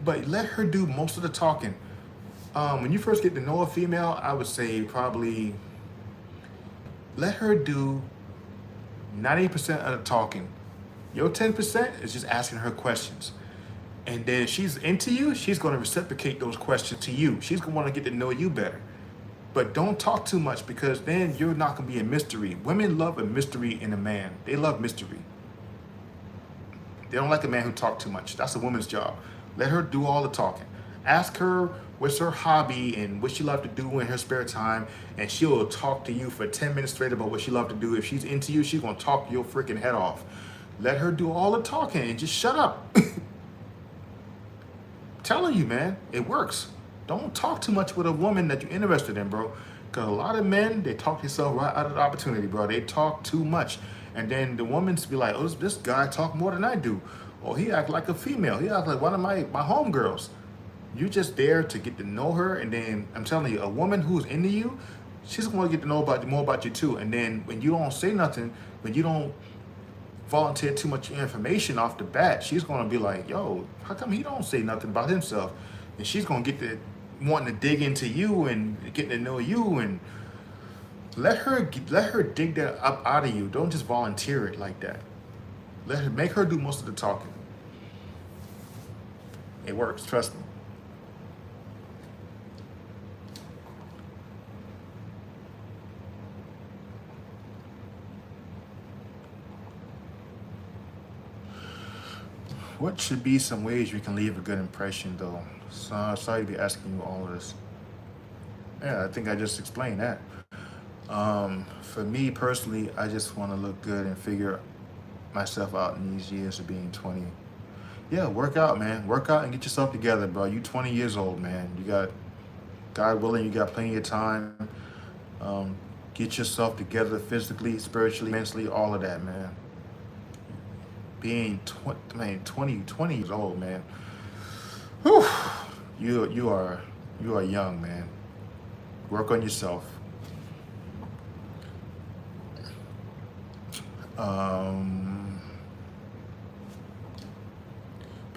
but let her do most of the talking. When you first get to know a female, I would say probably let her do 90% of the talking. Your 10% is just asking her questions. And then if she's into you, she's going to reciprocate those questions to you. She's going to want to get to know you better. But don't talk too much because then you're not going to be a mystery. Women love a mystery in a man. They love mystery. They don't like a man who talks too much. That's a woman's job. Let her do all the talking. Ask her what's her hobby and what she loves to do in her spare time, and she'll talk to you for 10 minutes straight about what she loves to do. If she's into you, she's going to talk your freaking head off. Let her do all the talking and just shut up. Telling you, man, it works. Don't talk too much with a woman that you're interested in, bro. Because a lot of men, they talk themselves right out of the opportunity, bro. They talk too much. And then the women's be like, oh, this guy talk more than I do. Or he act like a female. He act like one of my homegirls. You're just there to get to know her. And then I'm telling you, a woman who's into you, she's going to get to know more about you too. And then when you don't say nothing, when you don't volunteer too much information off the bat, she's going to be like, yo, how come he don't say nothing about himself? And she's going to get to wanting to dig into you and getting to know you, and let her dig that up out of you. Don't just volunteer it like that. Make her do most of the talking. It works, trust me. What should be some ways you can leave a good impression, though? So, sorry to be asking you all of this. Yeah, I think I just explained that. For me personally, I just want to look good and figure myself out in these years of being 20. Yeah, work out, man. Work out and get yourself together, bro. You 20 years old, man. You got, God willing, you got plenty of time. Get yourself together physically, spiritually, mentally, all of that, man. Being 20 years old, man. Whew. You are young, man. Work on yourself.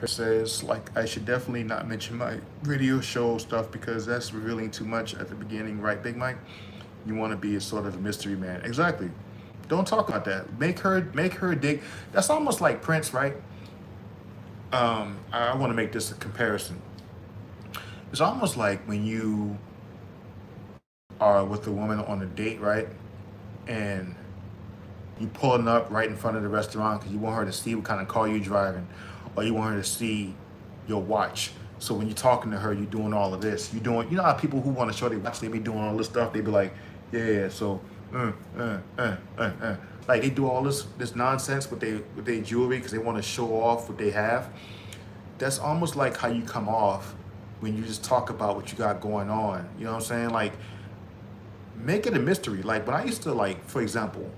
Says like I should definitely not mention my radio show stuff because that's revealing too much at the beginning, right, Big Mike? You want to be a sort of a mystery man. Exactly. Don't talk about that. Make her dig. That's almost like Prince, right? I want to make this a comparison. It's almost like when you are with a woman on a date, right? And you pulling up right in front of the restaurant because you want her to see what kind of car you're driving, or you want her to see your watch. So when you're talking to her, you're doing all of this. You know how people who want to show their watch, they be doing all this stuff. They be like, yeah, so, like they do all this nonsense with their jewelry because they want to show off what they have. That's almost like how you come off when you just talk about what you got going on. You know what I'm saying? Like, make it a mystery. Like when I used to, like, for example,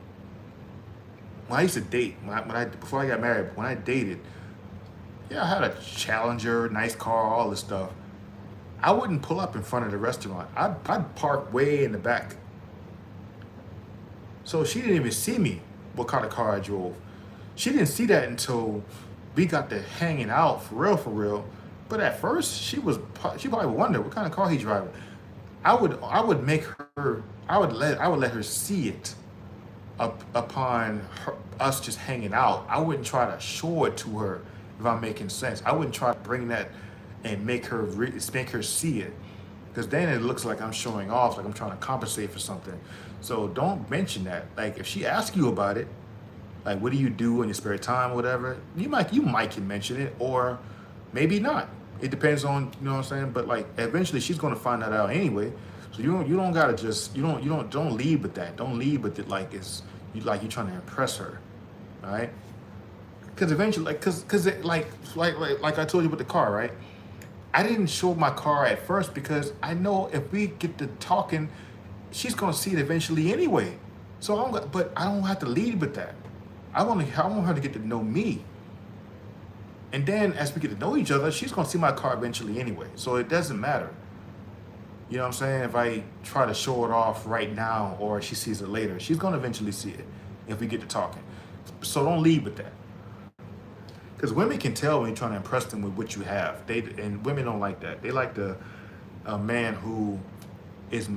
when I used to date, before I got married, when I dated, yeah, I had a Challenger, nice car, all this stuff. I wouldn't pull up in front of the restaurant. I'd park way in the back. So she didn't even see me, what kind of car I drove. She didn't see that until we got to hanging out for real. But at first, she probably would wonder what kind of car he driving. I would make her I would let her see it upon us just hanging out. I wouldn't try to show it to her if I'm making sense. I wouldn't try to bring that and make her see it, because then it looks like I'm showing off, like I'm trying to compensate for something. So don't mention that. Like if she asks you about it, like what do you do in your spare time, or whatever, you might can mention it, or maybe not. It depends on, you know what I'm saying. But like eventually she's gonna find that out anyway. So you don't gotta just don't lead with that. Don't lead with it like it's you trying to impress her, all right? Because eventually, like, cause it like I told you with the car, right? I didn't show my car at first because I know if we get to talking, she's gonna see it eventually anyway. So but I don't have to lead with that. I want her to get to know me, and then as we get to know each other, she's gonna see my car eventually anyway. So it doesn't matter. You know what I'm saying? If I try to show it off right now or she sees it later, she's gonna eventually see it if we get to talking. So don't lead with that. Because women can tell when you're trying to impress them with what you have. And women don't like that. They like a man who is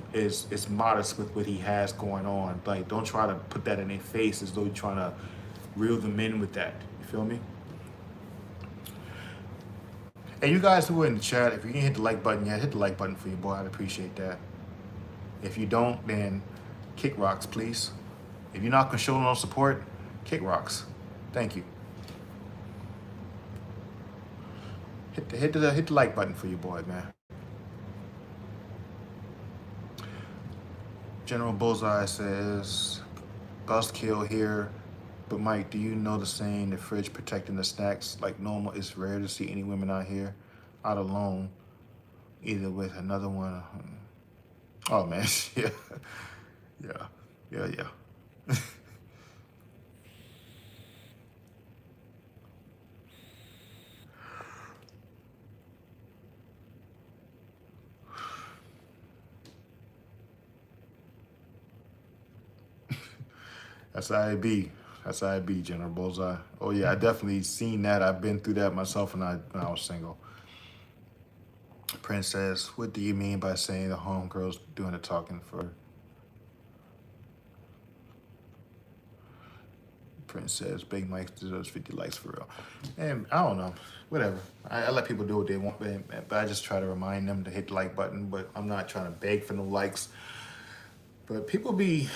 modest with what he has going on. Like don't try to put that in their face as though you're trying to reel them in with that. You feel me? And you guys who are in the chat, if you can hit the like button yet, hit the like button for your boy. I'd appreciate that. If you don't, then kick rocks, please. If you're not gonna show no support, kick rocks. Thank you. Hit the like button for your boy, man. General Bullseye says, Buzzkill here. But Mike, do you know the saying, the fridge protecting the snacks? Like normal, it's rare to see any women out here out alone, either with another one. Oh man, yeah, yeah. That's how it be. That's how it be, General Bullseye. Oh yeah, I definitely seen that. I've been through that myself when I was single. Prince says, what do you mean by saying the homegirl's doing the talking for? Prince says, Big Mike deserves 50 likes for real. And I don't know, whatever. I let people do what they want, but I just try to remind them to hit the like button, but I'm not trying to beg for no likes. But people be,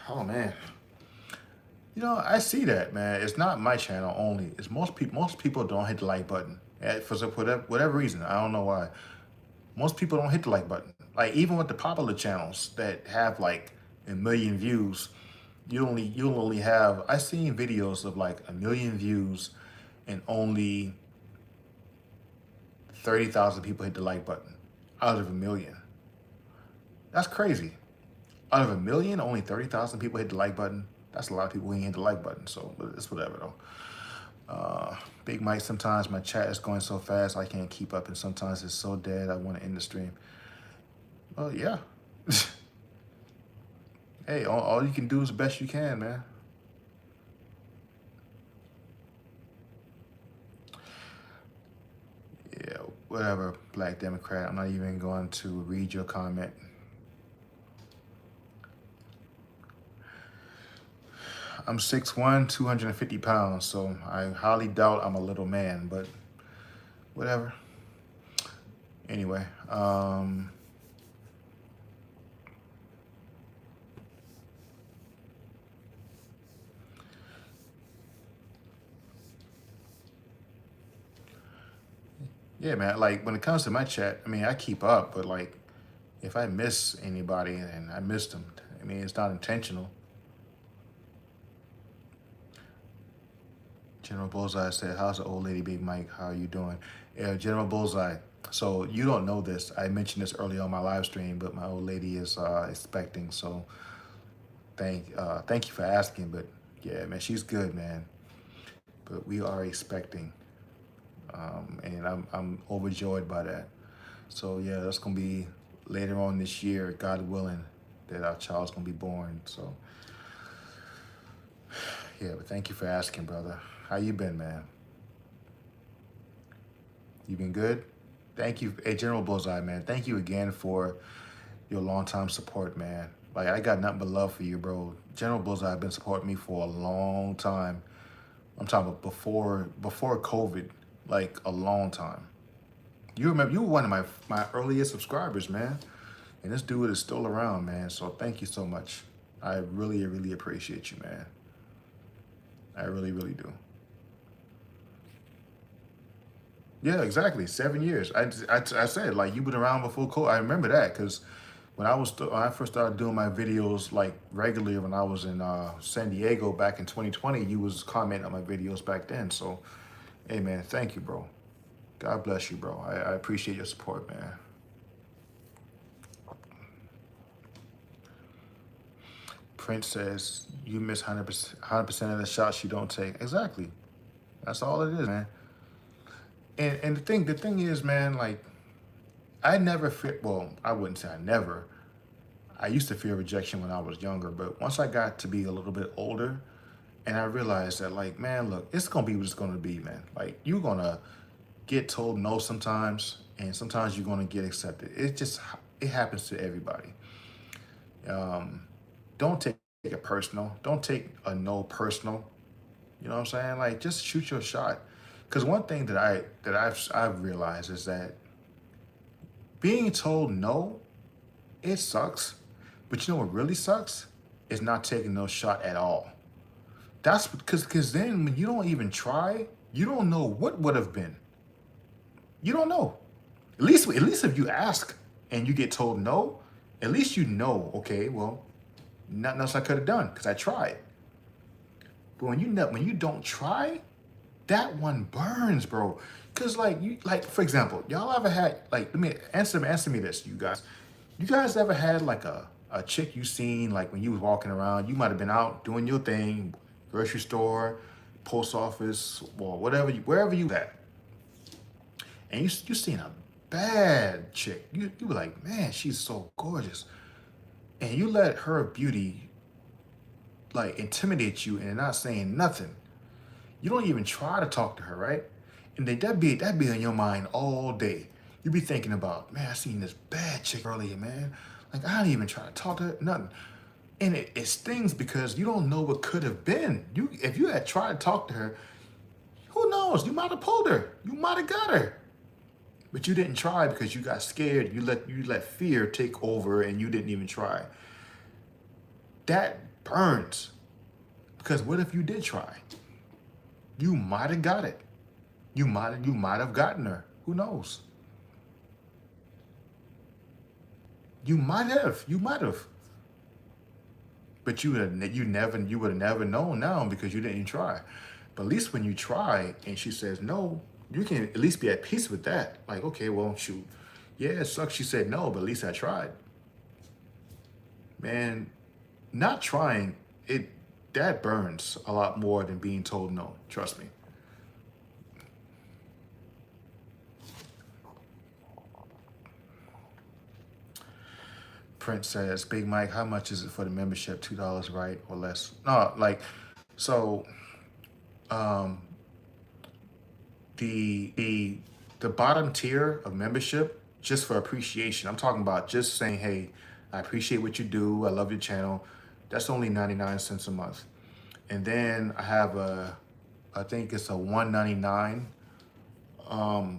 oh man. You know, I see that, man. It's not my channel only. It's most people don't hit the like button. For whatever reason. I don't know why. Most people don't hit the like button. Like even with the popular channels that have like a million views, you'll only have, I've seen videos of like 1 million views and only 30,000 people hit the like button out of 1 million. That's crazy. Out of 1 million, only 30,000 people hit the like button. That's a lot of people who ain't hit the like button, so it's whatever though. Big Mike, sometimes my chat is going so fast I can't keep up, and sometimes it's so dead I want to end the stream. Well, yeah. Hey, all you can do is the best you can, man. Yeah, whatever, Black Democrat. I'm not even going to read your comment. I'm 6'1", 250 pounds, so I highly doubt I'm a little man, but whatever. Anyway, yeah, man, like when it comes to my chat, I mean, I keep up, but like if I miss anybody, and I missed them, I mean, it's not intentional. General Bullseye said, how's the old lady, Big Mike? How are you doing? Yeah, General Bullseye. So you don't know this. I mentioned this earlier on my live stream, but my old lady is expecting. So thank you for asking. But yeah, man, she's good, man. But we are expecting, and I'm overjoyed by that. So yeah, that's gonna be later on this year, God willing, that our child's gonna be born. So yeah, but thank you for asking, brother. How you been, man? You been good? Thank you, hey, General Bullseye, man. Thank you again for your long time support, man. Like I got nothing but love for you, bro. General Bullseye been supporting me for a long time. I'm talking about before COVID, like a long time. You remember you were one of my earliest subscribers, man. And this dude is still around, man. So thank you so much. I really, really appreciate you, man. I really, really do. Yeah, exactly. 7 years. I said like you've been around before COVID. I remember that because when I first started doing my videos like regularly when I was in San Diego back in 2020, you was commenting on my videos back then. So, hey man, thank you, bro. God bless you, bro. I appreciate your support, man. Prince says you miss 100% of the shots you don't take. Exactly. That's all it is, man. And the thing is, man, like I never fear. Well, I wouldn't say I never. I used to fear rejection when I was younger, but once I got to be a little bit older, and I realized that, like, man, look, it's gonna be what it's gonna be, man. Like, you're gonna get told no sometimes, and sometimes you're gonna get accepted. It happens to everybody. Um, don't take it personal. Don't take a no personal. You know what I'm saying? Like, just shoot your shot. Because one thing that I've realized is that being told no, it sucks. But you know what really sucks? Is not taking no shot at all. That's because then when you don't even try, you don't know what would have been. You don't know. At least if you ask and you get told no, at least you know, okay, well, nothing else I could have done because I tried. But when you don't try, that one burns, bro. Cause like for example, y'all ever had like let me answer me this, you guys. You guys ever had like a chick you seen like when you was walking around, you might have been out doing your thing, grocery store, post office, or whatever wherever you at. And you seen a bad chick. You were like, man, she's so gorgeous. And you let her beauty like intimidate you and not saying nothing. You don't even try to talk to her, right? And then that be in your mind all day. You be thinking about, man, I seen this bad chick earlier, man. Like I didn't even try to talk to her, nothing. And it stings because you don't know what could have been. If you had tried to talk to her, who knows? You might have pulled her. You might have got her. But you didn't try because you got scared. You let fear take over and you didn't even try. That burns. Because what if you did try? You might have got it. You might have gotten her. Who knows? You might have. You might have. But you would have never known now because you didn't try. But at least when you try and she says no, you can at least be at peace with that. Like, okay, well, shoot. Yeah, it sucks she said no, but at least I tried. Man, not trying, that burns a lot more than being told no. Trust me. Prince says, Big Mike, how much is it for the membership? $2, right? Or less? No, like, so um the bottom tier of membership, just for appreciation. I'm talking about just saying, hey, I appreciate what you do. I love your channel. That's only 99 cents a month. And then I have I think it's a 199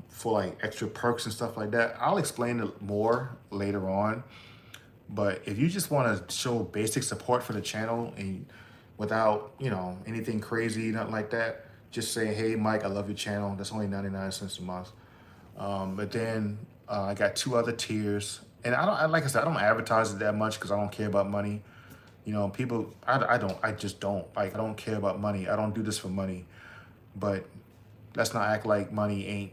for like extra perks and stuff like that. I'll explain it more later on. But if you just want to show basic support for the channel and without, anything crazy, nothing like that, just say, hey, Mike, I love your channel. That's only 99 cents a month. But then I got two other tiers. And like I said, I don't advertise it that much because I don't care about money. People, I just don't. Like, I don't care about money. I don't do this for money. But let's not act like money's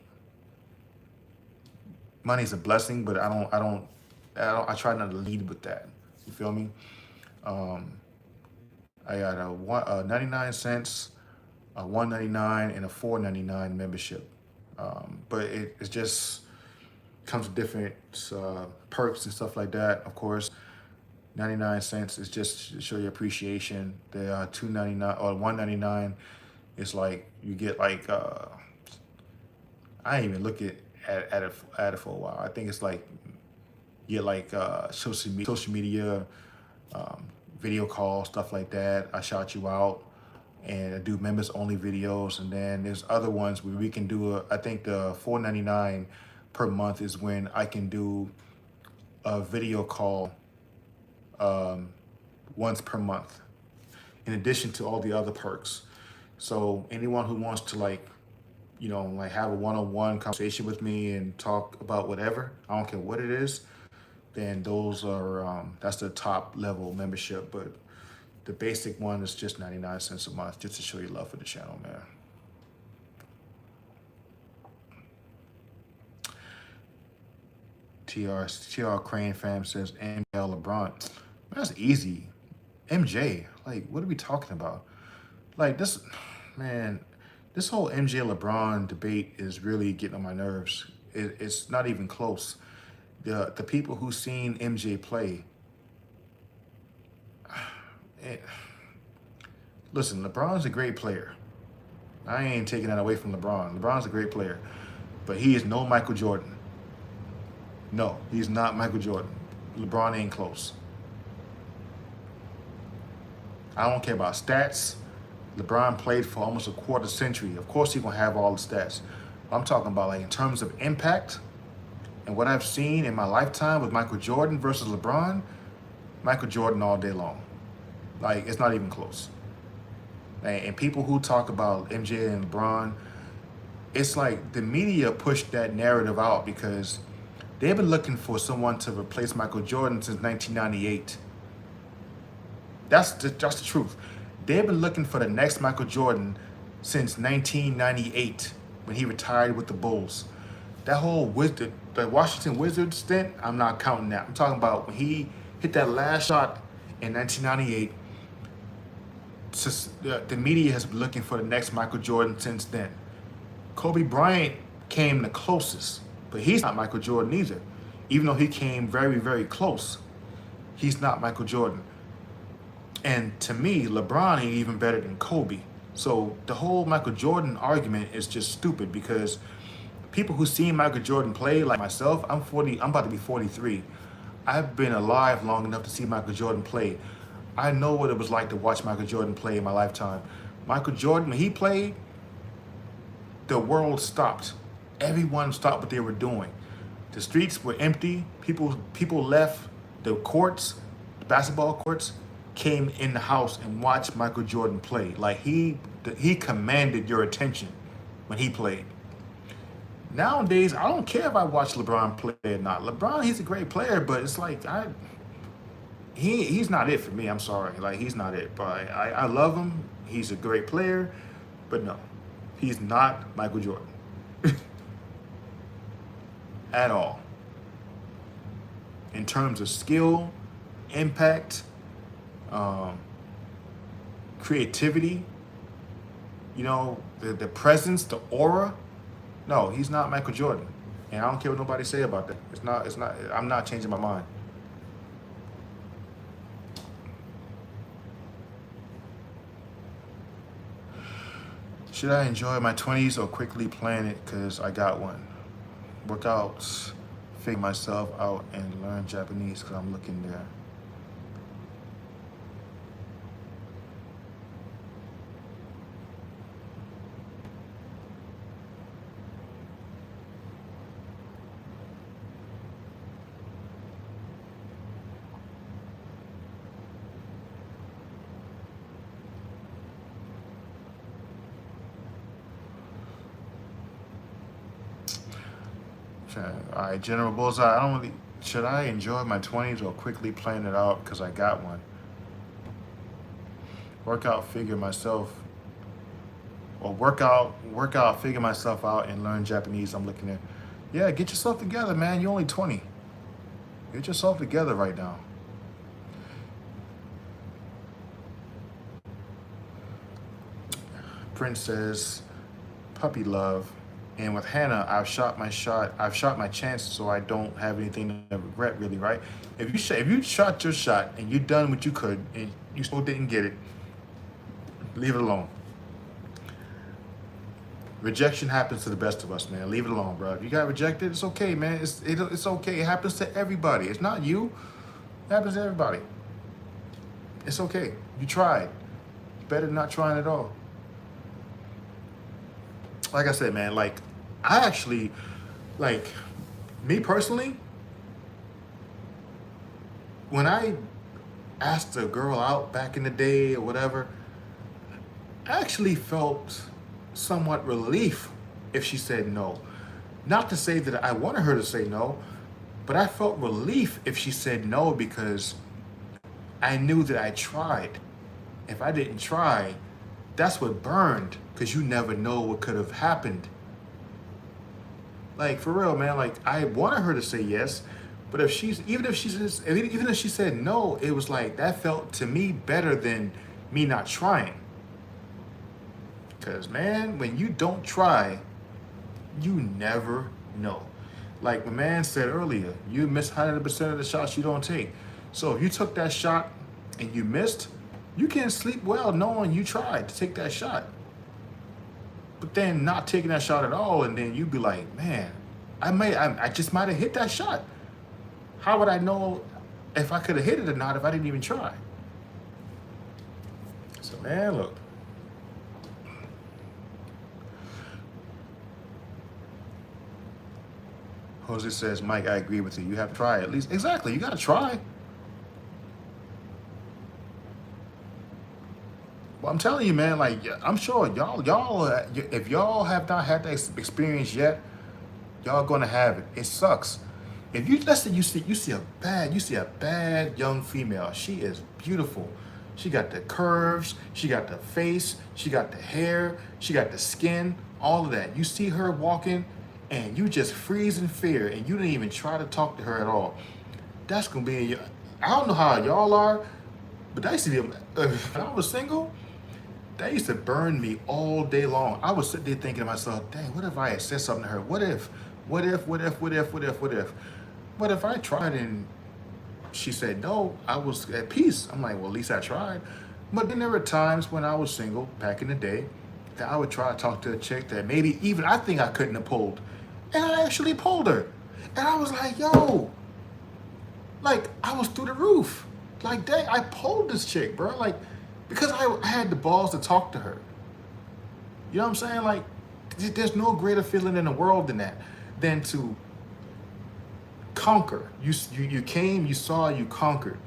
a blessing, but I try not to lead with that. You feel me? I got a 99 cents, a 199, and a 499 membership. But it just comes with different perks and stuff like that. Of course, 99 cents is just to show your appreciation. The 299 or 199 is like you get like I didn't even look at at it for a while. I think it's like you get like social media, um, video calls, stuff like that. I shout you out, and I do members only videos, and then there's other ones where we can do I think the $4.99 per month is when I can do a video call um, once per month, in addition to all the other perks. So anyone who wants to like have a one-on-one conversation with me and talk about whatever, I don't care what it is, then those are that's the top level membership. But the basic one is just 99 cents a month, just to show you love for the channel, man. TR Crane fam says MJ LeBron. That's easy. MJ, like, what are we talking about? Like this, man, this whole MJ LeBron debate is really getting on my nerves. It's not even close. The people who seen MJ play, listen, LeBron's a great player. I ain't taking that away from LeBron. LeBron's a great player, but he is no Michael Jordan. No, he's not Michael Jordan. LeBron ain't close. I don't care about stats. LeBron played for almost a quarter century. Of course, he's gonna have all the stats. I'm talking about like in terms of impact and what I've seen in my lifetime with Michael Jordan versus LeBron. Michael Jordan all day long. Like, it's not even close. And people who talk about MJ and LeBron, it's like the media pushed that narrative out because they've been looking for someone to replace Michael Jordan since 1998. That's the truth. They've been looking for the next Michael Jordan since 1998 when he retired with the Bulls. That whole the Washington Wizards stint, I'm not counting that. I'm talking about when he hit that last shot in 1998. The media has been looking for the next Michael Jordan since then. Kobe Bryant came the closest, but he's not Michael Jordan either. Even though he came very, very close, he's not Michael Jordan. And to me, LeBron ain't even better than Kobe. So the whole Michael Jordan argument is just stupid because people who seen Michael Jordan play, like myself, I'm about to be 43. I've been alive long enough to see Michael Jordan play. I know what it was like to watch Michael Jordan play in my lifetime. Michael Jordan, when he played, the world stopped. Everyone stopped what they were doing. The streets were empty. People left the courts, the basketball courts, came in the house and watched Michael Jordan play. Like he commanded your attention when he played. Nowadays, I don't care if I watch LeBron play or not. LeBron, he's a great player, but it's like he's not it for me. I'm sorry, like he's not it. But I love him. He's a great player, but no, he's not Michael Jordan at all. In terms of skill, impact, creativity, the presence, the aura. No, he's not Michael Jordan. And I don't care what nobody say about that. It's not, I'm not changing my mind. Should I enjoy my 20s or quickly plan it because I got one? Workouts, figure myself out, and learn Japanese because I'm looking there. All right, General Bullseye, should I enjoy my 20s or quickly plan it out because I got one? Workout, figure myself out and learn Japanese. I'm looking at. Yeah, get yourself together, man. You're only 20. Get yourself together right now. Prince says, puppy love. And with Hannah, I've shot my chances, so I don't have anything to regret, really, right? If you shot your shot and you done what you could and you still didn't get it, leave it alone. Rejection happens to the best of us, man. Leave it alone, bro. If you got rejected, it's okay, man. It's okay. It happens to everybody. It's not you. It happens to everybody. It's okay. You tried. Better than not trying at all. Like I said, man, like I actually, like me personally, when I asked a girl out back in the day or whatever, I actually felt somewhat relief if she said no. Not to say that I wanted her to say no, but I felt relief if she said no because I knew that I tried. If I didn't try, that's what burned because you never know what could have happened. Like for real, man, like I wanted her to say yes, but even if she said no, it was like that felt to me better than me not trying. Because, man, when you don't try, you never know. Like my man said earlier, you miss 100% of the shots you don't take. So if you took that shot and you missed, you can sleep well knowing you tried to take that shot. But then not taking that shot at all, and then you'd be like, man, I just might have hit that shot. How would I know if I could have hit it or not if I didn't even try? So, man, look. Jose says, Mike, I agree with you. You have to try at least. Exactly. You got to try. Well, I'm telling you, man, like, I'm sure if y'all have not had that experience yet, y'all gonna have it. It sucks. If you, let's say you see a bad young female. She is beautiful. She got the curves, she got the face, she got the hair, she got the skin, all of that. You see her walking, and you just freeze in fear, and you didn't even try to talk to her at all. That's gonna be I don't know how y'all are, but that used to be, when I was single, that used to burn me all day long. I would sit there thinking to myself, dang, what if I had said something to her? What if I tried and she said no, I was at peace. I'm like, well, at least I tried. But then there were times when I was single back in the day that I would try to talk to a chick that maybe even I think I couldn't have pulled. And I actually pulled her. And I was like, yo, like I was through the roof. Like, dang, I pulled this chick, bro. Like, because I had the balls to talk to her. You know what I'm saying? Like, there's no greater feeling in the world than that, than to conquer. You came, you saw, you conquered,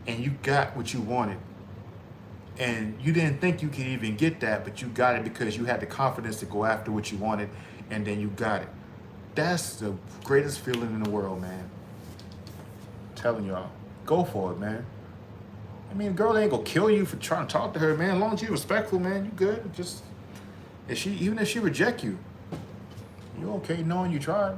and you got what you wanted. And you didn't think you could even get that, but you got it because you had the confidence to go after what you wanted, and then you got it. That's the greatest feeling in the world, man. I'm telling y'all, go for it, man. I mean, a girl ain't gonna kill you for trying to talk to her, man. As long as you're respectful, man, you good. Just even if she reject you, you okay knowing you tried.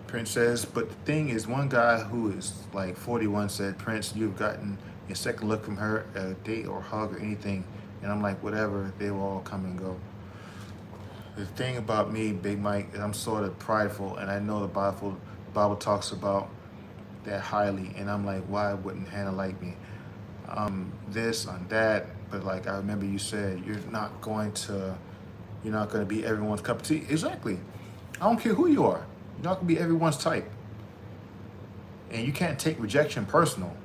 Prince says, but the thing is, one guy who is like 41 said, Prince, you've gotten a second look from her, a date or hug or anything. And I'm like, whatever, they will all come and go. The thing about me, Big Mike, is I'm sort of prideful, and I know the Bible talks about that highly, and I'm like, why wouldn't Hannah like me? This on that, but like I remember you said, you're not going to be everyone's cup of tea. Exactly. I don't care who you are. You're not gonna be everyone's type, and you can't take rejection personal.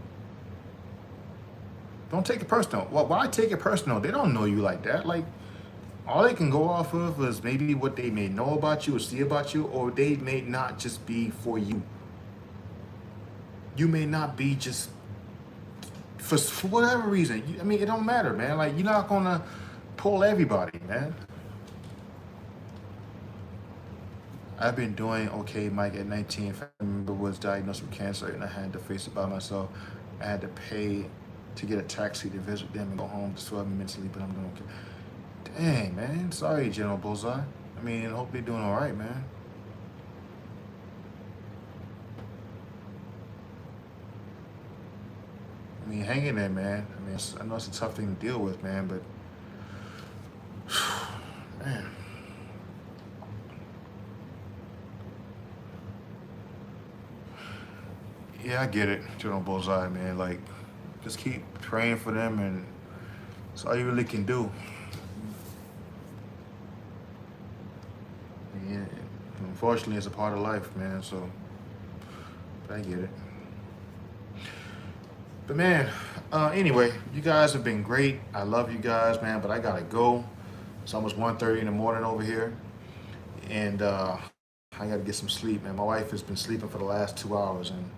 Don't take it personal. Well, why take it personal? They don't know you like that. Like, all they can go off of is maybe what they may know about you or see about you, or they may not just be for you. You may not be just for whatever reason. I mean, it don't matter, man. Like, you're not gonna pull everybody, man. I've been doing okay, Mike. At 19, I remember was diagnosed with cancer, and I had to face it by myself. I had to pay to get a taxi to visit them and go home to swell me mentally, but I'm doing okay. Dang, man. Sorry, General Bullseye. I mean, I hope you're doing all right, man. I mean, hang in there, man. I mean, I know it's a tough thing to deal with, man, but man. Yeah, I get it, General Bullseye, man. Like, just keep praying for them, and that's all you really can do. Yeah, unfortunately, it's a part of life, man. So, but I get it. But man, anyway, you guys have been great. I love you guys, man. But I gotta go. It's almost 1:30 in the morning over here, and I gotta get some sleep, man. My wife has been sleeping for the last 2 hours, and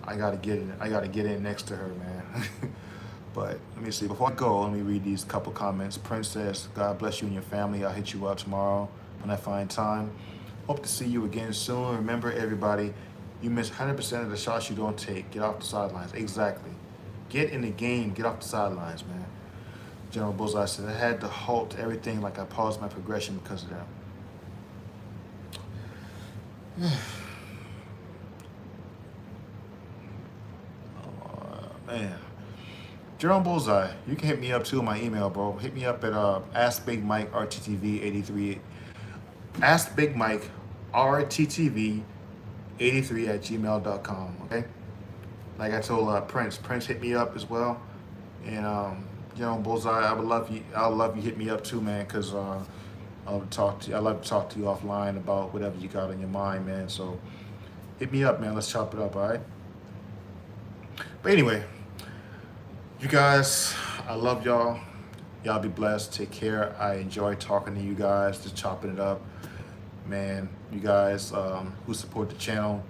I gotta get in. I gotta get in next to her, man. But let me see. Before I go, let me read these couple comments. Prince says, "God bless you and your family. I'll hit you up tomorrow when I find time. Hope to see you again soon. Remember, everybody, you miss 100% of the shots you don't take. Get off the sidelines." Exactly. Get in the game. Get off the sidelines, man. General Bullseye said, "I had to halt everything like I paused my progression because of them." Man. Jerome Bullseye, you can hit me up too in my email, bro. Hit me up at AskBigMikeRTTV83. AskBigMikeRTTV83 at gmail.com. Okay. Like I told Prince. Prince hit me up as well, and Jerome Bullseye, I would love you. I'll love you. Hit me up too, man, because I'll talk to you. I love to talk to you offline about whatever you got on your mind, man. So hit me up, man. Let's chop it up, all right? But anyway, you guys, I love y'all. Y'all be blessed. Take care. I enjoy talking to you guys, just chopping it up. Man, you guys who support the channel,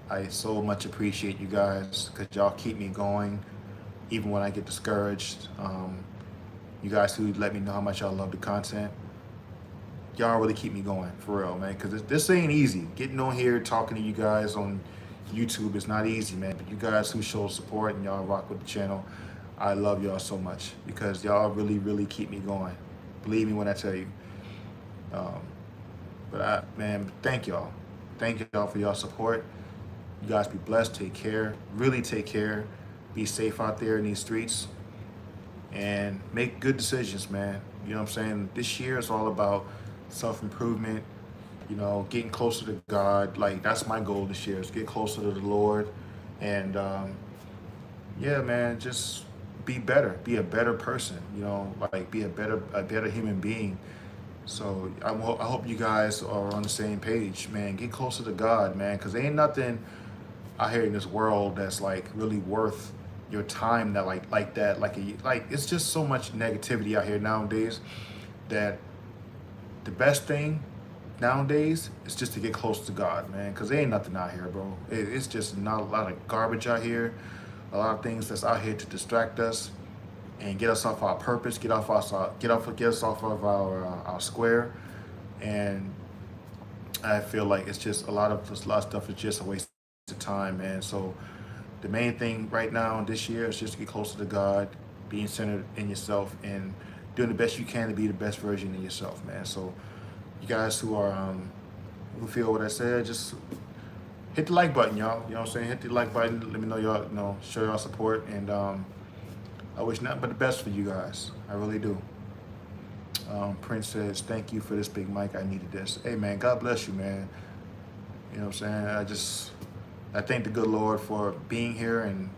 I so much appreciate you guys because y'all keep me going even when I get discouraged. You guys who let me know how much y'all love the content, y'all really keep me going, for real, man, because this ain't easy. Getting on here, talking to you guys on YouTube is not easy, man, but you guys who show support and y'all rock with the channel, I love y'all so much because y'all really, really keep me going. Believe me when I tell you. Man, thank y'all. Thank y'all for y'all support. You guys be blessed. Take care. Really take care. Be safe out there in these streets and make good decisions, man. You know what I'm saying? This year is all about self-improvement, you know, getting closer to God. Like, that's my goal this year, is get closer to the Lord. And yeah, man, just be better. Be a better person, you know, like be a better human being. So I hope you guys are on the same page, man. Get closer to God, man, because ain't nothing out here in this world that's like really worth your time. That like that like it's just so much negativity out here nowadays that the best thing nowadays is just to get close to God, man, because there ain't nothing out here, bro. It's just not a lot of garbage out here, a lot of things that's out here to distract us and get us off our purpose, get us off of our square. And I feel like it's just a lot of stuff is just a waste of time, man. So the main thing right now this year is just to get closer to God, being centered in yourself, and doing the best you can to be the best version of yourself, man. So you guys who are who feel what I said, just hit the like button, y'all. You know what I'm saying? Hit the like button. Let me know y'all, you know, show y'all support, and I wish nothing but the best for you guys. I really do. Prince says, "Thank you for this, Big Mike. I needed this." Hey, man, God bless you, man. You know what I'm saying? I thank the good Lord for being here and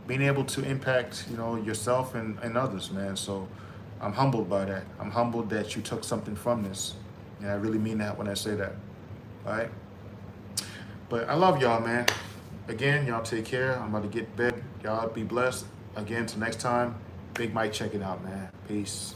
being able to impact, you know, yourself and others, man. So I'm humbled by that. I'm humbled that you took something from this. And I really mean that when I say that. All right? But I love y'all, man. Again, y'all take care. I'm about to get to bed. Y'all be blessed. Again, till next time, Big Mike checking out, man. Peace.